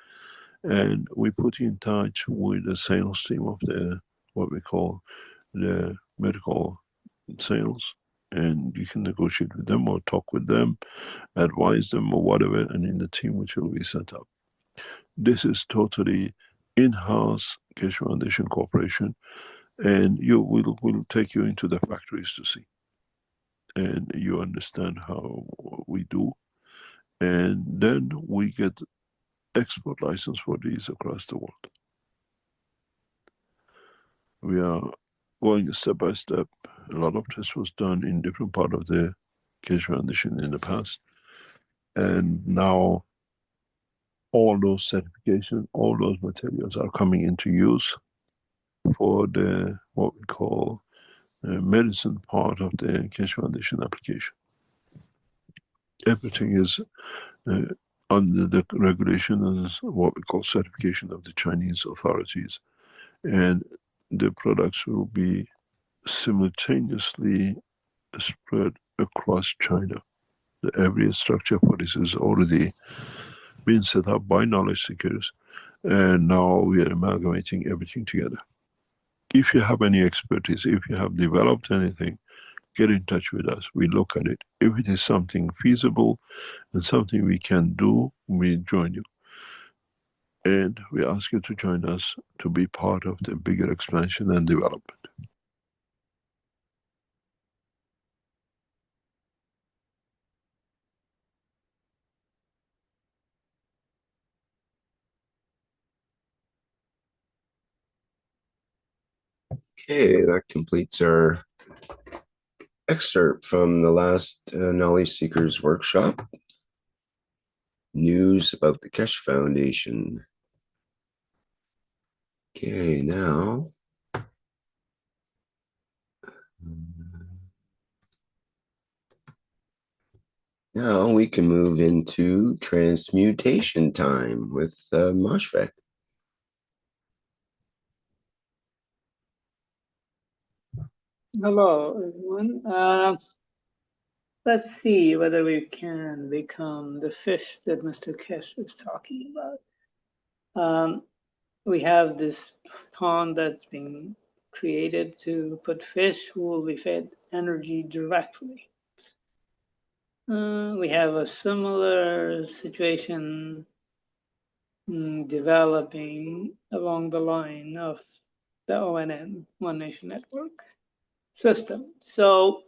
And we put you in touch with the sales team of the, what we call the medical sales, and you can negotiate with them or talk with them, advise them or whatever, and in the team which will be set up. This is totally in-house Keshe Foundation Corporation, and we'll take you into the factories to see, and you understand how we do, and then we get export license for these across the world. We are going step by step. A lot of tests was done in different part of the Keshe Foundation in the past, and now all those certifications, all those materials are coming into use for the, what we call, medicine part of the Keshe Foundation application. Everything is under the regulation and what we call certification of the Chinese authorities, and the products will be simultaneously spread across China. Every structure for this is already been set up by knowledge seekers, and now we are amalgamating everything together. If you have any expertise, if you have developed anything, get in touch with us. We look at it. If it is something feasible and something we can do, we join you. And we ask you to join us to be part of the bigger expansion and development. Okay, that completes our excerpt from the last Knowledge Seekers workshop. News about the Keshe Foundation. Okay, now we can move into transmutation time with Moshfek. Hello, everyone. Let's see whether we can become the fish that Mr. Keshe is talking about. We have this pond that's being created to put fish who will be fed energy directly. We have a similar situation developing along the line of the ONN, One Nation Network system. So,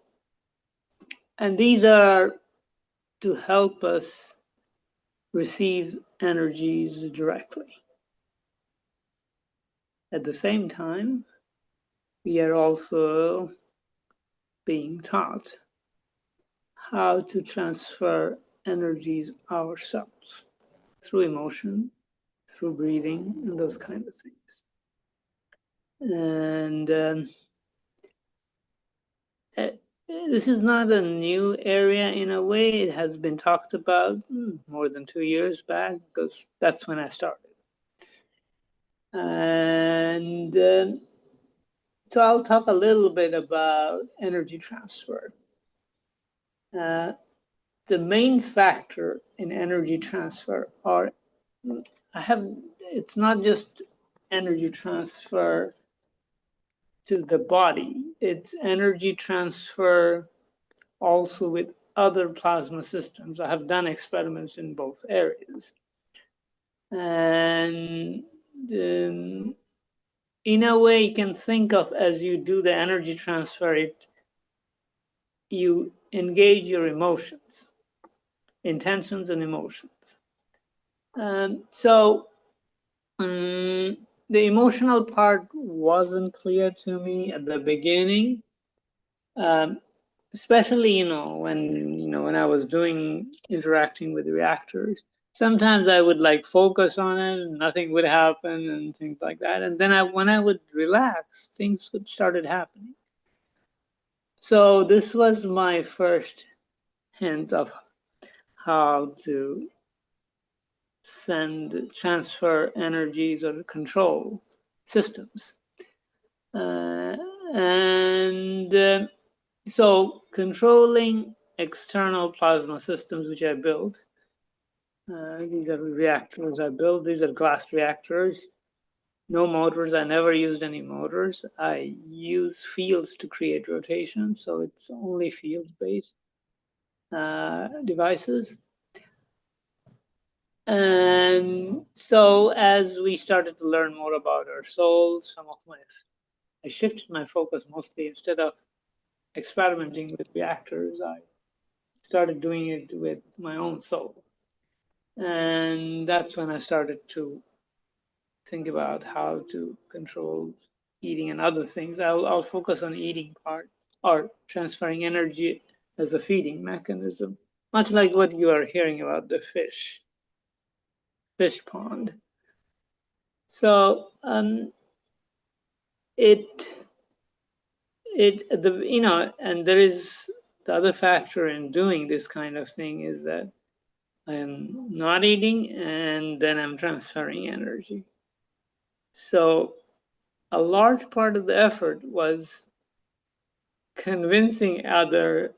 and these are to help us receive energies directly. At the same time, we are also being taught how to transfer energies ourselves through emotion, through breathing, and those kind of things. And this is not a new area in a way. It has been talked about more than 2 years back, because that's when I started. And so I'll talk a little bit about energy transfer. The main factor in energy transfer it's not just energy transfer to the body, it's energy transfer also with other plasma systems. I have done experiments in both areas. And in a way, you can think of as you do the energy transfer, you engage your emotions, intentions and emotions. So the emotional part wasn't clear to me at the beginning, especially when I was interacting with reactors. Sometimes I would like focus on it and nothing would happen and things like that. And then when I would relax, things started happening. So this was my first hint of how to transfer energies or control systems. So controlling external plasma systems, which I built, these are reactors I built. These are glass reactors. No motors. I never used any motors. I use fields to create rotation, so it's only fields-based devices. And so as we started to learn more about our souls, I shifted my focus mostly, instead of experimenting with reactors, I started doing it with my own soul. And that's when I started to think about how to control eating and other things. I'll focus on eating part, or transferring energy as a feeding mechanism, much like what you are hearing about the fish pond. So and there is the other factor in doing this kind of thing is that I am not eating and then I'm transferring energy. So a large part of the effort was convincing others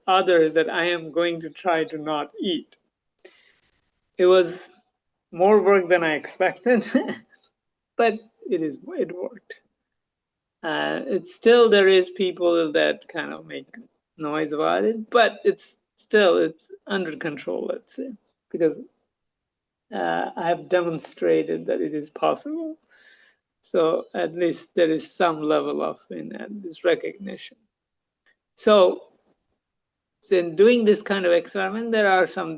that I am going to try to not eat. It was more work than I expected, but it worked. It's still, there is people that kind of make noise about it, but it's under control, let's say, because I have demonstrated that it is possible. So at least there is some level of this recognition. So in doing this kind of experiment, there are some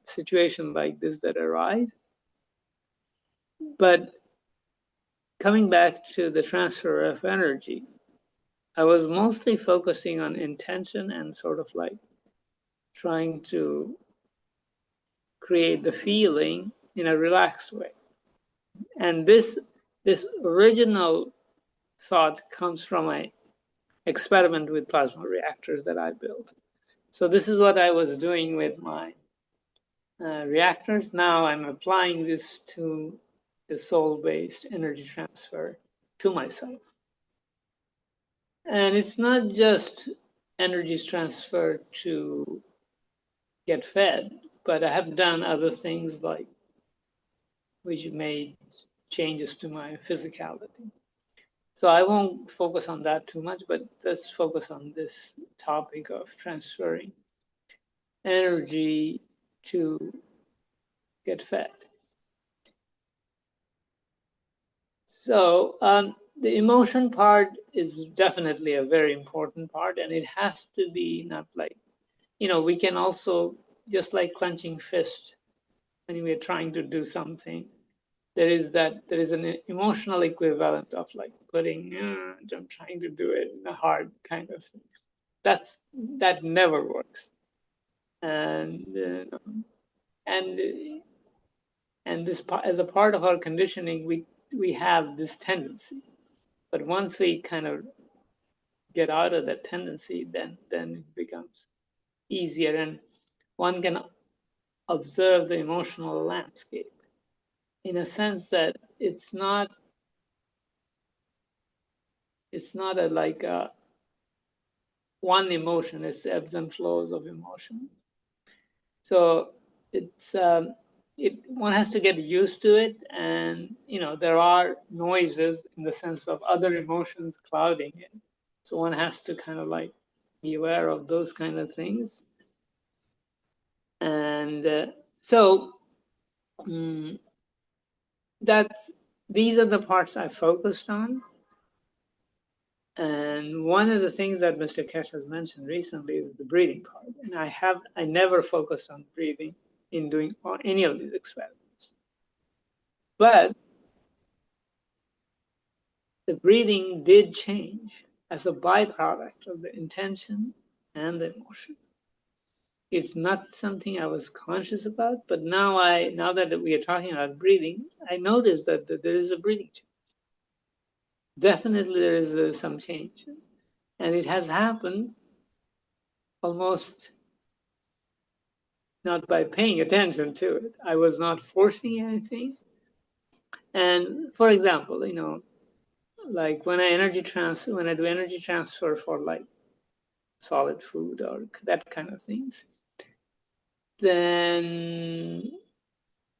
situations like this that arise. But coming back to the transfer of energy, I was mostly focusing on intention and sort of like trying to create the feeling in a relaxed way. And this original thought comes from my experiment with plasma reactors that I built. So this is what I was doing with my reactors. Now I'm applying this to the soul-based energy transfer to myself. And it's not just energies transferred to get fed, but I have done other things which made changes to my physicality. So I won't focus on that too much, but let's focus on this topic of transferring energy to get fed. So the emotion part is definitely a very important part, and it has to be not like, we can also, just like clenching fist when we're trying to do something, there is an emotional equivalent of like putting, I'm trying to do it in a hard kind of thing. That never works. And this, as a part of our conditioning, we have this tendency. But once we kind of get out of that tendency, then it becomes easier, and one can observe the emotional landscape in a sense that it's not a like a one emotion, it's ebbs and flows of emotion. So it's one has to get used to it, and there are noises in the sense of other emotions clouding it. So one has to kind of like be aware of those kind of things. And these are the parts I focused on. And one of the things that Mr. Keshe has mentioned recently is the breathing part. And I never focused on breathing in doing any of these experiments. But the breathing did change as a byproduct of the intention and the emotion. It's not something I was conscious about, but now that we are talking about breathing, I noticed that there is a breathing change. Definitely there is some change. And it has happened almost not by paying attention to it. I was not forcing anything. And for example, like when I do energy transfer for like solid food or that kind of things, then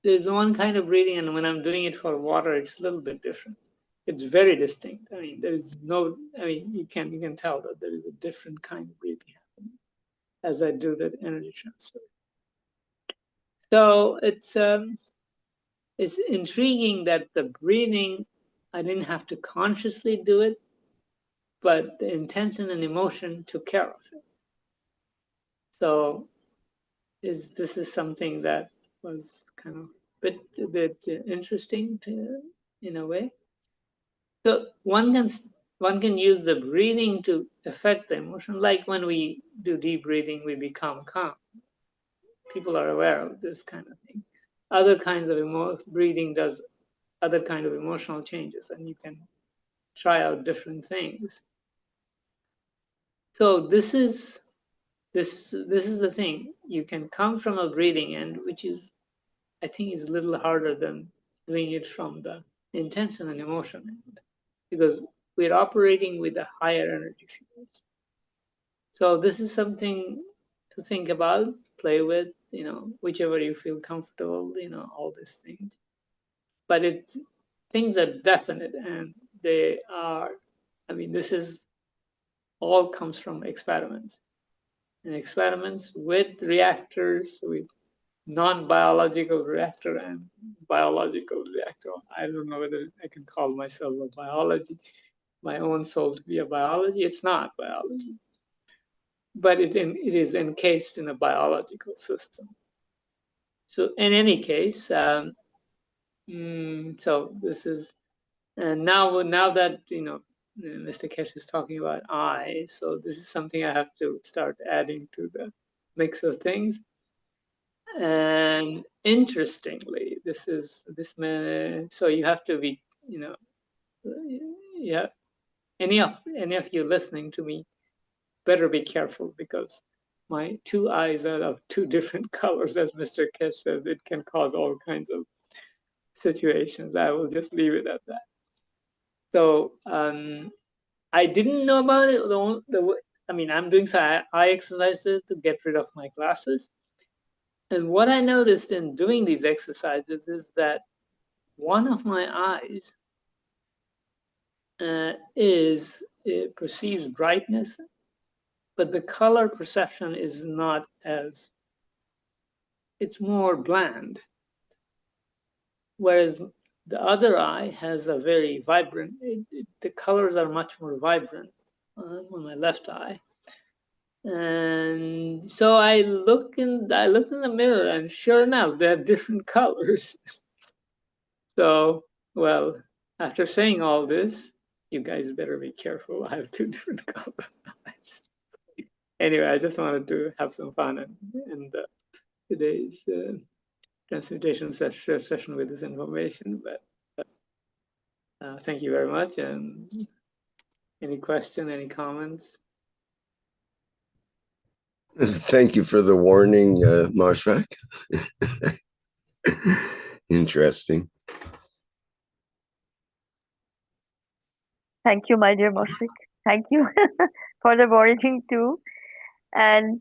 there's one kind of breathing, and when I'm doing it for water, it's a little bit different. It's very distinct. I mean, you can tell that there is a different kind of breathing happening as I do that energy transfer. So it's intriguing that the breathing, I didn't have to consciously do it, but the intention and emotion took care of it. So this is something that was kind of a bit interesting in a way. So one can use the breathing to affect the emotion. Like when we do deep breathing, we become calm. People are aware of this kind of thing. Other kinds of breathing does other kind of emotional changes, and you can try out different things. So this is the thing. You can come from a breathing end, which is, I think, is a little harder than doing it from the intention and emotion end, because we're operating with a higher energy field. So this is something to think about, play with, whichever you feel comfortable, all these things. But things are definite, and they are, this is all comes from experiments. And experiments with reactors, with non-biological reactor and biological reactor. I don't know whether I can call myself a biology, my own soul to be a biology. It's not biology, but it is encased in a biological system. So in any case, so this is, and now that Mr. Keshe is talking about I, so this is something I have to start adding to the mix of things. And interestingly, so you have to be, yeah, any of you listening to me better be careful, because my two eyes are of two different colors, as Mr. Keshe said. It can cause all kinds of situations. I will just leave it at that. So I didn't know about it. I'm doing some eye exercises to get rid of my glasses. And what I noticed in doing these exercises is that one of my eyes it perceives brightness, but the color perception is not as, it's more bland. Whereas the other eye has a very vibrant, the colors are much more vibrant on my left eye. And so I looked in the mirror, and sure enough, they're different colors. So, well, after saying all this, you guys better be careful. I have two different color eyes. Anyway, I just wanted to have some fun and today's transmutation session with this information. But thank you very much. And any question, any comments? Thank you for the warning, Mashrak. Interesting. Thank you, my dear Moshik. Thank you for the warning too. And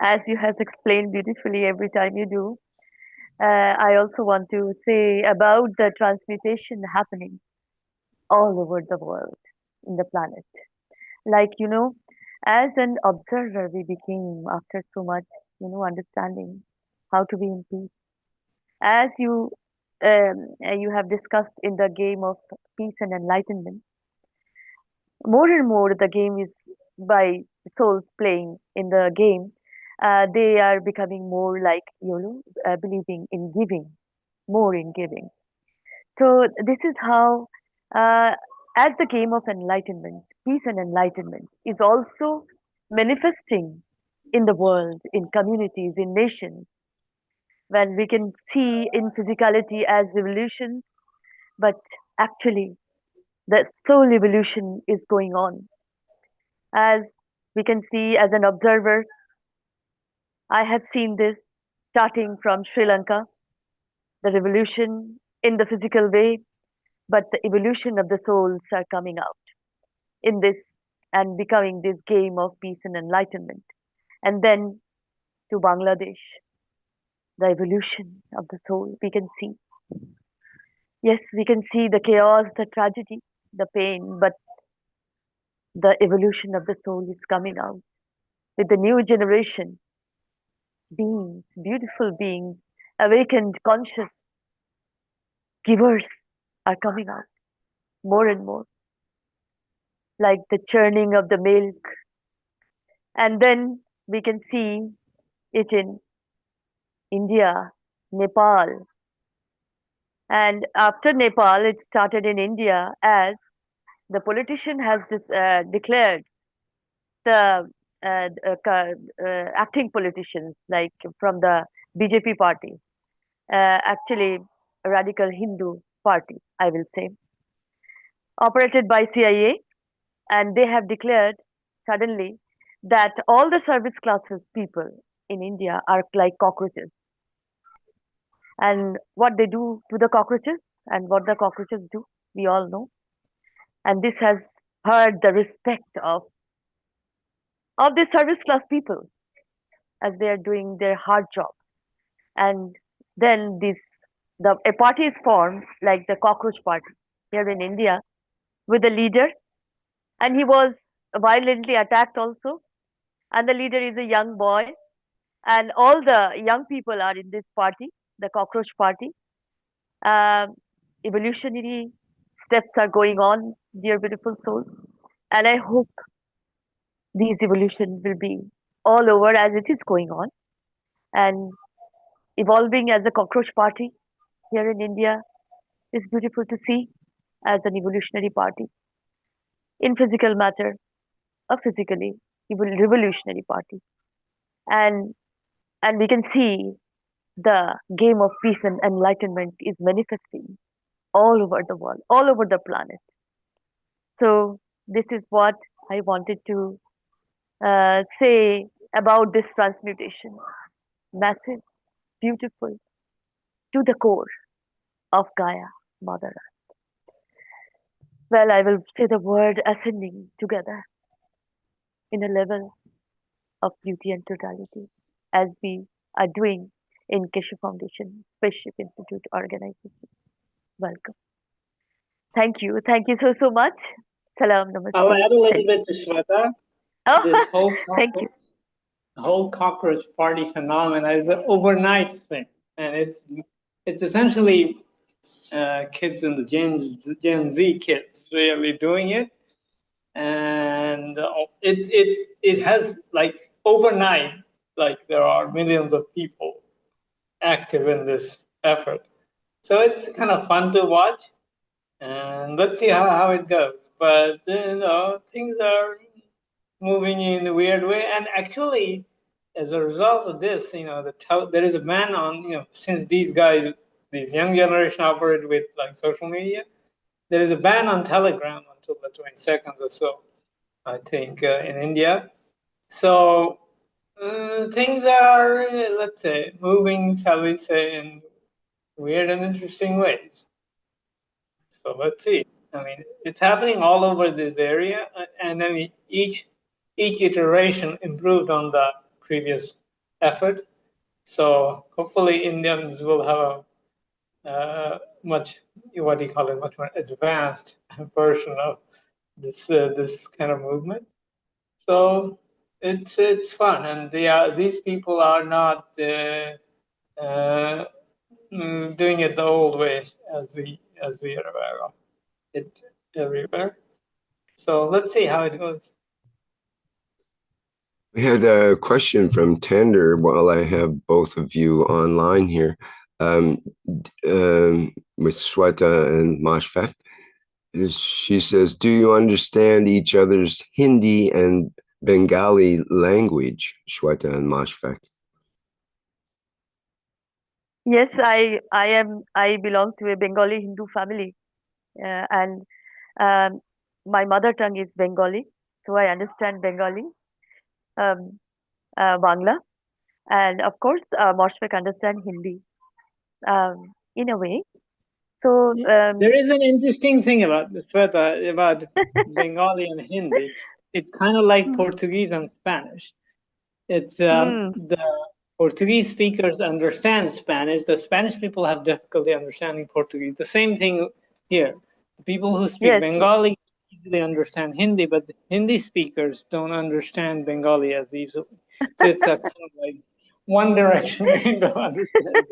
as you have explained beautifully every time you do, I also want to say about the transmutation happening all over the world in the planet. Like, as an observer, we became after so much, understanding how to be in peace. As you have discussed in the game of peace and enlightenment, more and more the game is by souls playing in the game. They are becoming more like believing in giving, more in giving. So this is how, uh, as the game of enlightenment, peace and enlightenment is also manifesting in the world, in communities, in nations, when we can see in physicality as evolution, but actually the soul evolution is going on. As we can see as an observer, I have seen this starting from Sri Lanka, the revolution in the physical way, but the evolution of the souls are coming out in this and becoming this game of peace and enlightenment. And then to Bangladesh, the evolution of the soul we can see. Yes, we can see the chaos, the tragedy, the pain, but the evolution of the soul is coming out with the new generation beings, beautiful beings, awakened, conscious givers are coming out more and more, like the churning of the milk. And then we can see it in India, Nepal. And after Nepal, it started in India as the politician has declared the acting politicians, like from the BJP party, actually a radical Hindu party, I will say, operated by CIA, and they have declared suddenly that all the service classes people in India are like cockroaches. And what they do to the cockroaches and what the cockroaches do, we all know. And this has hurt the respect of the service class people as they are doing their hard job. And then a party is formed like the cockroach party here in India with a leader, and he was violently attacked also. And the leader is a young boy, and all the young people are in this party, the cockroach party. Um, Evolutionary steps are going on, dear beautiful souls, and I hope these evolution will be all over as it is going on and evolving as a cockroach party here in India is beautiful to see as an evolutionary party in physical matter, a physically revolutionary party, and we can see the game of peace and enlightenment is manifesting all over the world, all over the planet. So this is what I wanted to say about this transmutation. Massive, beautiful, to the core of Gaia, Mother Earth. Well, I will say the word ascending together in a level of beauty and totality, as we are doing in Keshe Foundation, Spaceship Institute organization. Welcome. Thank you. Thank you so much. Salam, namaste. I'll add a little bit to Shweta. Oh, This whole thank you. The whole cockroach party phenomenon is an overnight thing, and it's essentially kids in the Gen Z kids really doing it, and it has like overnight, like there are millions of people active in this effort, so it's kind of fun to watch, and let's see how it goes. But things are moving in a weird way, and actually, as a result of this, there is a ban on, since these young generation operate with like social media, there is a ban on Telegram until the 22nd or so, I think, in India. So things are, let's say, moving, shall we say, in weird and interesting ways. So let's see. I mean, it's happening all over this area, and then each iteration improved on the previous effort. So hopefully Indians will have a much, what do you call it, much more advanced version of this kind of movement. So it's fun, and these people are not doing it the old way as we are aware of it everywhere. So let's see how it goes. We had a question from Tender while I have both of you online here, with Shweta and Mashfaq. She says, do you understand each other's Hindi and Bengali language, Shweta and Mashfaq? Yes, I belong to a Bengali Hindu family, and my mother tongue is Bengali, so I understand Bengali, Bangla, and of course, Moshfaq understand Hindi, in a way. So there is an interesting thing about Shweta, about Bengali and Hindi. It's kind of like Portuguese and Spanish. It's the Portuguese speakers understand Spanish. The Spanish people have difficulty understanding Portuguese. The same thing here. The people who speak Bengali easily understand Hindi, but the Hindi speakers don't understand Bengali as easily. So it's a kind of like one direction kind of understanding.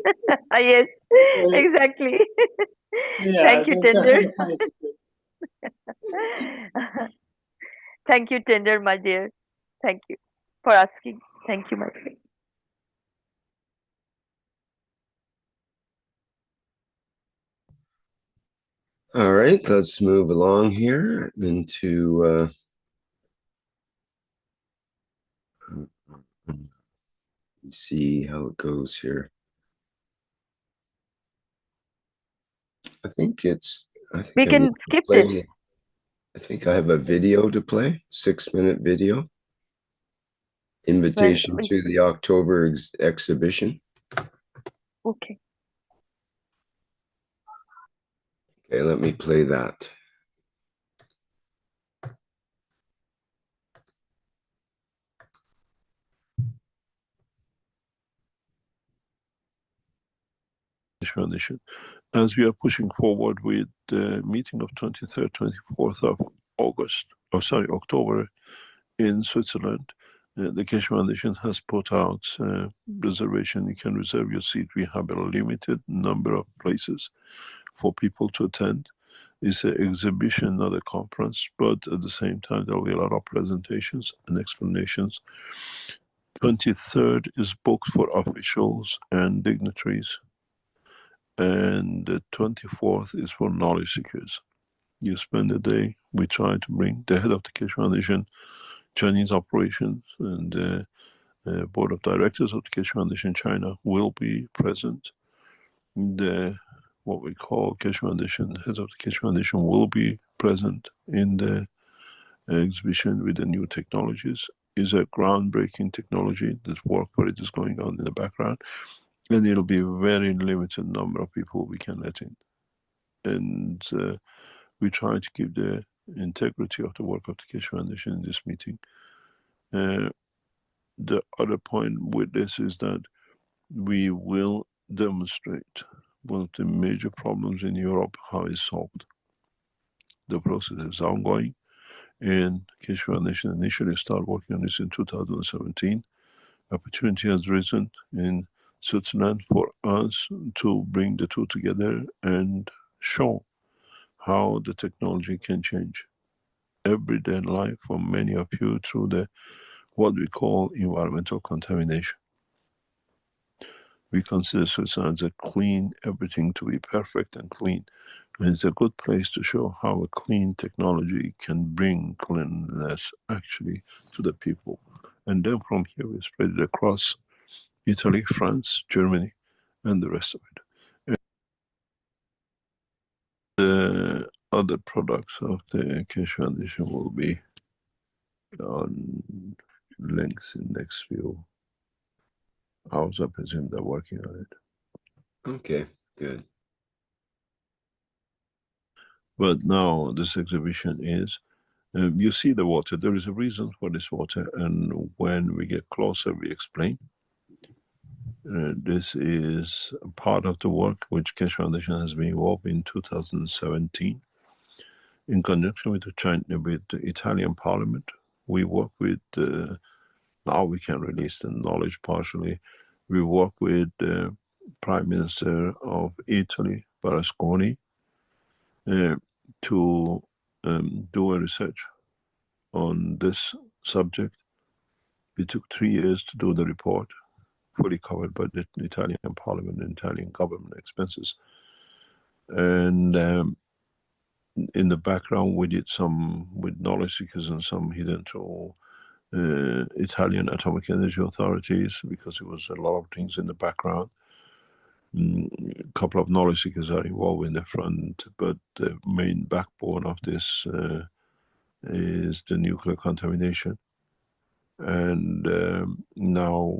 Yes, exactly. Yeah, Thank you, Tender. Thank you, Tender, my dear. Thank you for asking. Thank you, my friend. All right, let's move along here into see how it goes here. I think we can skip this. I think I have a video to play, 6-minute video. Invitation to the October exhibition. Okay. Okay, let me play that. Foundation, as we are pushing forward with the meeting of 23rd, 24th of October in Switzerland. The Keshe Foundation has put out reservation. You can reserve your seat. We have a limited number of places for people to attend. It's an exhibition, not a conference, but at the same time, there will be a lot of presentations and explanations. 23rd is booked for officials and dignitaries, and the 24th is for knowledge seekers. You spend the day. We try to bring the head of the Keshe Foundation, Chinese operations, and the board of directors of the Keshe Foundation China will be present. What we call Keshe Foundation, heads of the Keshe Foundation will be present in the exhibition with the new technologies. Is a groundbreaking technology. This work for it is going on in the background, and it'll be a very limited number of people we can let in. And we try to keep the integrity of the work of the Keshe Foundation in this meeting. The other point with this is that we will demonstrate one of the major problems in Europe, how it's solved. The process is ongoing, and Keshe Foundation initially started working on this in 2017. Opportunity has risen in Switzerland for us to bring the two together and show how the technology can change everyday life for many of you through the what we call environmental contamination. We consider Switzerland as a clean, everything to be perfect and clean. And it's a good place to show how a clean technology can bring cleanliness actually to the people. And then from here we spread it across Italy, France, Germany, and the rest of it. And the other products of the Keshe Foundation will be on links in next few hours. I presume they're working on it. Okay, good. But now this exhibition is, you see the water. There is a reason for this water, and when we get closer, we explain. This is part of the work which Keshe Foundation has been involved in 2017 in conjunction with with the Italian Parliament. We work with, now we can release the knowledge partially. We work with the Prime Minister of Italy, Berlusconi, to do a research on this subject. It took 3 years to do the report, fully covered by the Italian Parliament and Italian government expenses. And in the background, we did some with knowledge seekers and some hidden to Italian atomic energy authorities, because there was a lot of things in the background. A couple of knowledge seekers are involved in the front, but the main backbone of this is the nuclear contamination. And now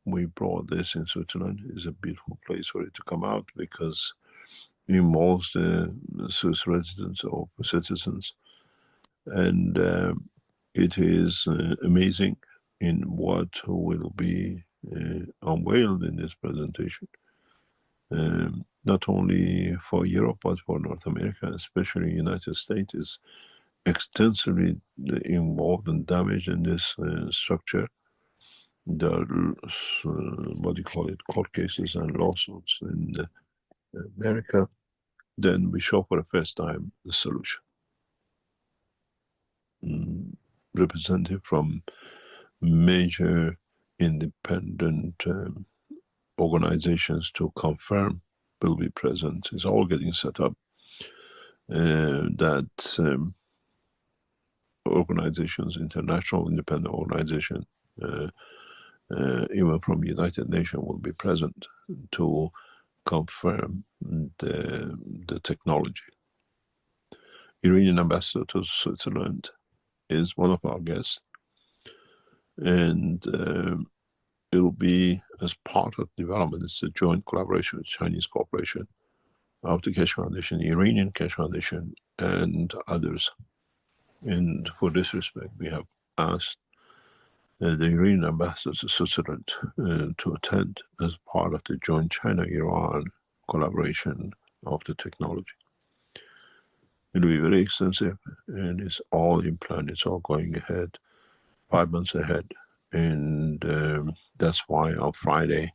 we brought this in Switzerland. It's a beautiful place for it to come out, because it involves the Swiss residents or citizens. And it is amazing in what will be unveiled in this presentation. Not only for Europe, but for North America, especially the United States, is extensively involved and damaged in this structure. There are, what do you call it, court cases and lawsuits in America. Then we show for the first time the solution. Representative from major independent organizations to confirm will be present. It's all getting set up. That organizations, international independent organization, even from United Nations, will be present to confirm the technology. Iranian ambassador to Switzerland is one of our guests, and it will be as part of development. It's a joint collaboration with Chinese cooperation of the Keshe Foundation, Iranian Keshe Foundation, and others. And for this respect, we have asked the Iranian ambassador to Switzerland to attend as part of the joint China-Iran collaboration of the technology. It will be very extensive, and it's all in plan. It's all going ahead, 5 months ahead. And that's why on Friday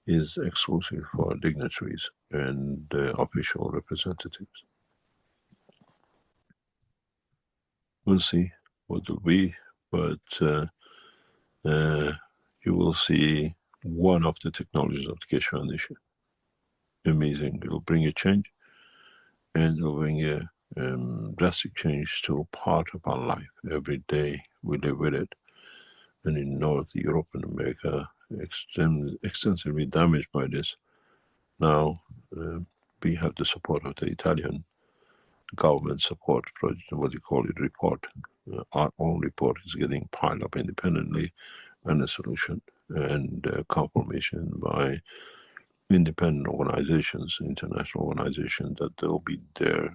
is exclusive for dignitaries and official representatives. We'll see what it will be, but you will see one of the technologies of the Keshe Foundation. Amazing. It will bring a change, and it will bring a drastic change to part of our life. Every day we live with it. And in North Europe and America, extensively damaged by this. Now we have the support of the Italian government support project, what you call it, report. Our own report is getting piled up independently, and a solution and confirmation by independent organizations, international organizations, that they'll be there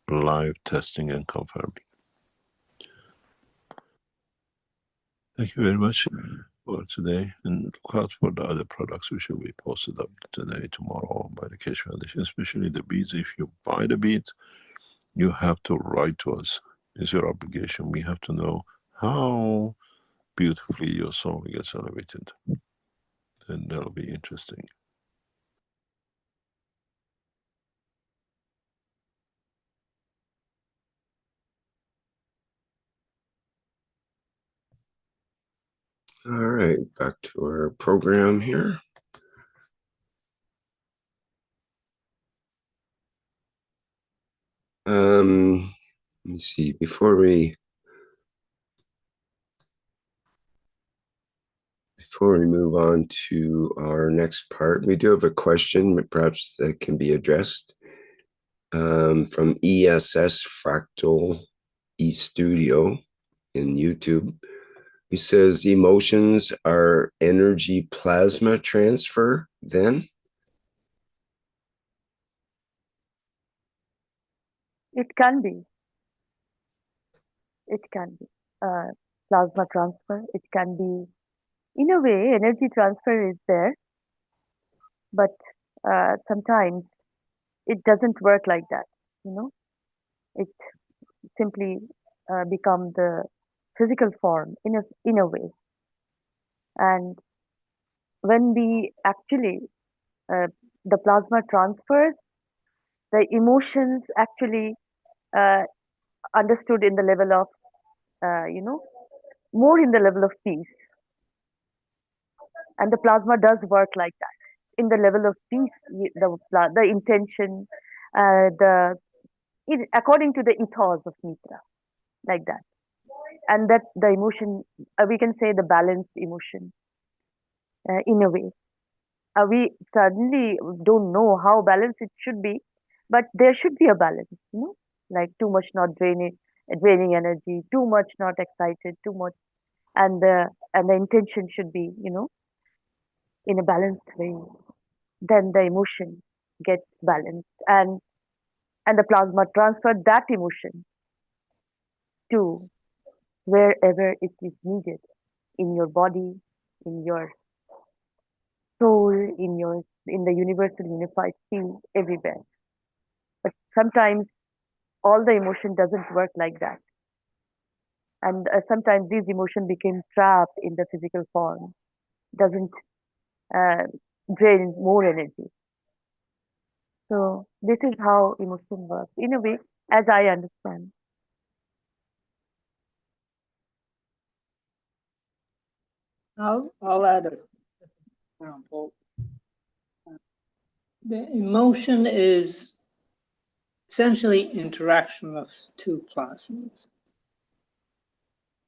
live testing and confirming. Thank you very much for today, and look out for the other products which will be posted up today, tomorrow by the Keshe Foundation, especially the beads. If you buy the beads, you have to write to us. It's your obligation. We have to know how beautifully your soul gets elevated, and that'll be interesting. All right, back to our program here. Let me see, before we move on to our next part, we do have a question, but perhaps that can be addressed from ESS Fractal eStudio in YouTube. He says emotions are energy plasma transfer then? It can be. It can be. Plasma transfer. It can be. In a way, energy transfer is there, but sometimes it doesn't work like that. You know, it simply become the physical form in a way. And when we actually uh, the plasma transfers, the emotions actually uh, understood in the level of more in the level of peace, and the plasma does work like that in the level of peace. The intention, the according to the ethos of Mitra, like that, and that the emotion, we can say the balanced emotion in a way. We suddenly don't know how balanced it should be, but there should be a balance, like too much not draining energy, too much not excited, too much, and the intention should be, in a balanced way. Then the emotion gets balanced, and the plasma transfer that emotion to wherever it is needed in your body, in your soul, in the universal unified field, everywhere. But sometimes all the emotion doesn't work like that, and sometimes these emotion became trapped in the physical form, doesn't uh, drain more energy. So this is how emotion works in a way, as I understand. I'll add a example. The emotion is essentially interaction of two plasmas.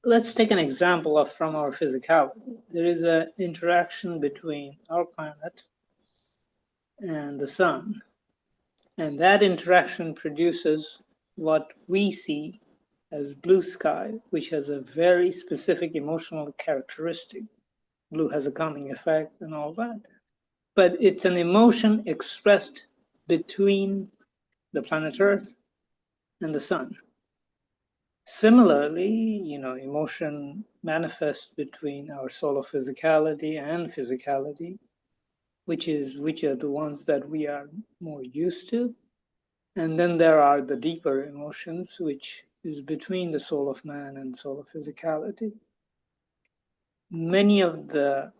Let's take an example from our physicality. There is an interaction between our planet and the sun, and that interaction produces what we see as blue sky, which has a very specific emotional characteristic. Blue has a calming effect and all that. But it's an emotion expressed between the planet Earth and the sun. Similarly, emotion manifests between our solar physicality and physicality, which are the ones that we are more used to. And then there are the deeper emotions, which is between the soul of man and solar physicality. Many of the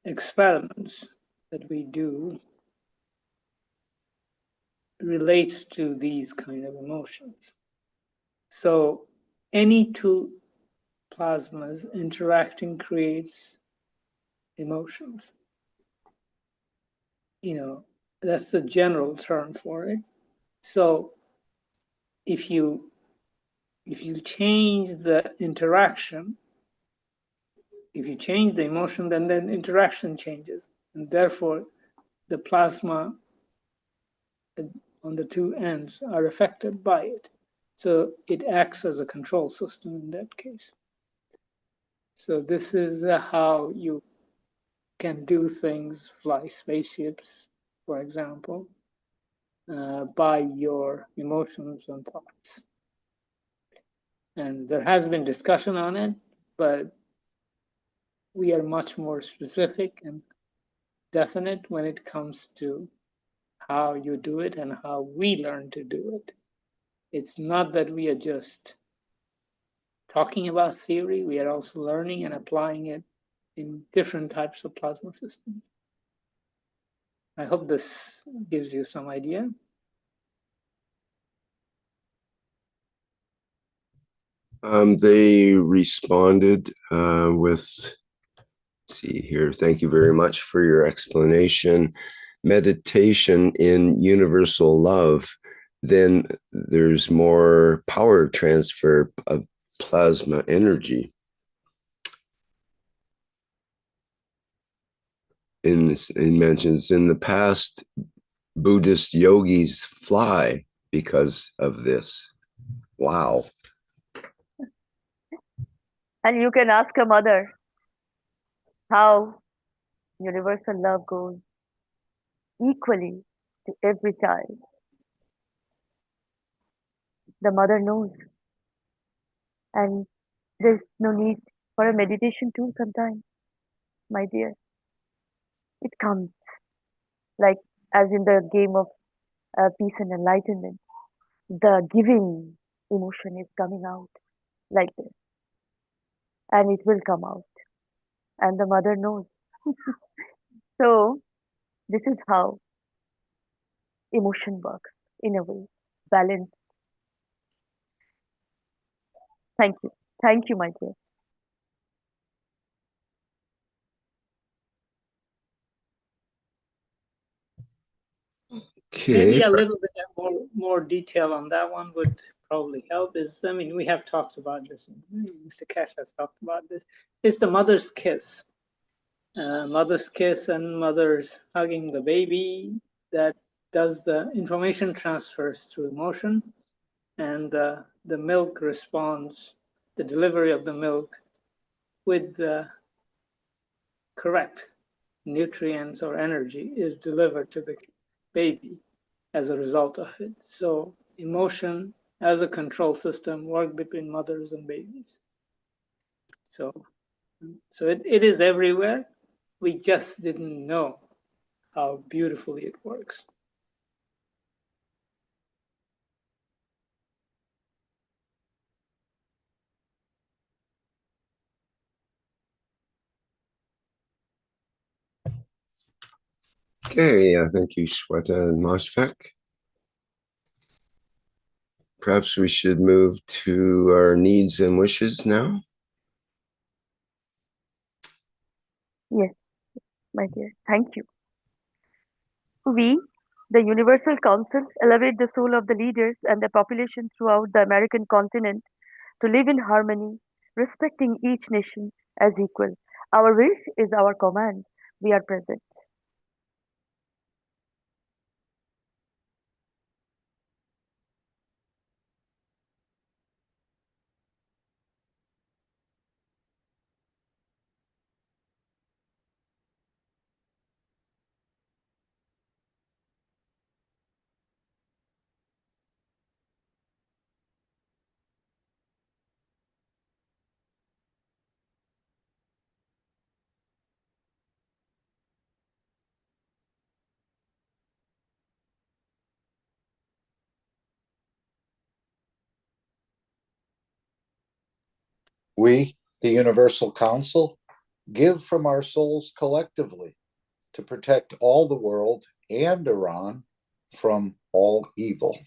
experiments that we do relates to these kind of emotions. So any two plasmas interacting creates emotions. That's the general term for it. So if you change the interaction, if you change the emotion, then interaction changes, and therefore the plasma on the two ends are affected by it. So it acts as a control system in that case. So this is how you can do things, fly spaceships, for example, by your emotions and thoughts. And there has been discussion on it, but we are much more specific and definite when it comes to how you do it and how we learn to do it. It's not that we are just talking about theory, we are also learning and applying it in different types of plasma systems. I hope this gives you some idea. They responded with, see here, thank you very much for your explanation. Meditation in universal love, then there's more power transfer of plasma energy. It mentions in the past, Buddhist yogis fly because of this. Wow. And you can ask a mother how universal love goes equally to every child. The mother knows. And there's no need for a meditation tool sometimes, my dear. It comes like as in the game of peace and enlightenment. The giving emotion is coming out like this, and it will come out, and the mother knows. So this is how emotion works in a way, balance. Thank you, my dear. Maybe Okay. a little bit more detail on that one would probably help. I mean, we have talked about this, and Mr. Keshe has talked about this. It's the mother's kiss. Mother's kiss and mother's hugging the baby that does the information transfers through emotion, and the milk responds, the delivery of the milk with the correct nutrients or energy is delivered to the baby as a result of it. So emotion as a control system work between mothers and babies. So it is everywhere. We just didn't know how beautifully it works. Okay, thank you, Shweta and Mosfek. Perhaps we should move to our needs and wishes now. Yes, my dear. Thank you. We, the Universal Council, elevate the soul of the leaders and the population throughout the American continent to live in harmony, respecting each nation as equal. Our wish is our command. We are present. We, the Universal Council, give from our souls collectively to protect all the world and Iran from all evil.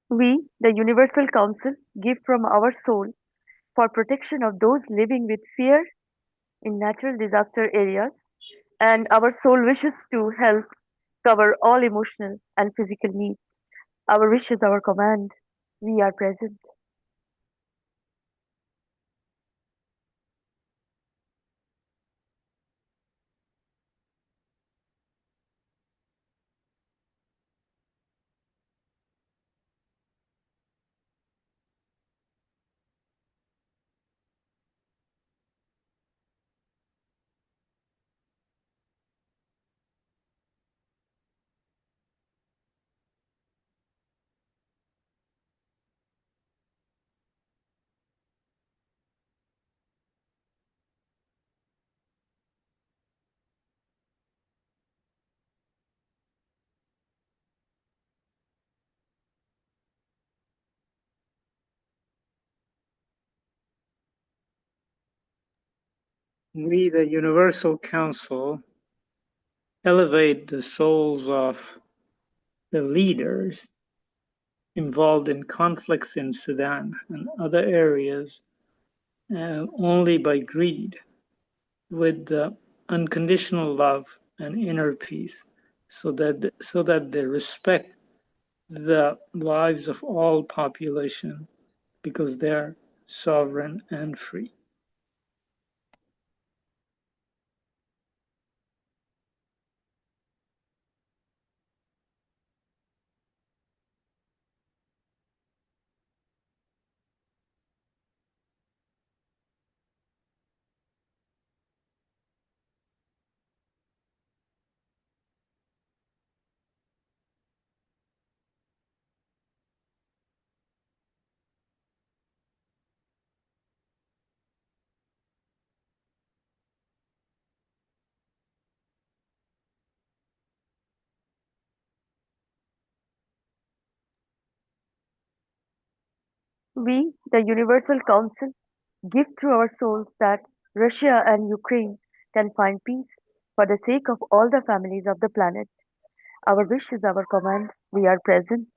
We, the Universal Council, give from our soul for protection of those living with fear in natural disaster areas, and our soul wishes to help cover all emotional and physical needs. Our wish is our command. We are present. We, the Universal Council, elevate the souls of the leaders involved in conflicts in Sudan and other areas only by greed, with unconditional love and inner peace, so that they respect the lives of all population because they're sovereign and free. We, the Universal Council, give through our souls that Russia and Ukraine can find peace for the sake of all the families of the planet. Our wish is our command. We are present.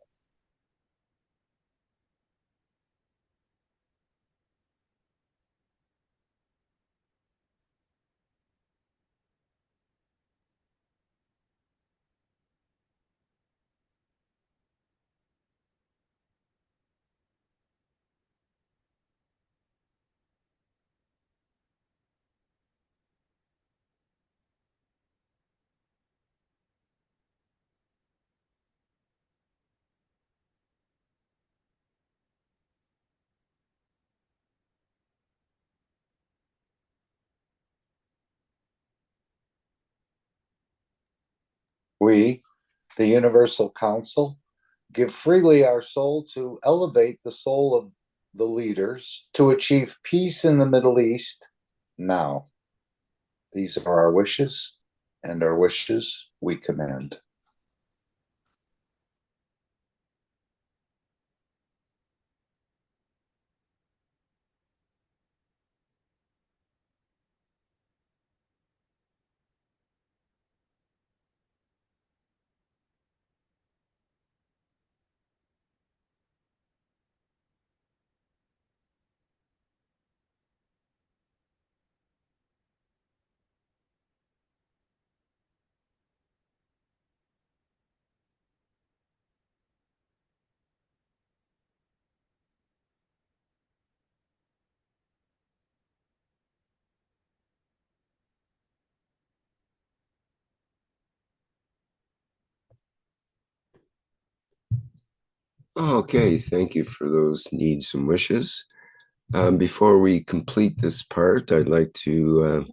We, the Universal Council, give freely our soul to elevate the soul of the leaders to achieve peace in the Middle East now. These are our wishes, and our wishes we command. Okay, thank you for those needs and wishes. Before we complete this part, I'd like to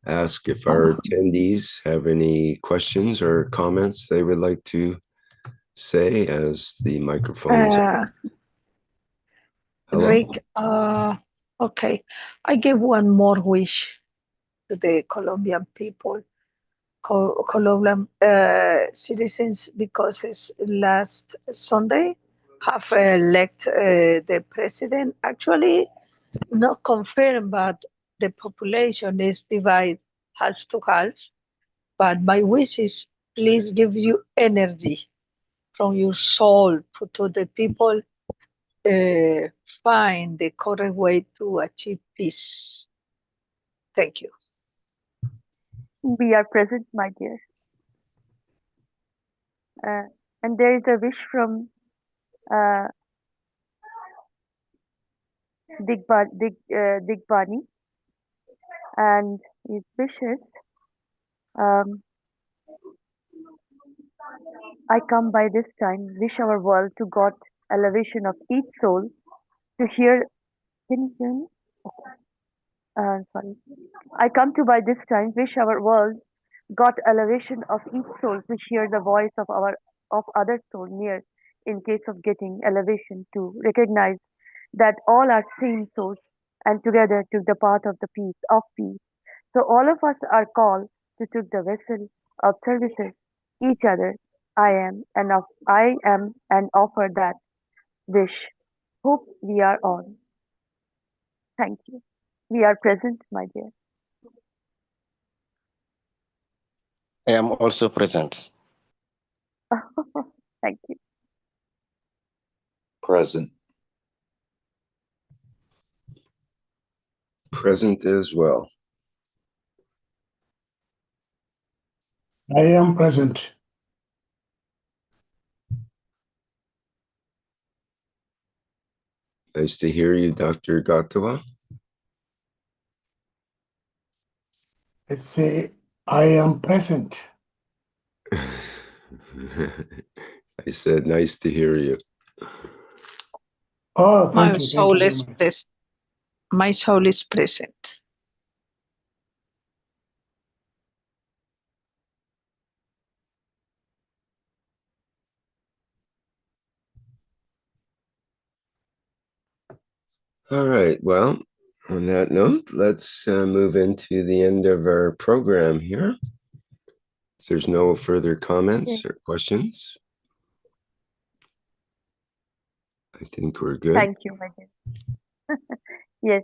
ask if our attendees have any questions or comments they would like to say as the microphones are. Hello? Rick, okay. I give one more wish to the Colombian people, Colombian citizens, because it's last Sunday have elect the president. Actually, not confirmed, but the population is divided half to half. But my wish is please give you energy from your soul to the people find the correct way to achieve peace. Thank you. We are present, my dear. And there is a wish from Digbani, and his wishes. I come by this time, wish our world to God elevation of each soul to hear. Can you hear me? Sorry. I come to by this time, wish our world got elevation of each soul to hear the voice of other soul near, in case of getting elevation to recognize that all are same source and together took the path of the peace. So all of us are called to took the vessel of services each other. I am and offer that wish. Hope we are on. Thank you. We are present, my dear. I am also present. Thank you. Present. Present as well. I am present. Nice to hear you, Dr. Gatawa. I say, I am present. I said, nice to hear you. Oh, My thank you soul very is much. present. My soul is present. All right. Well, on that note, let's move into the end of our program here. If there's no further comments or questions, I think we're good. Thank you, my dear. Yes,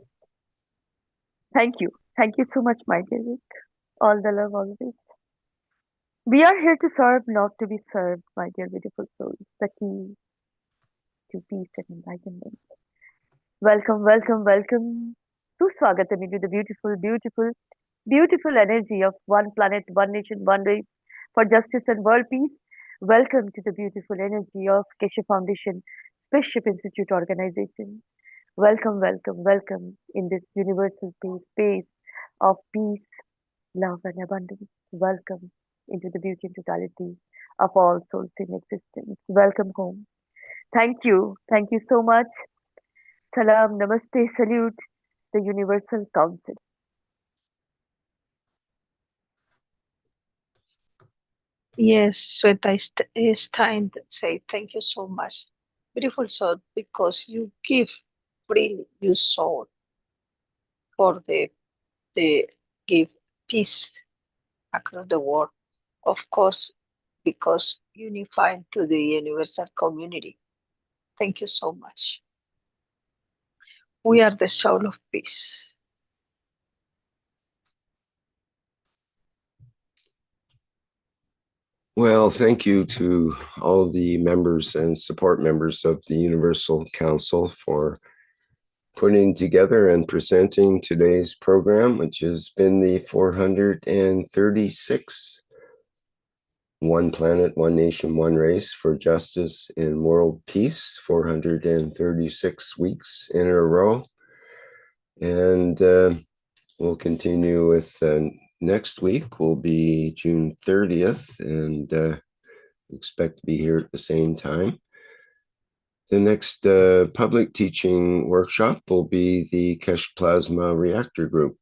thank you. Thank you so much, my dear Rick. All the love always. We are here to serve, not to be served, my dear beautiful souls. The key to peace and enlightenment. Welcome, welcome, welcome. Swagatam into the beautiful, beautiful, beautiful energy of one planet, one nation, one race for justice and world peace. Welcome to the beautiful energy of Keshe Foundation, Spaceship Institute organization. Welcome, welcome, welcome in this universal space of peace, love, and abundance. Welcome into the beauty and totality of all souls in existence. Welcome home. Thank you. Thank you so much. Salam, namaste, salute the Universal Council. Yes, Sweta, it's time to say thank you so much, beautiful soul, because you give freely your soul for the give peace across the world. Of course, because unifying to the universal community. Thank you so much. We are the soul of peace. Well, thank you to all the members and support members of the Universal Council for putting together and presenting today's program, which has been the 436th One Planet, One Nation, One Race for Justice and World Peace, 436 weeks in a row. And we'll continue with next week will be June 30th, and expect to be here at the same time. The next public teaching workshop will be the Keshe Plasma Reactor Group,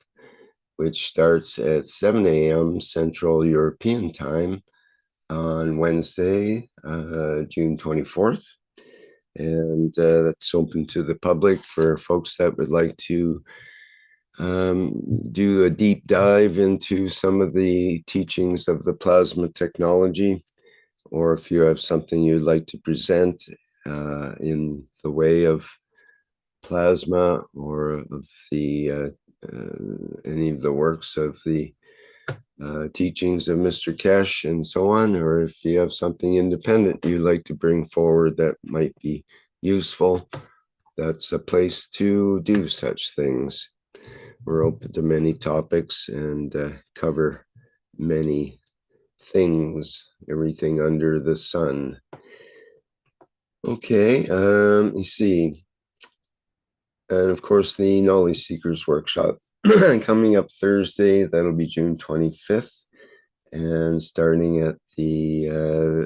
which starts at 7 a.m. Central European Time on Wednesday, June 24th. And that's open to the public for folks that would like to do a deep dive into some of the teachings of the plasma technology, or if you have something you'd like to present in the way of plasma or of the any of the works of the teachings of Mr. Keshe and so on, or if you have something independent you'd like to bring forward that might be useful, that's a place to do such things. We're open to many topics and cover many things, everything under the sun. Okay, you see. And of course, the Knowledge Seekers Workshop coming up Thursday, that'll be June 25th, and starting at the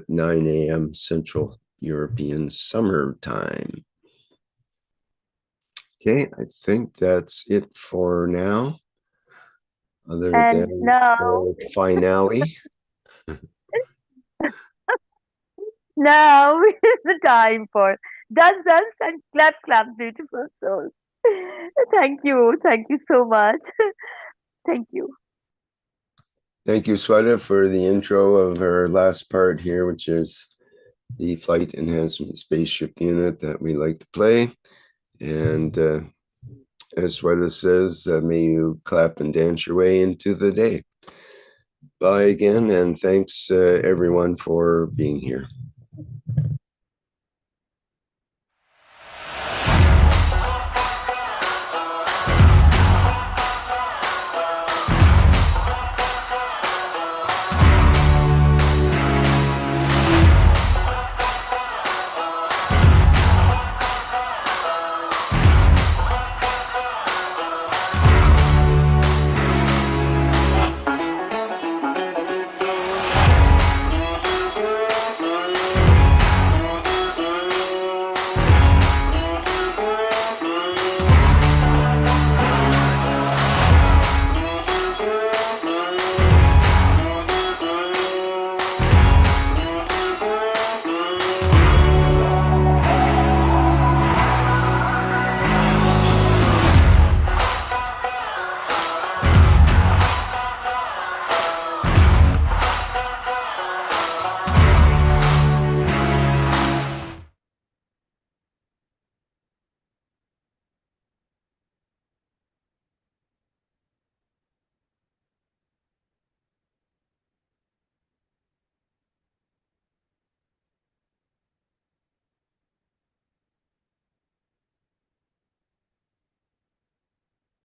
9 a.m. Central European Summer Time. Okay, I think that's it for now. Other And than now, the finale. now is the time for dance, dance, and clap, clap, beautiful souls. Thank you so much. Thank you. Thank you, Sweta, for the intro of our last part here, which is the flight enhancement spaceship unit that we like to play. And as Sweta says, may you clap and dance your way into the day. Bye again, and thanks everyone for being here.